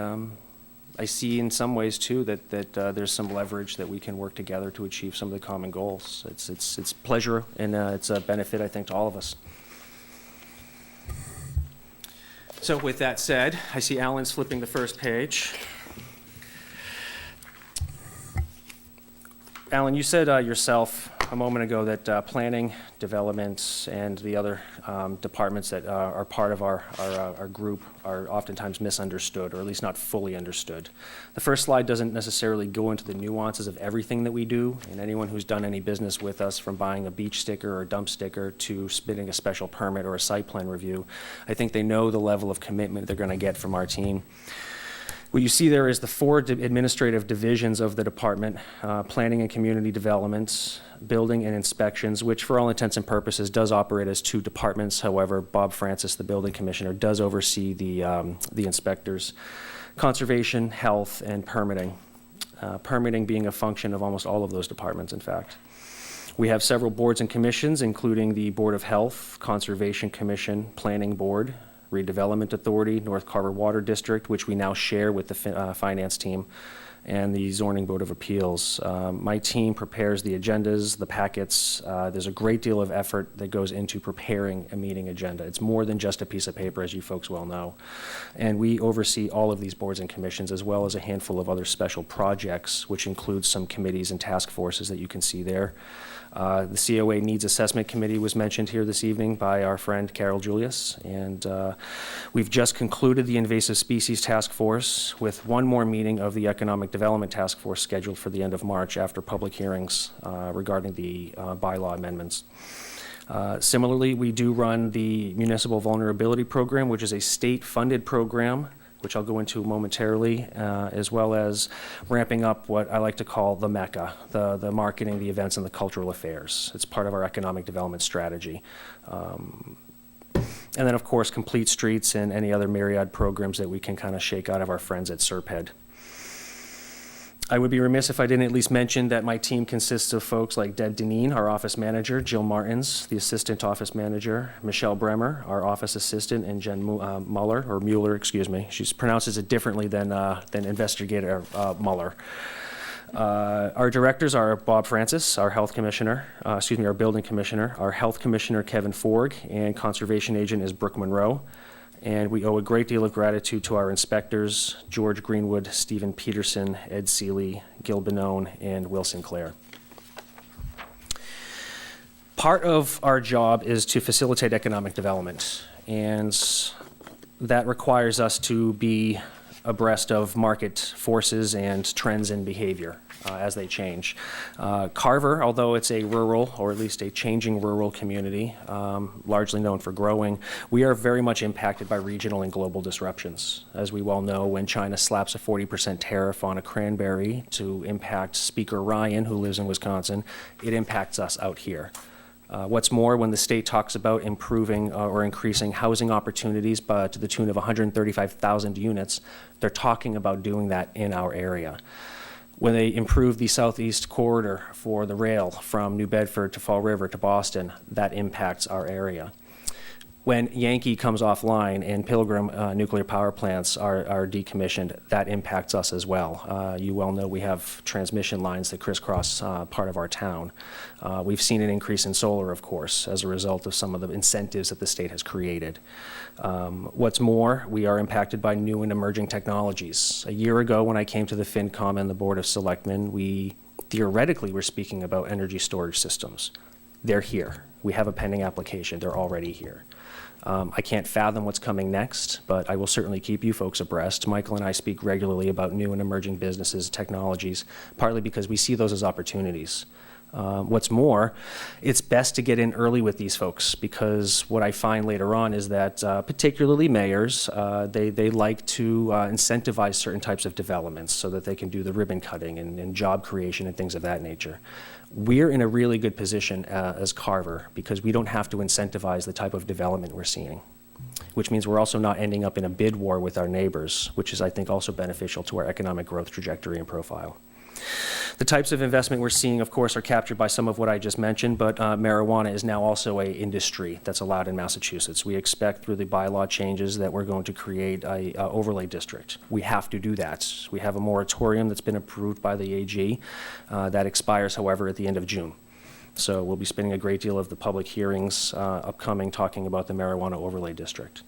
I see in some ways, too, that there's some leverage that we can work together to achieve some of the common goals. It's pleasure, and it's a benefit, I think, to all of us. So with that said, I see Alan's flipping the first page. Alan, you said yourself a moment ago that planning, development, and the other departments that are part of our group are oftentimes misunderstood, or at least not fully understood. The first slide doesn't necessarily go into the nuances of everything that we do, and anyone who's done any business with us, from buying a beach sticker or a dump sticker to submitting a special permit or a site plan review, I think they know the level of commitment they're going to get from our team. What you see there is the 4 administrative divisions of the department: planning and community development, building and inspections, which for all intents and purposes does operate as 2 departments. However, Bob Francis, the building commissioner, does oversee the inspectors. Conservation, health, and permitting. Permitting being a function of almost all of those departments, in fact. We have several boards and commissions, including the Board of Health, Conservation Commission, Planning Board, Redevelopment Authority, North Carver Water District, which we now share with the finance team, and the Zoning Board of Appeals. My team prepares the agendas, the packets. There's a great deal of effort that goes into preparing a meeting agenda. It's more than just a piece of paper, as you folks well know. And we oversee all of these boards and commissions, as well as a handful of other special projects, which includes some committees and task forces that you can see there. The COA Needs Assessment Committee was mentioned here this evening by our friend Carol Julius, and we've just concluded the Invasive Species Task Force with one more meeting of the Economic Development Task Force scheduled for the end of March after public hearings regarding the bylaw amendments. Similarly, we do run the Municipal Vulnerability Program, which is a state-funded program, which I'll go into momentarily, as well as ramping up what I like to call the Mecca, the marketing, the events, and the cultural affairs. It's part of our economic development strategy. And then, of course, Complete Streets and any other myriad programs that we can kind of shake out of our friends at SERPED. I would be remiss if I didn't at least mention that my team consists of folks like Deb Deneen, our office manager, Jill Martins, the assistant office manager, Michelle Bremer, our office assistant, and Jen Mueller, excuse me. She pronounces it differently than investigator Mueller. Our directors are Bob Francis, our health commissioner, our building commissioner, our health commissioner, Kevin Forg, and conservation agent is Brooke Monroe. And we owe a great deal of gratitude to our inspectors, George Greenwood, Stephen Peterson, Ed Seeley, Gil Bonone, and Will Sinclair. Part of our job is to facilitate economic development, and that requires us to be abreast of market forces and trends in behavior as they change. Carver, although it's a rural, or at least a changing rural community, largely known for growing, we are very much impacted by regional and global disruptions. As we well know, when China slaps a 40% tariff on a cranberry to impact Speaker Ryan, who lives in Wisconsin, it impacts us out here. What's more, when the state talks about improving or increasing housing opportunities to the tune of 135,000 units, they're talking about doing that in our area. When they improve the southeast corridor for the rail from New Bedford to Fall River to Boston, that impacts our area. When Yankee comes offline and Pilgrim nuclear power plants are decommissioned, that impacts us as well. You well know we have transmission lines that crisscross part of our town. We've seen an increase in solar, of course, as a result of some of the incentives that the state has created. What's more, we are impacted by new and emerging technologies. A year ago, when I came to the FinCom and the Board of Selectmen, we theoretically were speaking about energy storage systems. They're here. We have a pending application. They're already here. I can't fathom what's coming next, but I will certainly keep you folks abreast. Michael and I speak regularly about new and emerging businesses, technologies, partly because we see those as opportunities. What's more, it's best to get in early with these folks, because what I find later on is that particularly mayors, they like to incentivize certain types of developments so that they can do the ribbon cutting and job creation and things of that nature. We're in a really good position as Carver because we don't have to incentivize the type of development we're seeing, which means we're also not ending up in a bid war with our neighbors, which is, I think, also beneficial to our economic growth trajectory and profile. The types of investment we're seeing, of course, are captured by some of what I just mentioned, but marijuana is now also an industry that's allowed in Massachusetts. We expect through the bylaw changes that we're going to create a overlay district. We have to do that. We have a moratorium that's been approved by the AG that expires, however, at the end of June. So we'll be spending a great deal of the public hearings upcoming talking about the marijuana overlay district.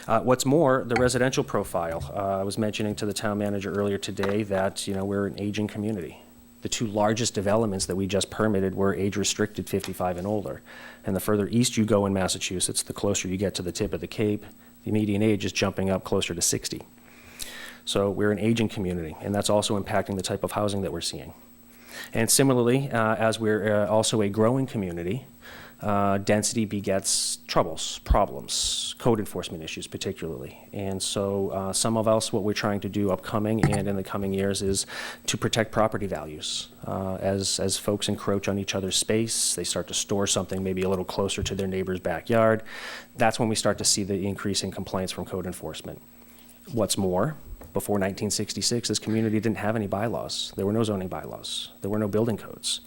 What's more, the residential profile. I was mentioning to the town manager earlier today that, we're an aging community. The two largest developments that we just permitted were age-restricted 55 and older. And the further east you go in Massachusetts, the closer you get to the tip of the Cape, the median age is jumping up closer to 60. So we're an aging community, and that's also impacting the type of housing that we're seeing. And similarly, as we're also a growing community, density begets troubles, problems, code enforcement issues particularly. And so some of us, what we're trying to do upcoming and in the coming years is to protect property values. As folks encroach on each other's space, they start to store something maybe a little closer to their neighbor's backyard. That's when we start to see the increase in complaints from code enforcement. What's more, before 1966, this community didn't have any bylaws. There were no zoning bylaws. There were no building codes.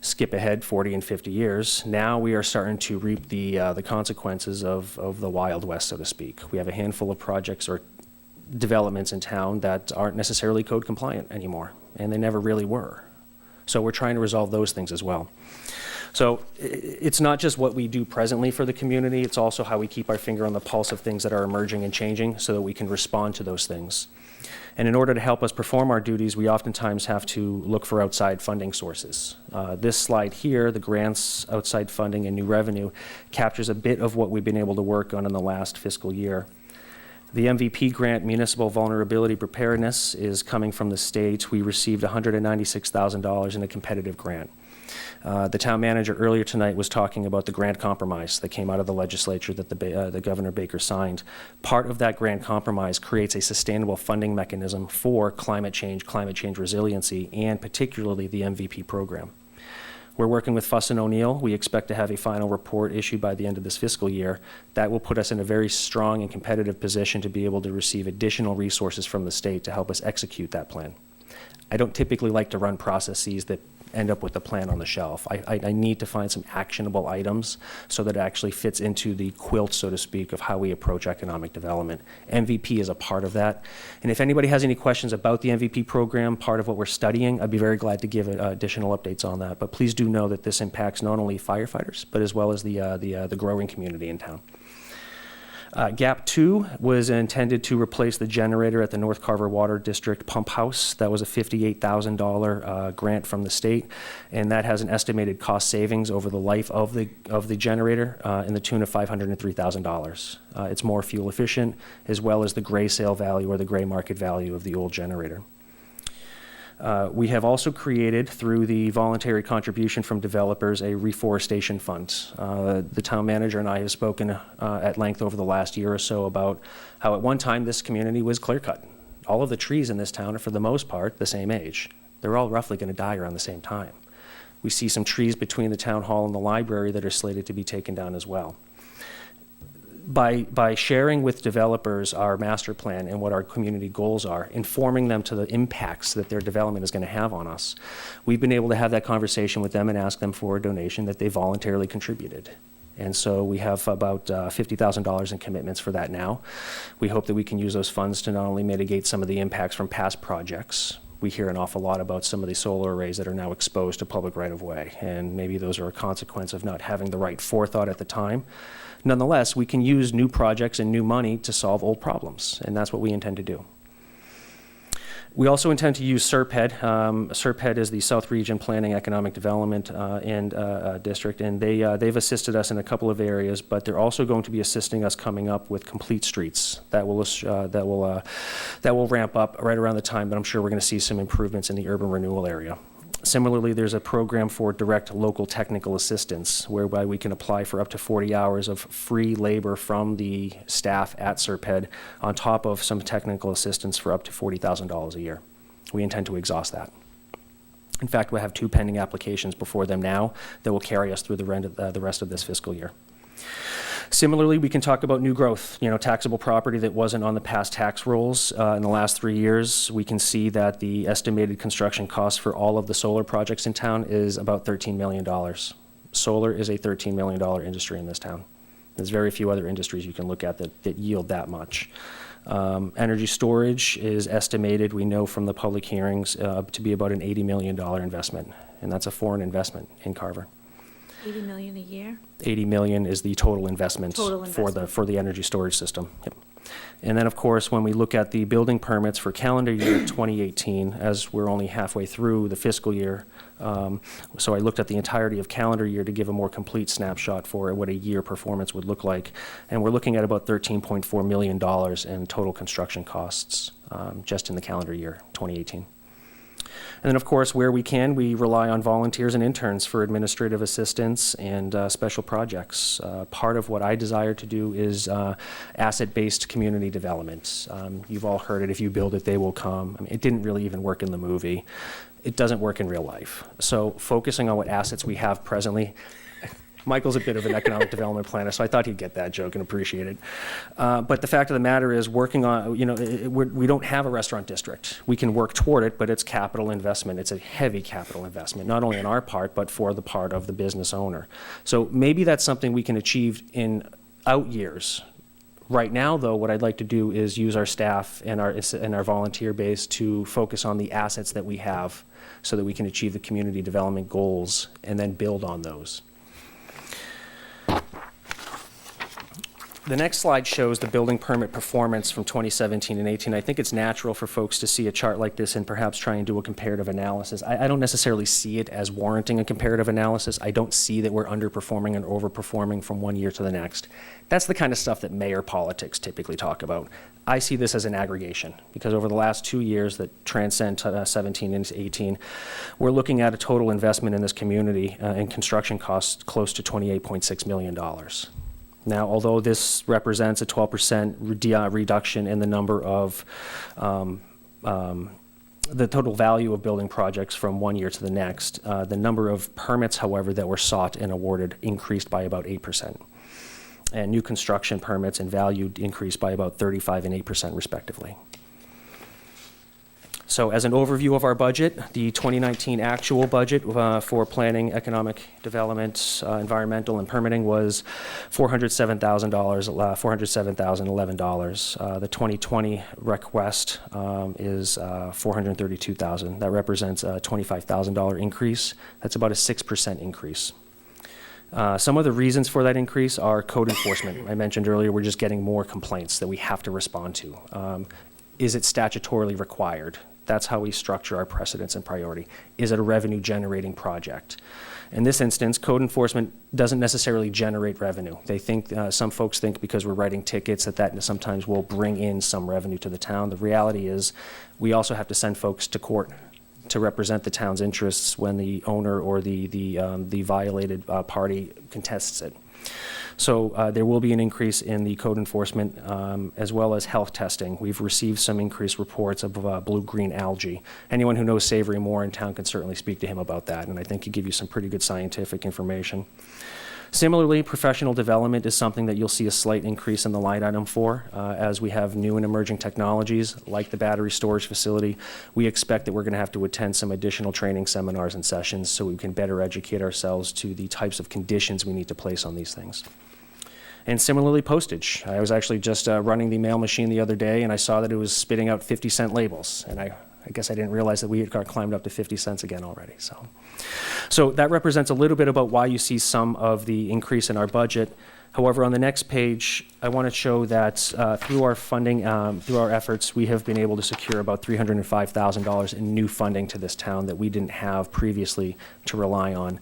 Skip ahead 40 and 50 years, now we are starting to reap the consequences of the Wild West, so to speak. We have a handful of projects or developments in town that aren't necessarily code compliant anymore, and they never really were. So we're trying to resolve those things as well. So it's not just what we do presently for the community, it's also how we keep our finger on the pulse of things that are emerging and changing so that we can respond to those things. And in order to help us perform our duties, we oftentimes have to look for outside funding sources. This slide here, the grants, outside funding, and new revenue, captures a bit of what we've been able to work on in the last fiscal year. The MVP grant, Municipal Vulnerability Preparedness, is coming from the state. We received $196,000 in a competitive grant. The town manager earlier tonight was talking about the grant compromise that came out of the legislature that the Governor Baker signed. Part of that grant compromise creates a sustainable funding mechanism for climate change resiliency, and particularly the MVP program. We're working with Fuss & O'Neill. We expect to have a final report issued by the end of this fiscal year. That will put us in a very strong and competitive position to be able to receive additional resources from the state to help us execute that plan. I don't typically like to run processes that end up with a plan on the shelf. I need to find some actionable items so that it actually fits into the quilt, so to speak, of how we approach economic development. MVP is a part of that. And if anybody has any questions about the MVP program, part of what we're studying, I'd be very glad to give additional updates on that. But please do know that this impacts not only firefighters, but as well as the growing community in town. Gap 2 was intended to replace the generator at the North Carver Water District pump house. That was a $58,000 grant from the state, and that has an estimated cost savings over the life of the generator in the tune of $503,000. It's more fuel efficient, as well as the gray sale value or the gray market value of the old generator. We have also created, through the voluntary contribution from developers, a reforestation fund. The town manager and I have spoken at length over the last year or so about how at one time this community was clear-cut. All of the trees in this town are, for the most part, the same age. They're all roughly going to die around the same time. We see some trees between the town hall and the library that are slated to be taken down as well. By sharing with developers our master plan and what our community goals are, informing them to the impacts that their development is going to have on us, we've been able to have that conversation with them and ask them for a donation that they voluntarily contributed. And so we have about $50,000 in commitments for that now. We hope that we can use those funds to not only mitigate some of the impacts from past projects. We hear an awful lot about some of the solar arrays that are now exposed to public right-of-way, and maybe those are a consequence of not having the right forethought at the time. Nonetheless, we can use new projects and new money to solve old problems, and that's what we intend to do. We also intend to use SERPED. SERPED is the South Region Planning Economic Development District, and they've assisted us in a couple of areas, but they're also going to be assisting us coming up with complete streets. That will ramp up right around the time that I'm sure we're going to see some improvements in the urban renewal area. Similarly, there's a program for direct local technical assistance, whereby we can apply for up to 40 hours of free labor from the staff at SERPED, on top of some technical assistance for up to $40,000 a year. We intend to exhaust that. In fact, we have 2 pending applications before them now that will carry us through the rest of this fiscal year. Similarly, we can talk about new growth, taxable property that wasn't on the past tax rolls in the last 3 years. We can see that the estimated construction cost for all of the solar projects in town is about $13 million. Solar is a $13 million industry in this town. There's very few other industries you can look at that yield that much. Energy storage is estimated, we know from the public hearings, to be about an $80 million investment, and that's a foreign investment in Carver. 80 million a year? 80 million is the total investment, for the energy storage system. Yep. And then, of course, when we look at the building permits for calendar year 2018, as we're only halfway through the fiscal year, so I looked at the entirety of calendar year to give a more complete snapshot for what a year performance would look like, and we're looking at about $13.4 million in total construction costs just in the calendar year 2018. And then, of course, where we can, we rely on volunteers and interns for administrative assistance and special projects. Part of what I desire to do is asset-based community development. You've all heard it, if you build it, they will come. I mean, it didn't really even work in the movie. It doesn't work in real life. So focusing on what assets we have presently, Michael's a bit of an economic development planner, so I thought he'd get that joke and appreciate it. But the fact of the matter is, working on, we don't have a restaurant district. We can work toward it, but it's capital investment. It's a heavy capital investment, not only on our part, but for the part of the business owner. So maybe that's something we can achieve in out years. Right now, though, what I'd like to do is use our staff and our volunteer base to focus on the assets that we have so that we can achieve the community development goals and then build on those. The next slide shows the building permit performance from 2017 and 18. I think it's natural for folks to see a chart like this and perhaps try and do a comparative analysis. I don't necessarily see it as warranting a comparative analysis. I don't see that we're underperforming and overperforming from one year to the next. That's the kind of stuff that mayor politics typically talk about. I see this as an aggregation because over the last 2 years that transcend 17 into 18, we're looking at a total investment in this community in construction costs close to $28.6 million. Now, although this represents a 12% reduction in the number of the total value of building projects from one year to the next, the number of permits, however, that were sought and awarded increased by about 8%. And new construction permits and value increased by about 35% and 8% respectively. So as an overview of our budget, the 2019 actual budget for planning, economic development, environmental, and permitting was $407,011. The 2020 request is $432,000. That represents a $25,000 increase. That's about a 6% increase. Some of the reasons for that increase are code enforcement. I mentioned earlier we're just getting more complaints that we have to respond to. Is it statutorily required? That's how we structure our precedence and priority. Is it a revenue-generating project? In this instance, code enforcement doesn't necessarily generate revenue. They think, some folks think because we're writing tickets that sometimes will bring in some revenue to the town. The reality is we also have to send folks to court to represent the town's interests when the owner or the violated party contests it. So there will be an increase in the code enforcement as well as health testing. We've received some increased reports of blue-green algae. Anyone who knows Savory Moore in town can certainly speak to him about that, and I think he'd give you some pretty good scientific information. Similarly, professional development is something that you'll see a slight increase in the line item for. As we have new and emerging technologies, like the battery storage facility, we expect that we're going to have to attend some additional training seminars and sessions so we can better educate ourselves to the types of conditions we need to place on these things. And similarly, postage. I was actually just running the mail machine the other day, and I saw that it was spitting out 50-cent labels. And I guess I didn't realize that we had climbed up to 50 cents again already. So that represents a little bit about why you see some of the increase in our budget. However, on the next page, I want to show that through our funding, through our efforts, we have been able to secure about $305,000 in new funding to this town that we didn't have previously to rely on.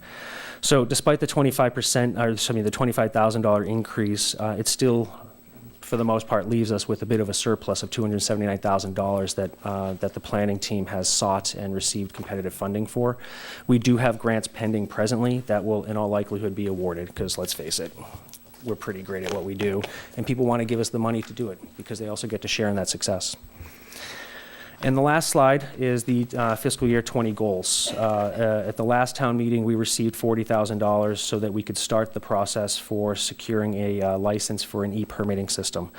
So despite the the $25,000 increase, it still, for the most part, leaves us with a bit of a surplus of $279,000 that the planning team has sought and received competitive funding for. We do have grants pending presently that will, in all likelihood, be awarded, because let's face it, we're pretty great at what we do, and people want to give us the money to do it because they also get to share in that success. And the last slide is the fiscal year 20 goals. At the last town meeting, we received $40,000 so that we could start the process for securing a license for an e-permitting system.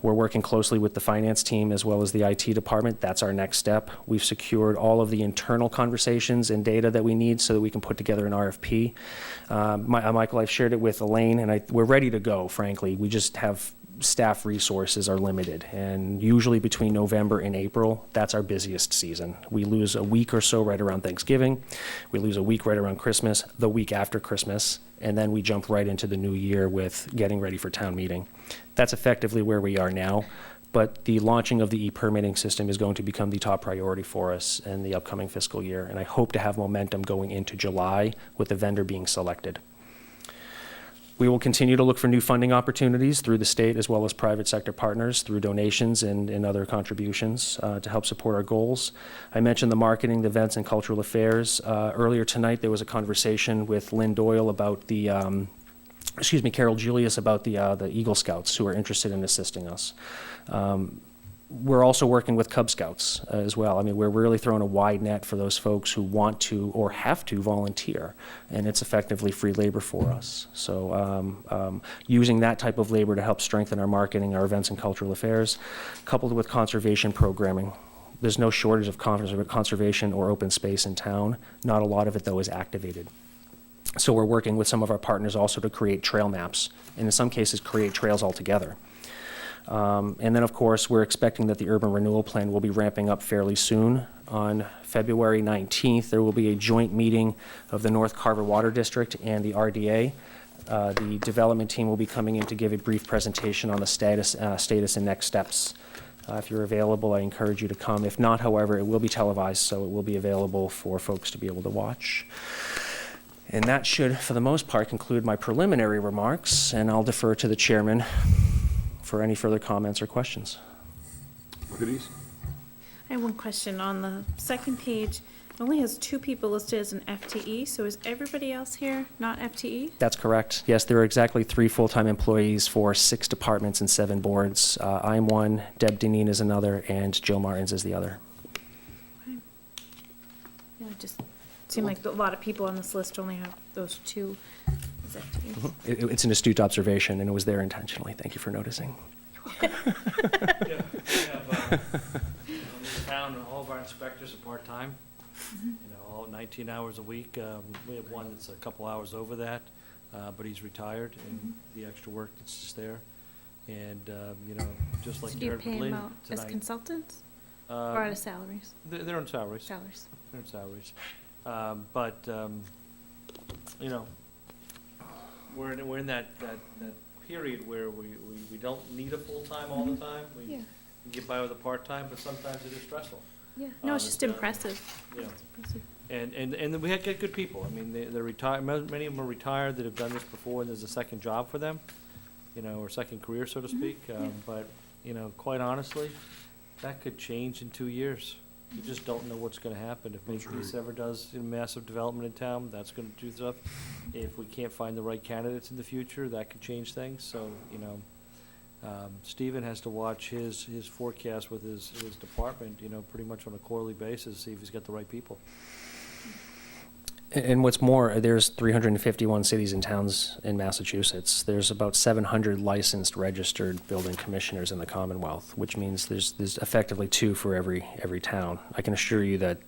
We're working closely with the finance team as well as the IT department. That's our next step. We've secured all of the internal conversations and data that we need so that we can put together an RFP. Michael, I've shared it with Elaine, and we're ready to go, frankly. We just have staff resources are limited, and usually between November and April, that's our busiest season. We lose a week or so right around Thanksgiving, we lose a week right around Christmas, the week after Christmas, and then we jump right into the new year with getting ready for town meeting. That's effectively where we are now, but the launching of the e-permitting system is going to become the top priority for us in the upcoming fiscal year, and I hope to have momentum going into July with the vendor being selected. We will continue to look for new funding opportunities through the state as well as private sector partners through donations and other contributions to help support our goals. I mentioned the marketing, the events, and cultural affairs. Earlier tonight, there was a conversation with Lynn Doyle about Carol Julius about the Eagle Scouts who are interested in assisting us. We're also working with Cub Scouts as well. I mean, we're really throwing a wide net for those folks who want to or have to volunteer, and it's effectively free labor for us. So using that type of labor to help strengthen our marketing, our events and cultural affairs, coupled with conservation programming. There's no shortage of conservation or open space in town. Not a lot of it, though, is activated. So we're working with some of our partners also to create trail maps, and in some cases create trails altogether. And then, of course, we're expecting that the urban renewal plan will be ramping up fairly soon. On February 19th, there will be a joint meeting of the North Carver Water District and the RDA. The development team will be coming in to give a brief presentation on the status and next steps. If you're available, I encourage you to come. If not, however, it will be televised, so it will be available for folks to be able to watch. And that should, for the most part, conclude my preliminary remarks, and I'll defer to the chairman for any further comments or questions. Goodies? I have one question. On the second page, it only has 2 people listed as an FTE, so is everybody else here not FTE? That's correct. Yes, there are exactly 3 full-time employees for 6 departments and 7 boards. I'm one, Deb Deneen is another, and Jill Martins is the other. Yeah, it just seemed like a lot of people on this list only have those 2 as FTEs. It's an astute observation, and it was there intentionally. Thank you for noticing. Yeah, we have, in the town, all of our inspectors are part-time, all 19 hours a week. We have one that's a couple hours over that, but he's retired, and the extra work that's just there. And, just like So you do you heard pay with them Lynn out as tonight. consultants or out of salaries? They're on salaries. Salaries. They're on salaries. We're in that period where we don't need a full-time all the time. We Yeah. can get by with a part-time, but sometimes it is stressful. Yeah, no, it's just impressive. Yeah. It's impressive. And then we get good people. I mean, they're retired, many of them are retired that have done this before, and there's a second job for them, or second career, so to speak. But, quite honestly, that could change in 2 years. You just don't know what's gonna happen. If Makepeace ever does massive development in town, that's gonna do stuff. If we can't find the right candidates in the future, that could change things. So, Stephen has to watch his forecast with his department, pretty much on a quarterly basis, see if he's got the right people. And what's more, there's 351 cities and towns in Massachusetts. There's about 700 licensed, registered building commissioners in the Commonwealth, which means there's effectively 2 for every town. I can assure you that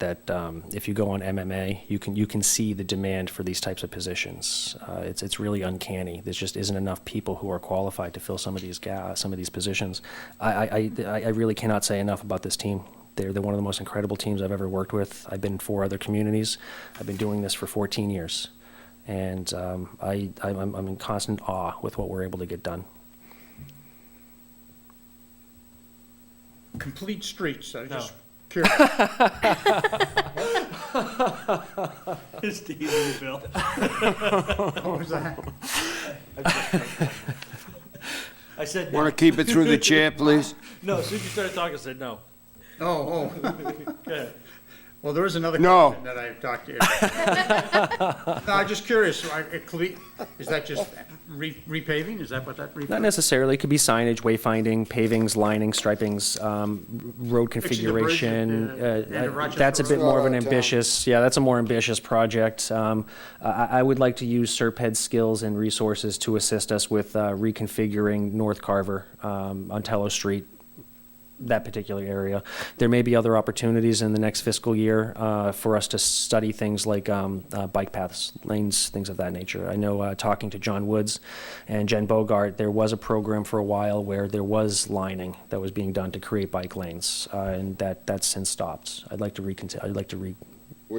if you go on MMA, you can see the demand for these types of positions. It's really uncanny. There just isn't enough people who are qualified to fill some of these positions. I really cannot say enough about this team. They're one of the most incredible teams I've ever worked with. I've been in 4 other communities. I've been doing this for 14 years. And I'm in constant awe with what we're able to get done. Complete streets, I No. just curious. Steve, Bill. What was that? I said Want no. to keep it through the chair, please? No, as soon as you started talking, I said no. Oh, Go ahead. well, there is another No. question that I've talked to you. No, I'm just curious, is that just repaving? Is that what that repaving? Not necessarily. It could be signage, wayfinding, pavings, lining, stripings, road Fixing the bridge at configuration. the end of Rochester That's a bit Road. more of an It's not all ambitious, that's a more ambitious project. I would like to use Serped's skills and resources to assist us with reconfiguring North Carver on Tello Street, that particular area. There may be other opportunities in the next fiscal year for us to study things like bike paths, lanes, things of that nature. I know talking to John Woods and Jen Bogart, there was a program for a while where there was lining that was being done to create bike lanes, and that's since stopped. Where are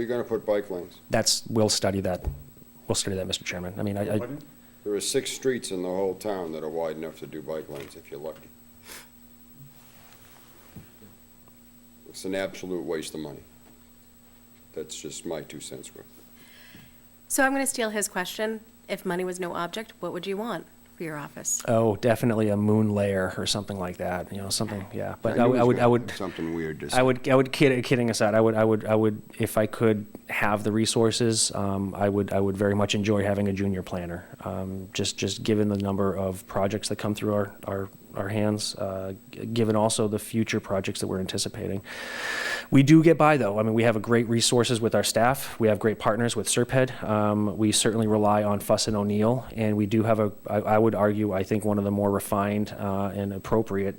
you going to put bike lanes? We'll study that. We'll study that, Mr. Chairman. I mean, There are 6 streets in the whole town that are wide enough to do bike lanes, if you're lucky. It's an absolute waste of money. That's just my 2 cents worth. So I'm going to steal his question. If money was no object, what would you want for your office? Oh, definitely a moon layer or something like that. Something. Yeah, but knew he was I gonna would. do something weird to I would kidding aside. I would if I could have the resources. I would very much enjoy having a junior planner. Just given the number of projects that come through our our hands, given also the future projects that we're anticipating. We do get by, though. I mean, we have great resources with our staff. We have great partners with SERPED. We certainly rely on Fuss and O'Neill, and we do have I would argue, I think, one of the more refined and appropriate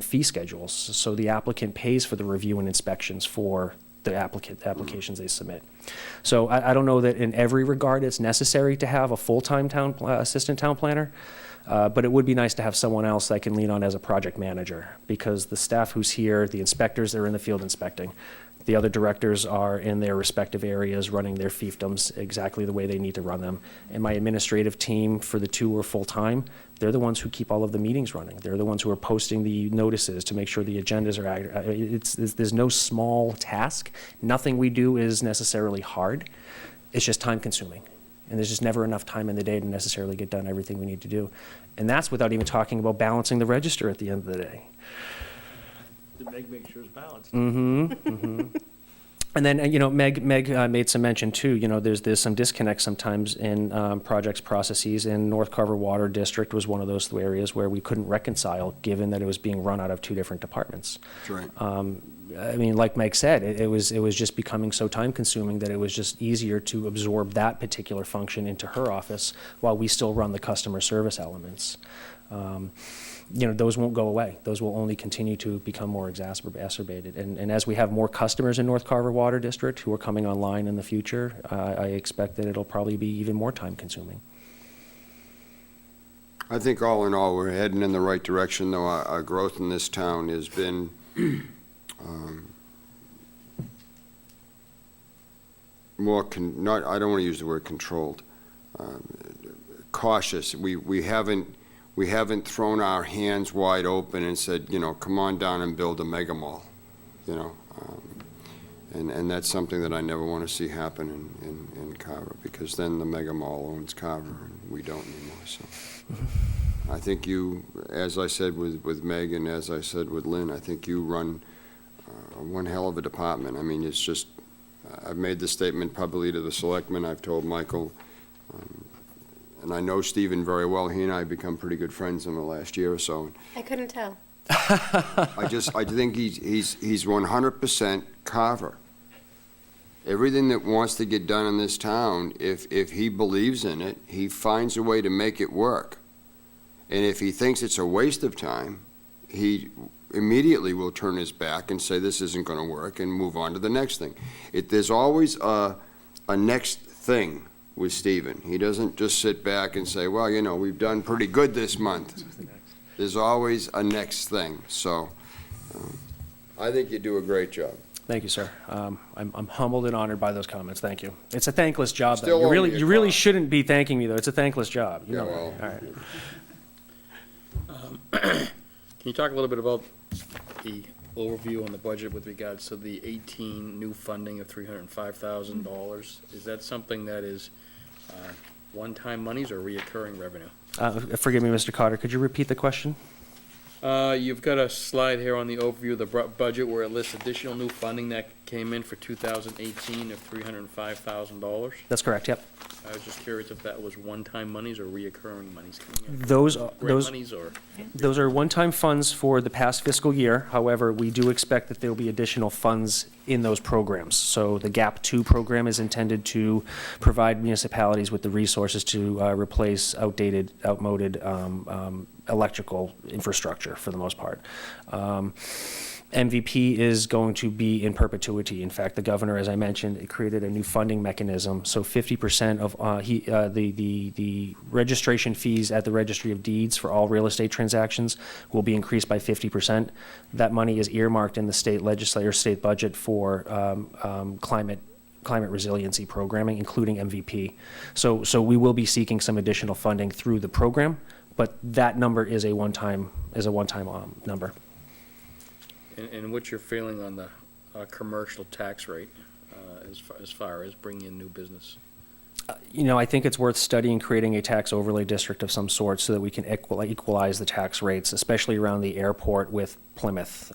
fee schedules. So the applicant pays for the review and inspections for the applications they submit. So I don't know that in every regard it's necessary to have a full-time assistant town planner, but it would be nice to have someone else that I can lean on as a project manager, because the staff who's here, the inspectors that are in the field inspecting, the other directors are in their respective areas running their fiefdoms exactly the way they need to run them. And my administrative team, for the two who are full-time, they're the ones who keep all of the meetings running. They're the ones who are posting the notices to make sure the agendas are accurate. There's no small task. Nothing we do is necessarily hard. It's just time-consuming. And there's just never enough time in the day to necessarily get done everything we need to do. And that's without even talking about balancing the register at the end of the day. To make sure it's balanced. And then, Meg made some mention too, there's some disconnect sometimes in projects processes, and North Carver Water District was one of those areas where we couldn't reconcile, given that it was being run out of two different departments. That's right. I mean, like Meg said, it was just becoming so time consuming that it was just easier to absorb that particular function into her office while we still run the customer service elements. Those won't go away. Those will only continue to become more exacerbated. And as we have more customers in North Carver Water District who are coming online in the future, I expect that it'll probably be even more time consuming. I think all in all, we're heading in the right direction, though our growth in this town has been more, I don't want to use the word controlled, cautious. We haven't thrown our hands wide open and said, come on down and build a mega mall, and that's something that I never want to see happen in Carver, because then the mega mall owns Carver and we don't anymore. So I think you, as I said with Meg and as I said with Lynn, I think you run one hell of a department. I mean, it's just, I've made the statement publicly to the selectmen. I've told Michael, and I know Stephen very well. He and I have become pretty good friends in the last year or so. I couldn't tell. I think he's 100% Carver. Everything that wants to get done in this town, if he believes in it, he finds a way to make it work. And if he thinks it's a waste of time, he immediately will turn his back and say this isn't going to work and move on to the next thing. There's always a next thing with Stephen. He doesn't just sit back and say, well, we've done pretty good this month. There's always a next thing. So I think you do a great job. Thank you, sir. I'm humbled and honored by those comments. Thank you. It's a thankless job, Still though. owe me a You really car. shouldn't be thanking me, though. It's a thankless job. You Yeah, know well. that. All right. Can you talk a little bit about the overview on the budget with regards to the 18 new funding of $305,000? Is that something that is one-time monies or reoccurring revenue? Forgive me, Mr. Cotter. Could you repeat the question? You've got a slide here on the overview of the budget where it lists additional new funding that came in for 2018 of $305,000. That's correct, yep. I was just curious if that was one-time monies or reoccurring monies coming in. Those Grant monies or? Those are one-time funds for the past fiscal year. However, we do expect that there will be additional funds in those programs. So the GAP 2 program is intended to provide municipalities with the resources to replace outmoded electrical infrastructure for the most part. MVP is going to be in perpetuity. In fact, the governor, as I mentioned, created a new funding mechanism. So 50% of the registration fees at the Registry of Deeds for all real estate transactions will be increased by 50%. That money is earmarked in the state legislature, state budget for climate resiliency programming, including MVP. So we will be seeking some additional funding through the program, but that number is a one-time number. And what's your feeling on the commercial tax rate as far as bringing in new business? I think it's worth studying creating a tax overlay district of some sort so that we can equalize the tax rates, especially around the airport with Plymouth.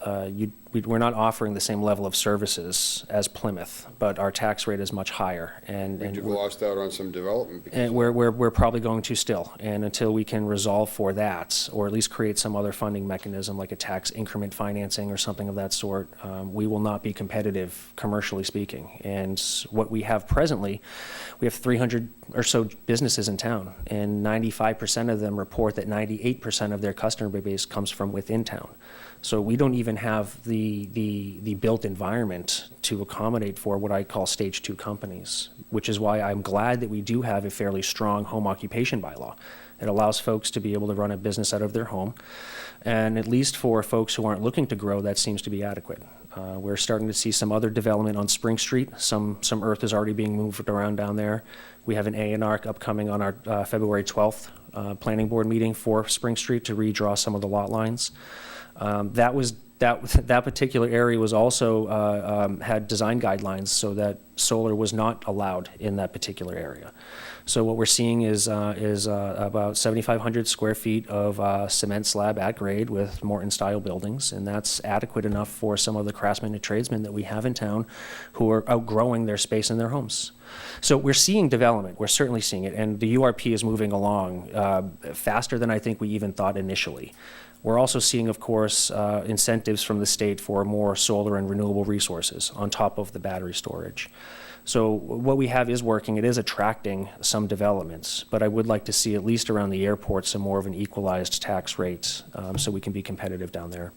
We're not offering the same level of services as Plymouth, but our tax rate is much higher. And We've lost out on some development because and of we're probably going to still. And until we can resolve for that, or at least create some other funding mechanism like a tax increment financing or something of that sort, we will not be competitive, commercially speaking. And what we have presently, we have 300 or so businesses in town, and 95% of them report that 98% of their customer base comes from within town. So we don't even have the built environment to accommodate for what I call stage 2 companies, which is why I'm glad that we do have a fairly strong home occupation bylaw. It allows folks to be able to run a business out of their home. And at least for folks who aren't looking to grow, that seems to be adequate. We're starting to see some other development on Spring Street. Some earth is already being moved around down there. We have an A&R upcoming on our February 12th planning board meeting for Spring Street to redraw some of the lot lines. That particular area was also had design guidelines so that solar was not allowed in that particular area. So what we're seeing is about 7,500 square feet of cement slab at grade with Morton-style buildings, and that's adequate enough for some of the craftsmen and tradesmen that we have in town who are outgrowing their space in their homes. So we're seeing development. We're certainly seeing it, and the URP is moving along faster than I think we even thought initially. We're also seeing, of course, incentives from the state for more solar and renewable resources on top of the battery storage. So what we have is working. It is attracting some developments, but I would like to see, at least around the airport, some more of an equalized tax rate so we can be competitive down there.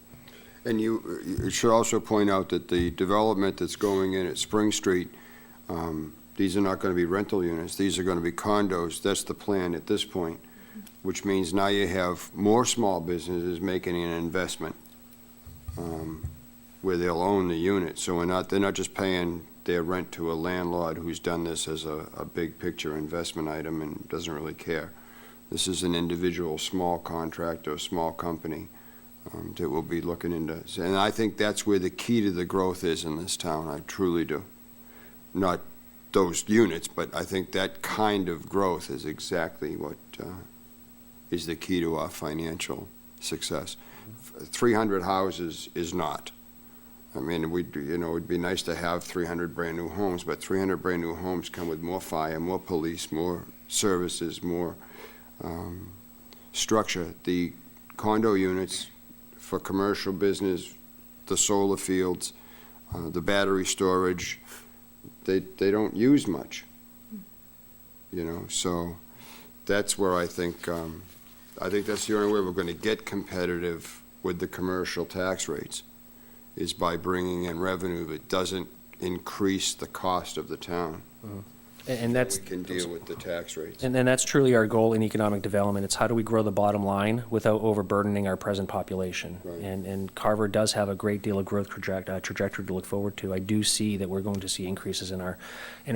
And you should also point out that the development that's going in at Spring Street, these are not going to be rental units. These are going to be condos. That's the plan at this point, which means now you have more small businesses making an investment where they'll own the unit. So they're not just paying their rent to a landlord who's done this as a big picture investment item and doesn't really care. This is an individual small contractor, a small company that will be looking into. And I think that's where the key to the growth is in this town. I truly do. Not those units, but I think that kind of growth is exactly what is the key to our financial success. 300 houses is not. I mean, it'd be nice to have 300 brand-new homes, but 300 brand-new homes come with more fire, more police, more services, more structure. The condo units for commercial business, the solar fields, the battery storage, they don't use much, so that's where I think that's the only way we're going to get competitive with the commercial tax rates, is by bringing in revenue that doesn't increase the cost of the town. And that's, we can deal with the tax rates. and that's truly our goal in economic development. It's how do we grow the bottom line without overburdening our present population. Right. And Carver does have a great deal of growth trajectory to look forward to. I do see that we're going to see increases in our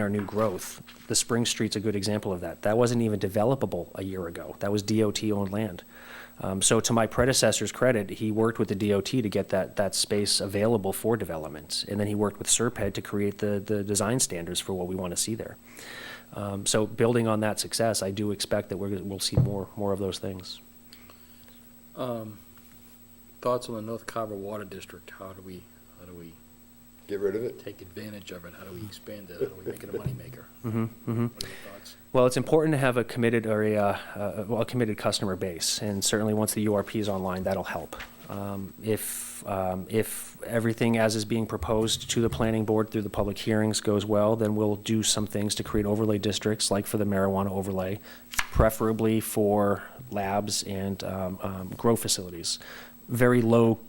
new growth. The Spring Street's a good example of that. That wasn't even developable a year ago. That was DOT-owned land. So to my predecessor's credit, he worked with the DOT to get that space available for development. And then he worked with Serped to create the design standards for what we want to see there. So building on that success, I do expect that we'll see more of those things. Thoughts on the North Carver Water District? How do we Get rid of it? take advantage of it? How do we expand it? How do we make it a moneymaker? Mm-hmm, mm-hmm. What are your thoughts? Well, it's important to have a committed or a committed customer base, and certainly once the URP is online, that'll help. If everything as is being proposed to the planning board through the public hearings goes well, then we'll do some things to create overlay districts, like for the marijuana overlay, preferably for labs and grow facilities. Very low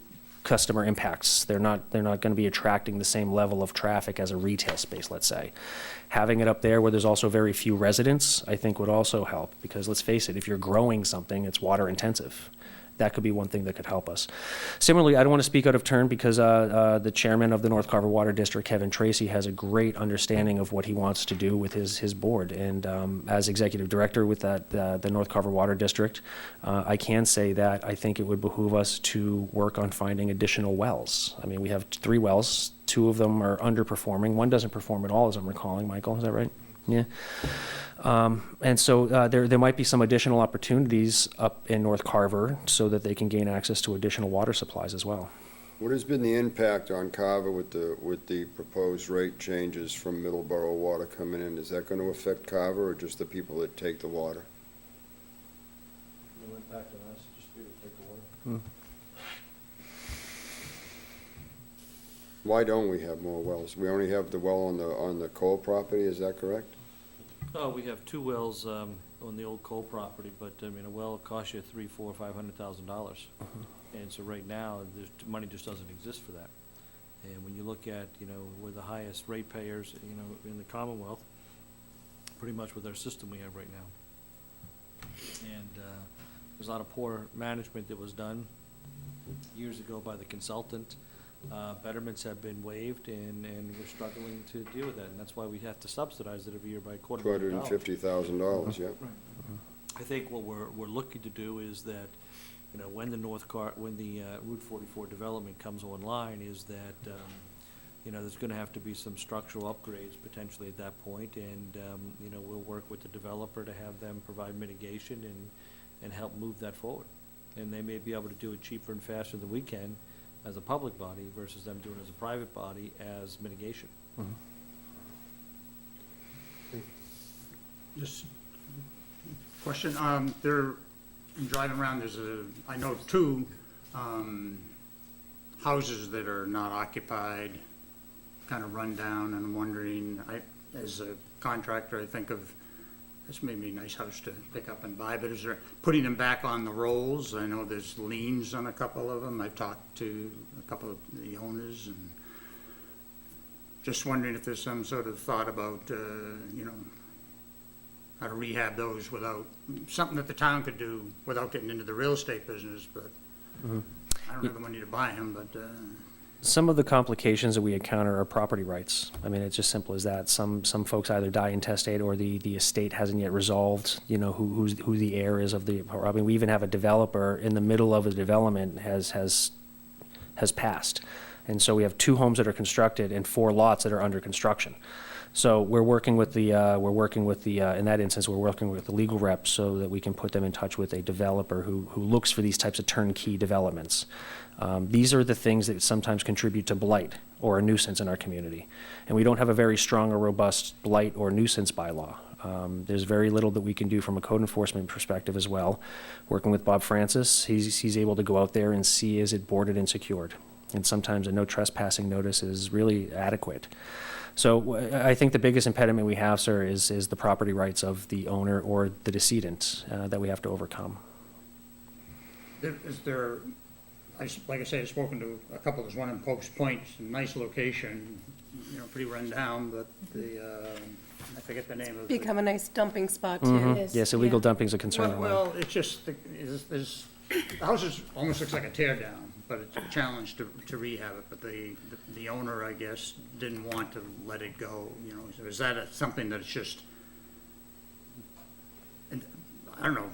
customer impacts. They're not going to be attracting the same level of traffic as a retail space, let's say. Having it up there where there's also very few residents, I think would also help, because let's face it, if you're growing something, it's water intensive. That could be one thing that could help us. Similarly, I don't want to speak out of turn because the chairman of the North Carver Water District, Kevin Tracy, has a great understanding of what he wants to do with his board. And as executive director with the North Carver Water District, I can say that I think it would behoove us to work on finding additional wells. I mean, we have 3 wells. 2 of them are underperforming. One doesn't perform at all, as I'm recalling. Michael, is that right? Yeah. And so there might be some additional opportunities up in North Carver so that they can gain access to additional water supplies as well. What has been the impact on Carver with the proposed rate changes from Middleborough water coming in? Is that gonna affect Carver or just the people that take the water? No impact on us, just people take the water. Why don't we have more wells? We only have the well on the Cole property, is that correct? Oh, we have 2 wells on the old coal property, but, I mean, a well costs you $300,000, $400,000, $500,000. And so right now, money just doesn't exist for that. And when you look at, we're the highest ratepayers, in the Commonwealth, pretty much with our system we have right now. And there's a lot of poor management that was done years ago by the consultant. Betterments have been waived, and we're struggling to deal with that, and that's why we have to subsidize it every year by $250,000. $250,000, yeah. I think what we're looking to do is that, when the Route 44 development comes online, is that, there's gonna have to be some structural upgrades potentially at that point, and, we'll work with the developer to have them provide mitigation and help move that forward. And they may be able to do it cheaper and faster than we can as a public body versus them doing it as a private body as mitigation. Just question, I'm driving around, I know 2 houses that are not occupied, kind of run down, and I'm wondering, as a contractor, I think of, this may be a nice house to pick up and buy, but is there, putting them back on the rolls? I know there's liens on a couple of them. I've talked to a couple of the owners, and just wondering if there's some sort of thought about, how to rehab those without, something that the town could do without getting into the real estate business, but I don't have the money to buy them, but, Some of the complications that we encounter are property rights. I mean, it's just simple as that. Some folks either die intestate or the estate hasn't yet resolved, who the heir is of the, I mean, we even have a developer in the middle of a development has passed. And so we have 2 homes that are constructed and 4 lots that are under construction. So we're working with the, in that instance, we're working with the legal rep so that we can put them in touch with a developer who looks for these types of turnkey developments. These are the things that sometimes contribute to blight or a nuisance in our community. And we don't have a very strong or robust blight or nuisance bylaw. There's very little that we can do from a code enforcement perspective as well. Working with Bob Francis, he's able to go out there and see, is it boarded and secured? And sometimes a no trespassing notice is really adequate. So I think the biggest impediment we have, sir, is the property rights of the owner or the decedent that we have to overcome. is there, like I say, I've spoken to a couple, there's one in Pope's Point, nice location, pretty run down, but I forget the name of it. Become a nice dumping spot, too. Mm-hmm. Yes, illegal dumping is a concern. Well, it's just, the house almost looks like a tear down, but it's a challenge to rehab it, but the owner, I guess, didn't want to let it go, so is that something that's just, and I don't know,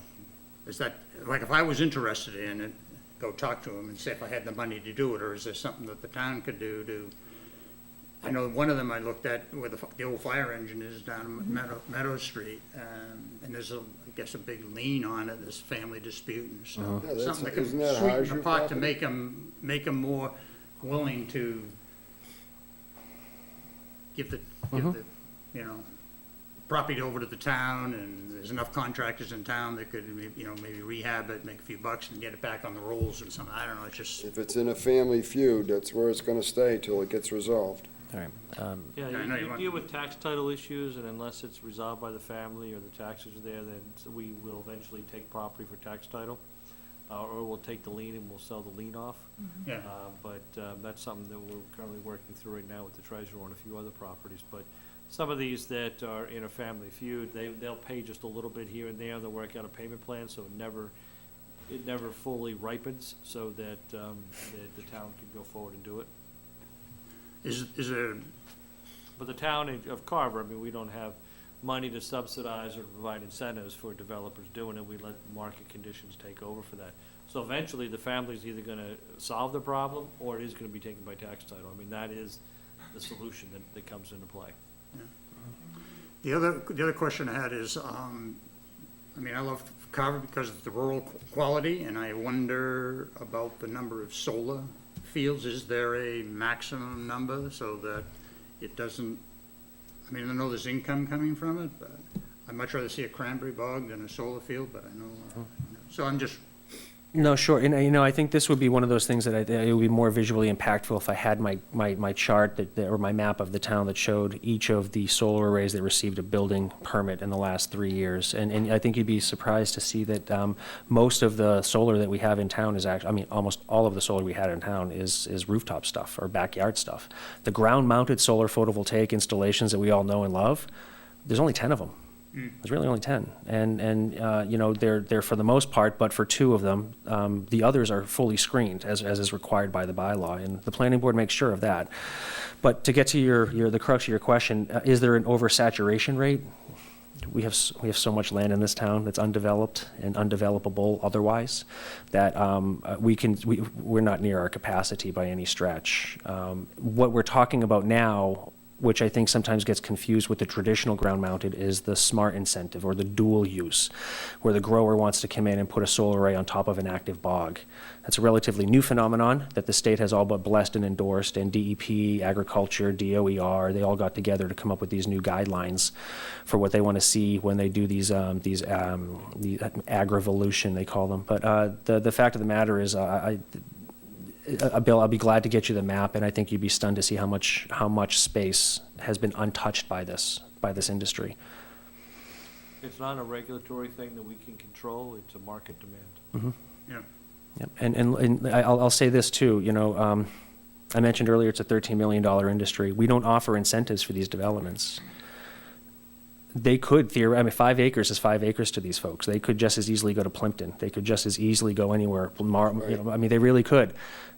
is that, like, if I was interested in it, go talk to him and say if I had the money to do it, or is there something that the town could do to, I know one of them I looked at where the old fire engine is down in Meadow Street, and there's I guess a big lien on it, this family dispute and stuff. Yeah, Something that isn't could that sweeten Hydro the pot to property? make them more willing to give the, property over to the town, and there's enough contractors in town that could, maybe rehab it, make a few bucks and get it back on the rolls or something. I don't know, it's just, If it's in a family feud, that's where it's gonna stay till it gets resolved. All right. Yeah, I know you you want- deal with tax title issues, and unless it's resolved by the family or the taxes are there, then we will eventually take property for tax title. Or we'll take the lien and we'll sell the lien off. yeah. But that's something that we're currently working through right now with the treasurer on a few other properties. But some of these that are in a family feud, they'll pay just a little bit here and there. They'll work out a payment plan, so it never fully ripens, so that the town can go forward and do it. Is there, But the town of Carver, I mean, we don't have money to subsidize or provide incentives for developers doing it. We let market conditions take over for that. So eventually, the family's either gonna solve the problem, or it is gonna be taken by tax title. I mean, that is the solution that comes into play. the other question I had is, I love Carver because of the rural quality, and I wonder about the number of solar fields, is there a maximum number so that it doesn't, I mean, I know there's income coming from it, but I'd much rather see a cranberry bog than a solar field, but I know, so I'm just, No, sure, and I think this would be one of those things that it would be more visually impactful if I had my chart or my map of the town that showed each of the solar arrays that received a building permit in the last 3 years. And I think you'd be surprised to see that most of the solar that we have in town is actually, I mean, almost all of the solar we had in town is rooftop stuff or backyard stuff. The ground-mounted solar photovoltaic installations that we all know and love, there's only 10 of them. There's really only 10, and they're for the most part, but for 2 of them, the others are fully screened as is required by the bylaw, and the planning board makes sure of that. But to get to the crux of your question, is there an oversaturation rate? We have so much land in this town that's undeveloped and undevelopable otherwise that we're not near our capacity by any stretch. What we're talking about now, which I think sometimes gets confused with the traditional ground-mounted, is the smart incentive or the dual use, where the grower wants to come in and put a solar array on top of an active bog. That's a relatively new phenomenon that the state has all but blessed and endorsed, and DEP, Agriculture, DOER, they all got together to come up with these new guidelines for what they want to see when they do these agrivolution, they call them. But the fact of the matter is, Bill, I'll be glad to get you the map, and I think you'd be stunned to see how much space has been untouched by this industry. It's not a regulatory thing that we can control, it's a market demand. yeah. Yep. And I'll say this too, I mentioned earlier it's a $13 million industry. We don't offer incentives for these developments. They could theoretically, I mean, 5 acres is 5 acres to these folks. They could just as easily go to Plimpton. They could just as easily go anywhere. I mean, they really could.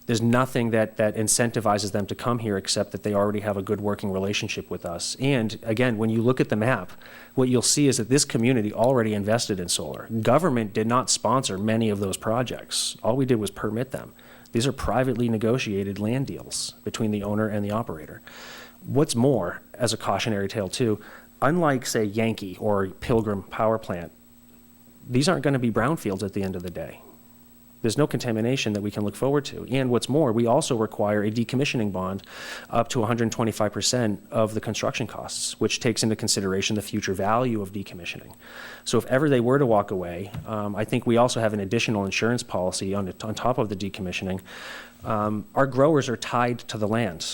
There's nothing that incentivizes them to come here except that they already have a good working relationship with us. And again, when you look at the map, what you'll see is that this community already invested in solar. Government did not sponsor many of those projects. All we did was permit them. These are privately negotiated land deals between the owner and the operator. What's more, as a cautionary tale too, unlike, say, Yankee or Pilgrim Power Plant, these aren't going to be brownfields at the end of the day. There's no contamination that we can look forward to. And what's more, we also require a decommissioning bond up to 125% of the construction costs, which takes into consideration the future value of decommissioning. So if ever they were to walk away, I think we also have an additional insurance policy on top of the decommissioning. Our growers are tied to the land.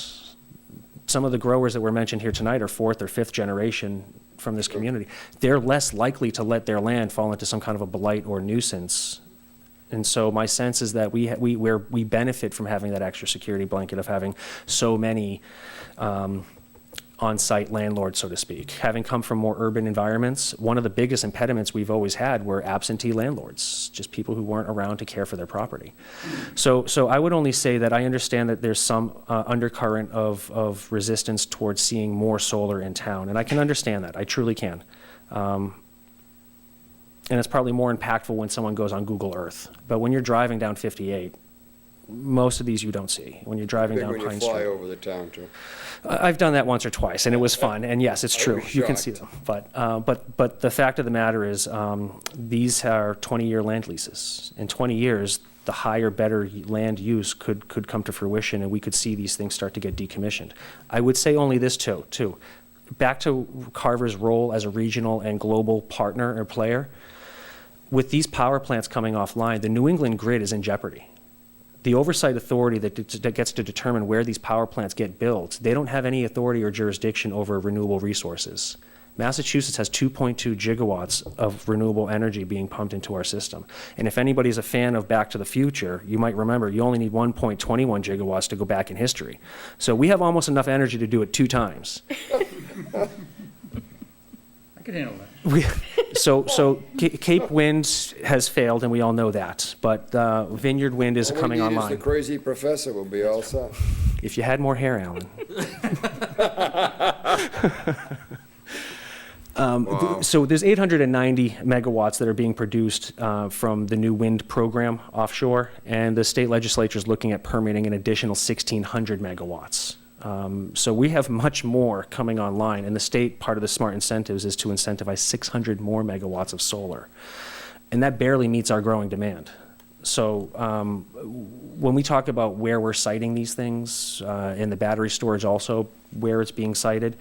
Some of the growers that were mentioned here tonight are 4th or 5th generation from this community. They're less likely to let their land fall into some kind of a blight or nuisance. And so my sense is that we benefit from having that extra security blanket of having so many on-site landlords, so to speak. Having come from more urban environments, one of the biggest impediments we've always had were absentee landlords, just people who weren't around to care for their property. So I would only say that I understand that there's some undercurrent of resistance towards seeing more solar in town, and I can understand that. I truly can. And it's probably more impactful when someone goes on Google Earth. But when you're driving down 58, most of these you don't see. When you're driving down Pine Street. When you fly over the town, too. I've done that once or twice, and it was fun. And yes, it's true. You can see them. But the fact of the matter is, these are 20-year land leases. In 20 years, the higher, better land use could come to fruition, and we could see these things start to get decommissioned. I would say only this too. Back to Carver's role as a regional and global partner or player. With these power plants coming offline, the New England grid is in jeopardy. The oversight authority that gets to determine where these power plants get built, they don't have any authority or jurisdiction over renewable resources. Massachusetts has 2.2 gigawatts of renewable energy being pumped into our system. And if anybody's a fan of Back to the Future, you might remember you only need 1.21 gigawatts to go back in history. So we have almost enough energy to do it 2 times. I can handle that. So Cape Wind has failed, and we all know that. But Vineyard Wind is coming All we need online. is the crazy professor will be all set. If you had more hair, Alan. Wow. So there's 890 megawatts that are being produced from the new wind program offshore, and the state legislature is looking at permitting an additional 1,600 megawatts. So we have much more coming online, and the state, part of the smart incentives is to incentivize 600 more megawatts of solar. And that barely meets our growing demand. So when we talk about where we're siting these things, and the battery storage also, where it's being sited,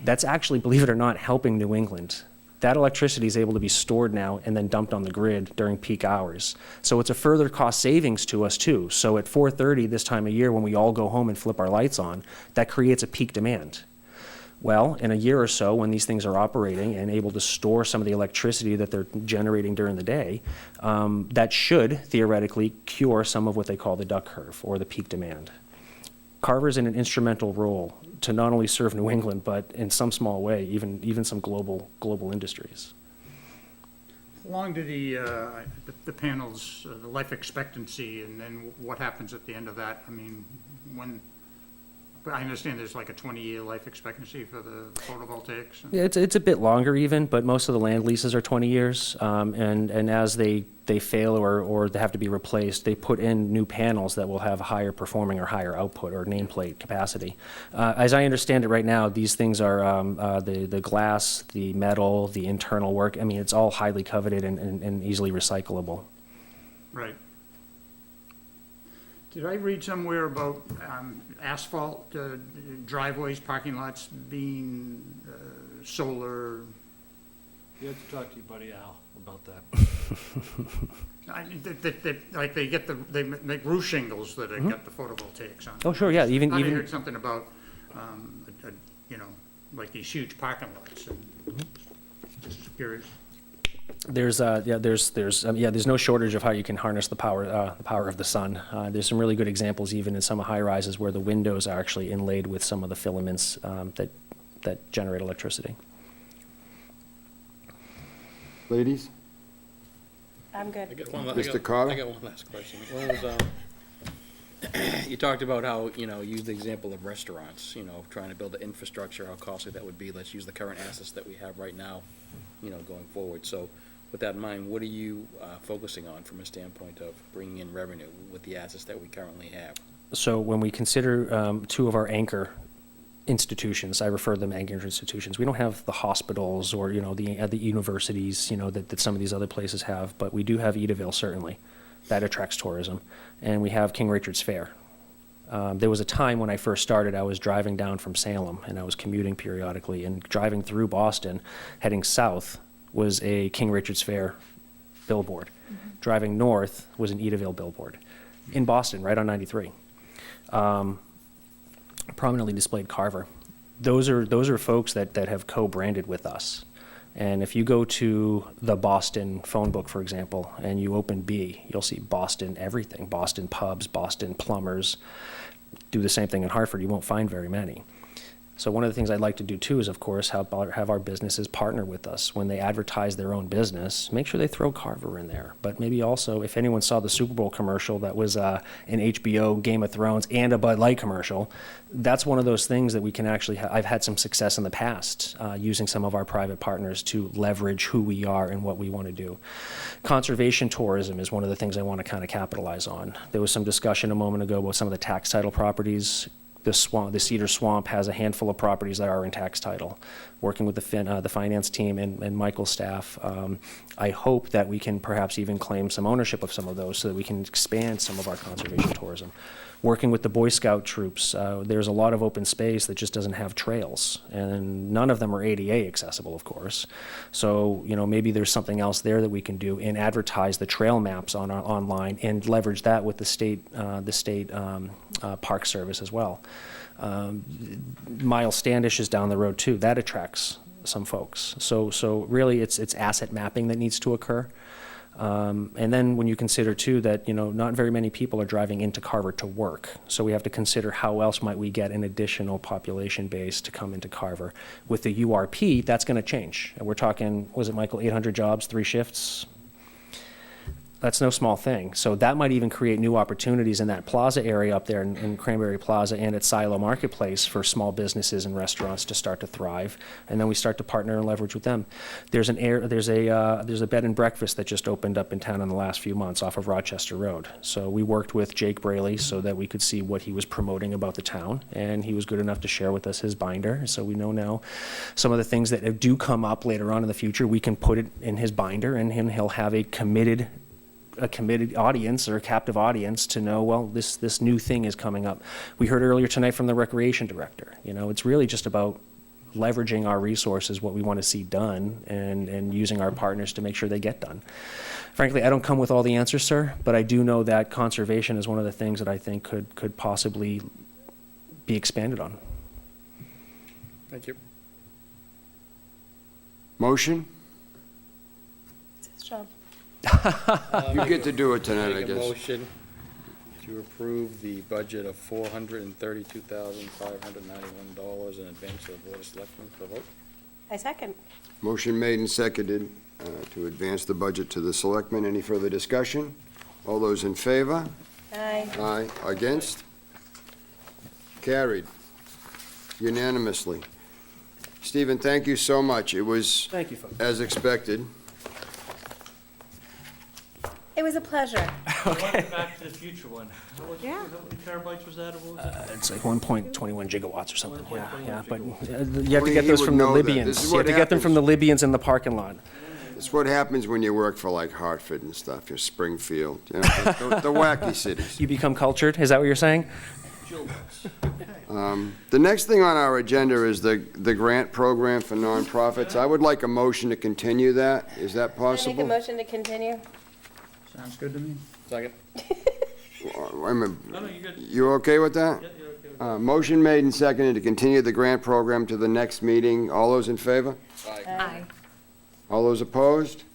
that's actually, believe it or not, helping New England. That electricity is able to be stored now and then dumped on the grid during peak hours. So it's a further cost savings to us too. So at 4:30 this time of year, when we all go home and flip our lights on, that creates a peak demand. Well, in a year or so, when these things are operating and able to store some of the electricity that they're generating during the day, that should theoretically cure some of what they call the duck curve or the peak demand. Carver's in an instrumental role to not only serve New England, but in some small way, even some global industries. How long do the panels, the life expectancy, and then what happens at the end of that? I mean, but I understand there's like a 20-year life expectancy for the photovoltaics. Yeah, it's a bit longer even, but most of the land leases are 20 years. And as they fail or they have to be replaced, they put in new panels that will have higher performing or higher output or nameplate capacity. As I understand it right now, these things are the glass, the metal, the internal work. I mean, it's all highly coveted and easily recyclable. Right. Did I read somewhere about asphalt driveways, parking lots being solar? You have to talk to your buddy Al about that. Like they make roof shingles that have got the photovoltaics on. Oh, sure, yeah, I even heard something about, like these huge parking lots. And just curious. There's no shortage of how you can harness the power of the sun. There's some really good examples even in some high rises where the windows are actually inlaid with some of the filaments that generate electricity. Ladies? I'm good. Mr. Carter? I got one last question. One was, you talked about how, use the example of restaurants, trying to build the infrastructure, how costly that would be. Let's use the current assets that we have right now, going forward. So with that in mind, what are you focusing on from a standpoint of bringing in revenue with the assets that we currently have? So when we consider two of our anchor institutions, I refer to them anchor institutions. We don't have the hospitals or the universities that some of these other places have, but we do have Edaville certainly. That attracts tourism, and we have King Richard's Fair. There was a time when I first started, I was driving down from Salem, and I was commuting periodically, and driving through Boston, heading south, was a King Richard's Fair billboard. Mm-hmm. Driving north was an Edaville billboard. In Boston, right on 93. Prominently displayed Carver. Those are folks that have co-branded with us. And if you go to the Boston phone book, for example, and you open B, you'll see Boston everything, Boston pubs, Boston plumbers. Do the same thing in Hartford, you won't find very many. So one of the things I'd like to do too is, of course, have our businesses partner with us. When they advertise their own business, make sure they throw Carver in there. But maybe also, if anyone saw the Super Bowl commercial that was an HBO Game of Thrones and a Bud Light commercial, that's one of those things that we can actually I've had some success in the past using some of our private partners to leverage who we are and what we want to do. Conservation tourism is one of the things I want to kind of capitalize on. There was some discussion a moment ago about some of the tax title properties. The Cedar Swamp has a handful of properties that are in tax title. Working with the finance team and Michael's staff, I hope that we can perhaps even claim some ownership of some of those so that we can expand some of our conservation tourism. Working with the Boy Scout troops, there's a lot of open space that just doesn't have trails, and none of them are ADA accessible, of course. So, maybe there's something else there that we can do and advertise the trail maps online and leverage that with the state park service as well. Miles Standish is down the road too. That attracts some folks. So really, it's asset mapping that needs to occur. And then when you consider too that not very many people are driving into Carver to work, so we have to consider how else might we get an additional population base to come into Carver. With the URP, that's going to change. And we're talking, was it Michael, 800 jobs, 3 shifts? That's no small thing. So that might even create new opportunities in that plaza area up there in Cranberry Plaza and at Silo Marketplace for small businesses and restaurants to start to thrive. And then we start to partner and leverage with them. There's a bed and breakfast that just opened up in town in the last few months off of Rochester Road. So we worked with Jake Braley so that we could see what he was promoting about the town, and he was good enough to share with us his binder. So we know now some of the things that do come up later on in the future, we can put it in his binder, and he'll have a committed a committed audience or a captive audience to know, well, this new thing is coming up. We heard earlier tonight from the recreation director. You know, it's really just about leveraging our resources, what we want to see done, and using our partners to make sure they get done. Frankly, I don't come with all the answers, sir, but I do know that conservation is one of the things that I think could possibly be expanded on. Thank you. Motion? It's his job. You get to do it tonight, I Make a guess. motion to approve the budget of $432,591 in advance of the Board of Selectmen for vote. I second. Motion made and seconded to advance the budget to the selectmen. Any further discussion? All those in favor? Aye. Aye. Against? Carried unanimously. Stephen, thank you so much. It was Thank you, folks. as expected. It was a pleasure. Back to the future one. Yeah. How many terabytes was that? Or what was it? It's like 1.21 gigawatts or something, yeah, 1.21 yeah, but gigawatts. you have to get those He from would the know that. This Libyans. is You have what to get them from the happens. Libyans in the parking lot. It's what happens when you work for like Hartford and stuff, your Springfield, you know, the wacky cities. You become cultured, is that what you're saying? The next thing on our agenda is the grant program for nonprofits. I would like a motion to continue that. Is that possible? motion to continue? Sounds good to me. Second. Wait a minute. No, you're good. You okay with that? Yeah, you're okay with that. Motion made and seconded to continue the grant program to the next meeting. All those in favor? Aye. All those opposed?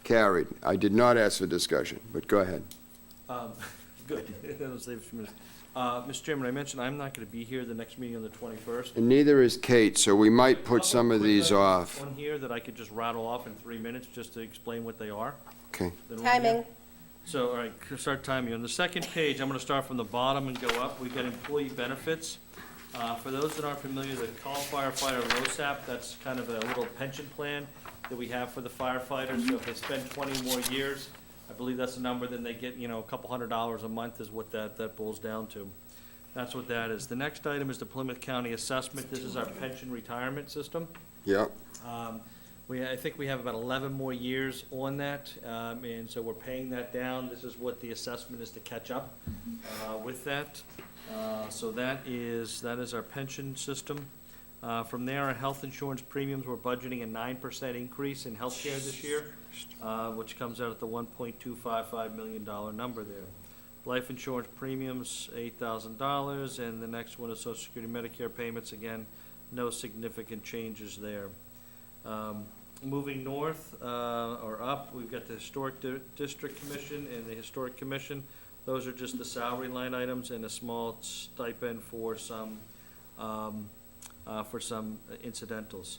Carried. I did not ask for discussion, but go ahead. Good. That'll save a few minutes. Mr. Chairman, I mentioned I'm not going to be here the next meeting on the 21st. And neither is Kate, so we might put some of these off. One here that I could just rattle off in 3 minutes just to explain what they are. Okay. Then one here. Timing. So, all right, start timing. On the second page, I'm going to start from the bottom and go up. We've got employee benefits. For those that aren't familiar, the call firefighter LoSAP, that's kind of a little pension plan that we have for the firefighters. So if they spend 20 more years, I believe that's the number, then they get, you know, a couple $100 a month is what that boils down to. That's what that is. The next item is the Plymouth County assessment. This is our pension retirement system. Yep. I think we have about 11 more years on that, and so we're paying that down. This is what the assessment is to catch up with that. So that is our pension system. From there, our health insurance premiums, we're budgeting a 9% increase in healthcare this year, which comes out at the $1.255 million number there. Life insurance premiums, $8,000, and the next one is Social Security Medicare payments. Again, no significant changes there. Moving north or up, we've got the Historic District Commission and the Historic Commission. Those are just the salary line items and a small stipend for some incidentals.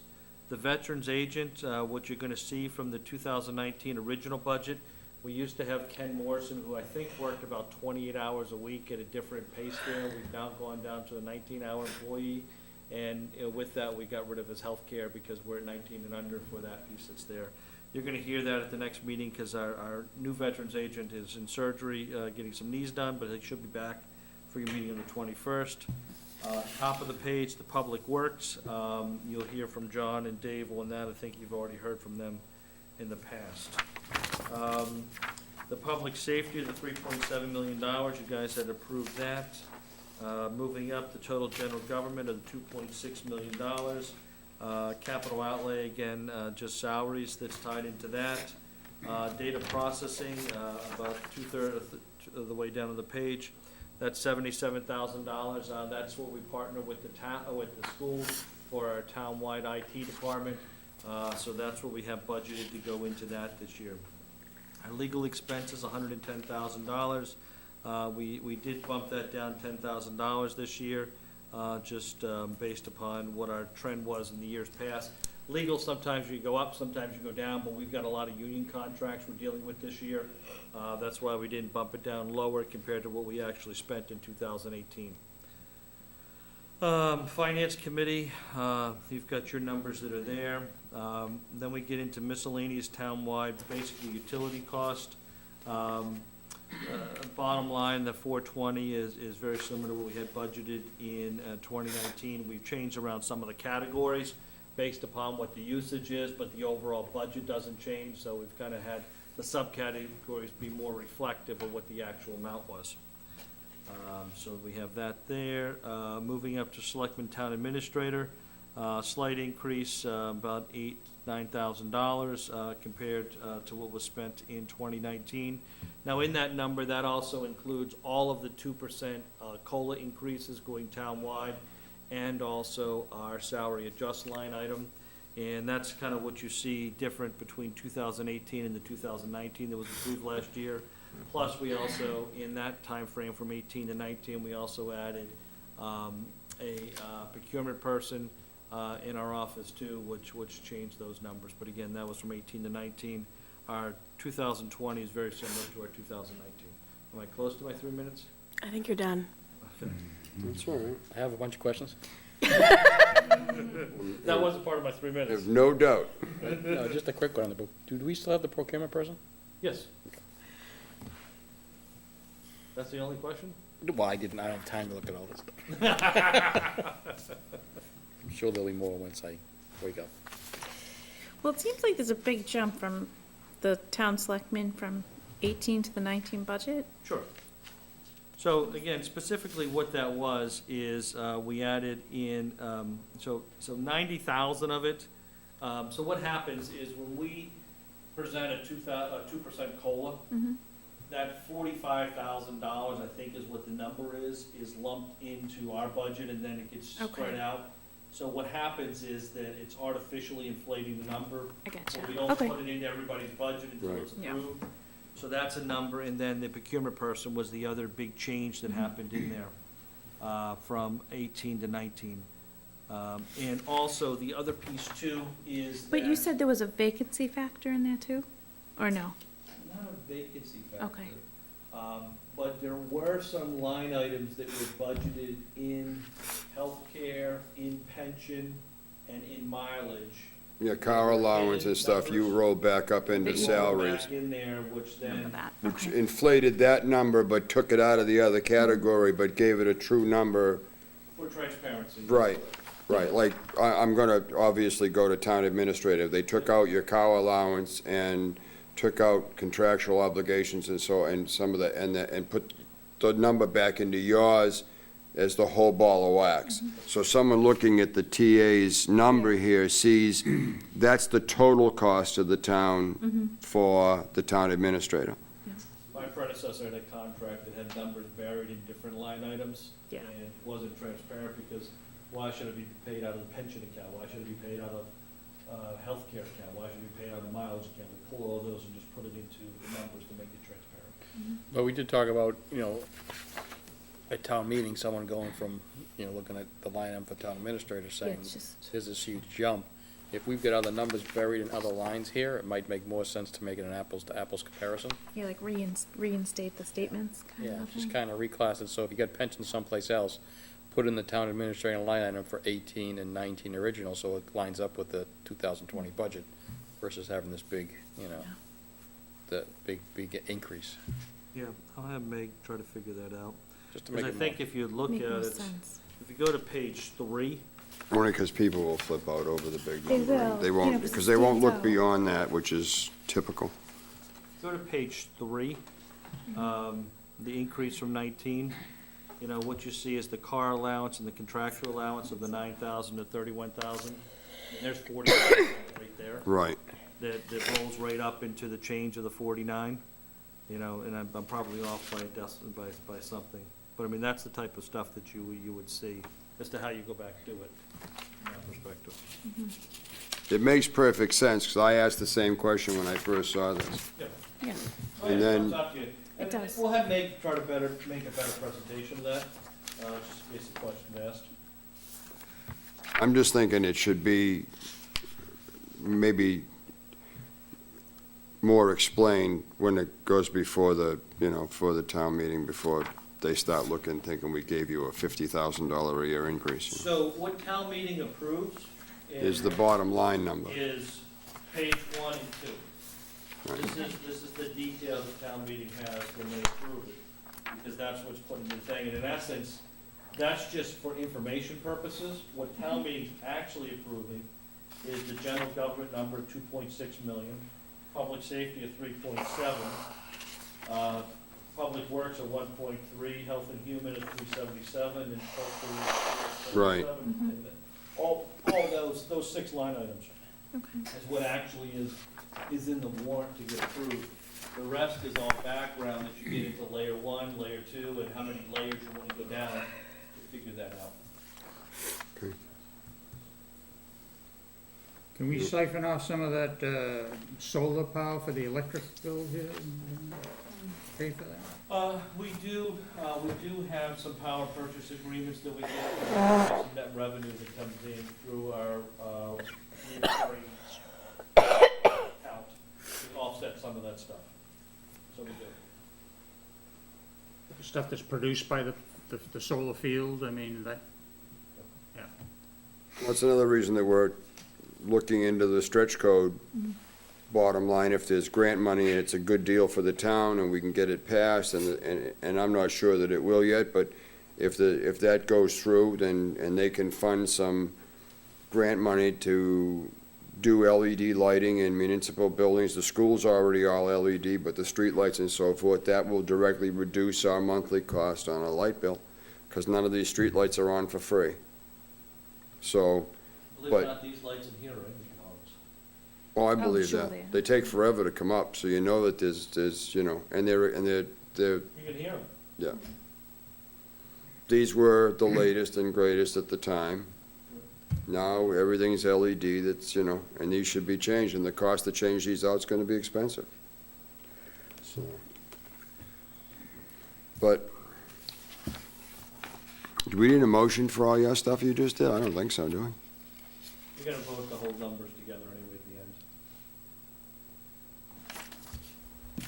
The Veterans Agent, what you're going to see from the 2019 original budget, we used to have Ken Morrison, who I think worked about 28 hours a week at a different pace there. We've now gone down to a 19-hour employee. And with that, we got rid of his health care because we're at 19 and under for that piece that's there. You're going to hear that at the next meeting because our new veterans agent is in surgery, getting some knees done, but he should be back for your meeting on the 21st. Top of the page, the Public Works. You'll hear from John and Dave on that. I think you've already heard from them in the past. The Public Safety, the $3.7 million, you guys had approved that. Moving up, the total general government of the $2.6 million. Capital outlay, again, just salaries that's tied into that. Data processing, about two-thirds of the way down on the page. That's $77,000. That's what we partner with the school for our town-wide IT department. So that's what we have budgeted to go into that this year. Our legal expenses, $110,000. We did bump that down $10,000 this year, just based upon what our trend was in the years past. Legal, sometimes you go up, sometimes you go down, but we've got a lot of union contracts we're dealing with this year. That's why we didn't bump it down lower compared to what we actually spent in 2018. Finance Committee, you've got your numbers that are there. Then we get into miscellaneous townwide, basically utility cost. Bottom line, the 420 is very similar to what we had budgeted in 2019. We've changed around some of the categories based upon what the usage is, but the overall budget doesn't change, so we've kind of had the subcategories be more reflective of what the actual amount was. So we have that there. Moving up to Selectman Town Administrator, slight increase, about $9,000 compared to what was spent in 2019. Now, in that number, that also includes all of the 2% COLA increases going townwide, and also our salary adjust line item. And that's kind of what you see different between 2018 and the 2019 that was approved last year. Plus, we also, in that time frame from 18 to 19, we also added a procurement person in our office too, which changed those numbers. But again, that was from 18 to 19. Our 2020 is very similar to our 2019. Am I close to my 3 minutes? I think you're done. Okay. That's all right. I have a bunch of questions. That wasn't part of my 3 minutes. There's no doubt. No, just a quick one on the book. Do we still have the procurement person? Yes. That's the only question? Well, I don't have time to look at all this stuff. I'm sure there'll be more once I wake up. Well, it seems like there's a big jump from the town selectmen from 18 to the 19 budget. Sure. So again, specifically what that was is, we added in, so 90,000 of it. So what happens is when we present a 2% COLA, that $45,000, I think is what the number is lumped into our budget, and then it gets spread out. So what happens is that it's artificially inflating the number. I gotcha. So we don't put it into everybody's budget until it's approved. So that's a number, and then the procurement person was the other big change that happened in there, from 18 to 19. And also, the other piece too is But you that- said there was a vacancy factor in there too? Or no? Not a vacancy factor. Okay. But there were some line items that were budgeted in healthcare, in pension, and in mileage. Yeah, car allowance and stuff, you roll back up into That you roll salaries, back in there, which Remember then, that? which Okay. inflated that number, but took it out of the other category, but gave it a true number. for transparency. Right, like, I'm gonna obviously go to town administrative. They took out your car allowance and took out contractual obligations and some of the, and put the number back into yours as the whole ball of wax. So someone looking at the TA's number here sees that's the total cost of the town for the town administrator. My predecessor had a contract that had numbers buried in different line items. Yeah. And it wasn't transparent because why should it be paid out of the pension account? Why should it be paid out of healthcare account? Why should it be paid out of mileage account? We pull all those and just put it into the numbers to make it transparent. But we did talk about, at town meeting, someone going from, looking at the line item for town administrator saying, it's just- here's this huge jump. If we've got other numbers buried in other lines here, it might make more sense to make it an apples to apples comparison. Yeah, like reinstate the statements kind Yeah, of just thing. kind of reclass it, so if you got pensions someplace else, put in the town administrator line item for 18 and 19 original, so it lines up with the 2020 budget versus having this big, the big increase, Yeah, I'll have Meg try to figure that out. just to make Because I it think more. if you look Make at more it, sense. if you go to page 3, Only because people will flip out over the big They number. will, They yeah, won't, because because it they won't stands look out. beyond that, which is typical. go to page 3, the increase from 19, what you see is the car allowance and the contractual allowance of the 9,000 to 31,000. And there's 49 right there. Right. That rolls right up into the change of the 49, and I'm probably off by something. But I mean, that's the type of stuff that you would see as to how you go back to it from that perspective. It makes perfect sense, because I asked the same question when I first saw this. Yeah. Yeah. And then- It's up to you. It does. We'll have Meg try to make a better presentation of that, just in case the question asked. I'm just thinking it should be maybe more explained when it goes before the, for the town meeting, before they start looking, thinking we gave you a $50,000 a year increase. So what town meeting approves Is the bottom line number. is page 1 and 2. Right. This is the detail the town meeting has when they approve it, because that's what's put in the thing. And in essence, that's just for information purposes. What town meeting's actually approving is the general government number, 2.6 million, public safety at 3.7, public works at 1.3, health and human at 377, and culture at Right. 77. And all those 6 line items is what actually is in the warrant to get approved. The rest is all background that you get into layer 1, layer 2, and how many layers you want to go down to figure that out. Okay. Can we siphon off some of that solar power for the electric bill here? And pay for that? We do have some power purchase agreements that we get, some net revenue that comes in through our, recurring account to offset some of that stuff. So we do. The stuff that's produced by the solar field, I mean, that, yeah. That's another reason that we're looking into the stretch code. Bottom line, if there's grant money and it's a good deal for the town and we can get it passed, and I'm not sure that it will yet, but if that goes through, then, and they can fund some grant money to do LED lighting in municipal buildings, the school's already all LED, but the streetlights and so forth, that will directly reduce our monthly cost on a light bill, because none of these streetlights are on for free. So, Believe it or not, these lights in here are $80. oh, I believe sure that. they are. They take forever to come up, so you know that there's, you know, and they're, You can hear them. yeah. These were the latest and greatest at the time. Now, everything's LED, that's, you know, and these should be changed, and the cost to change these out is gonna be expensive. So, but, do we need a motion for all your stuff you just did? I don't think so, do we? You're gonna vote the whole numbers together anyway at the end.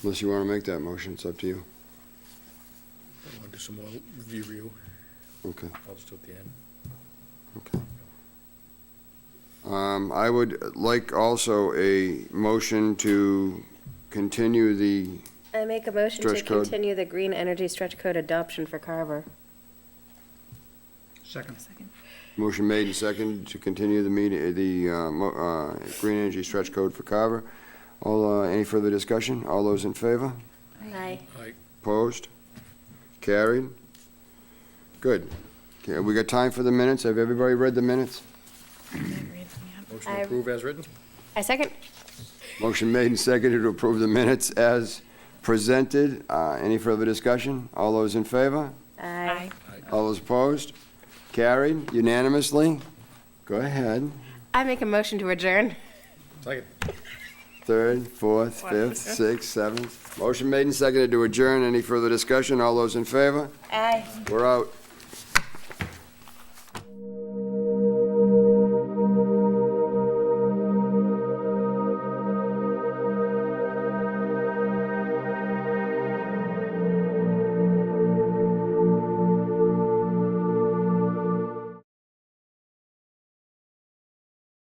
Unless you wanna make that motion, it's up to you. I want to do some more review. Okay. I'll just do it at the end. Okay. I would like also a motion to continue the, I make a motion to Stretch code. continue the green energy stretch code adoption for Carver. Second. motion made and seconded to continue the meeting, green energy stretch code for Carver. All, any further discussion? All those in favor? Aye. Opposed? Carried? Good. Okay, we got time for the minutes? Have everybody read the minutes? Motion to approve as written? I second. Motion made and seconded to approve the minutes as presented. Any further discussion? All those in favor? Aye. All those opposed? Carried unanimously. Go ahead. I make a motion to adjourn. Second. Third, fourth, fifth, sixth, seventh. Motion made and seconded to adjourn. Any further discussion? All those in favor? Aye. We're out.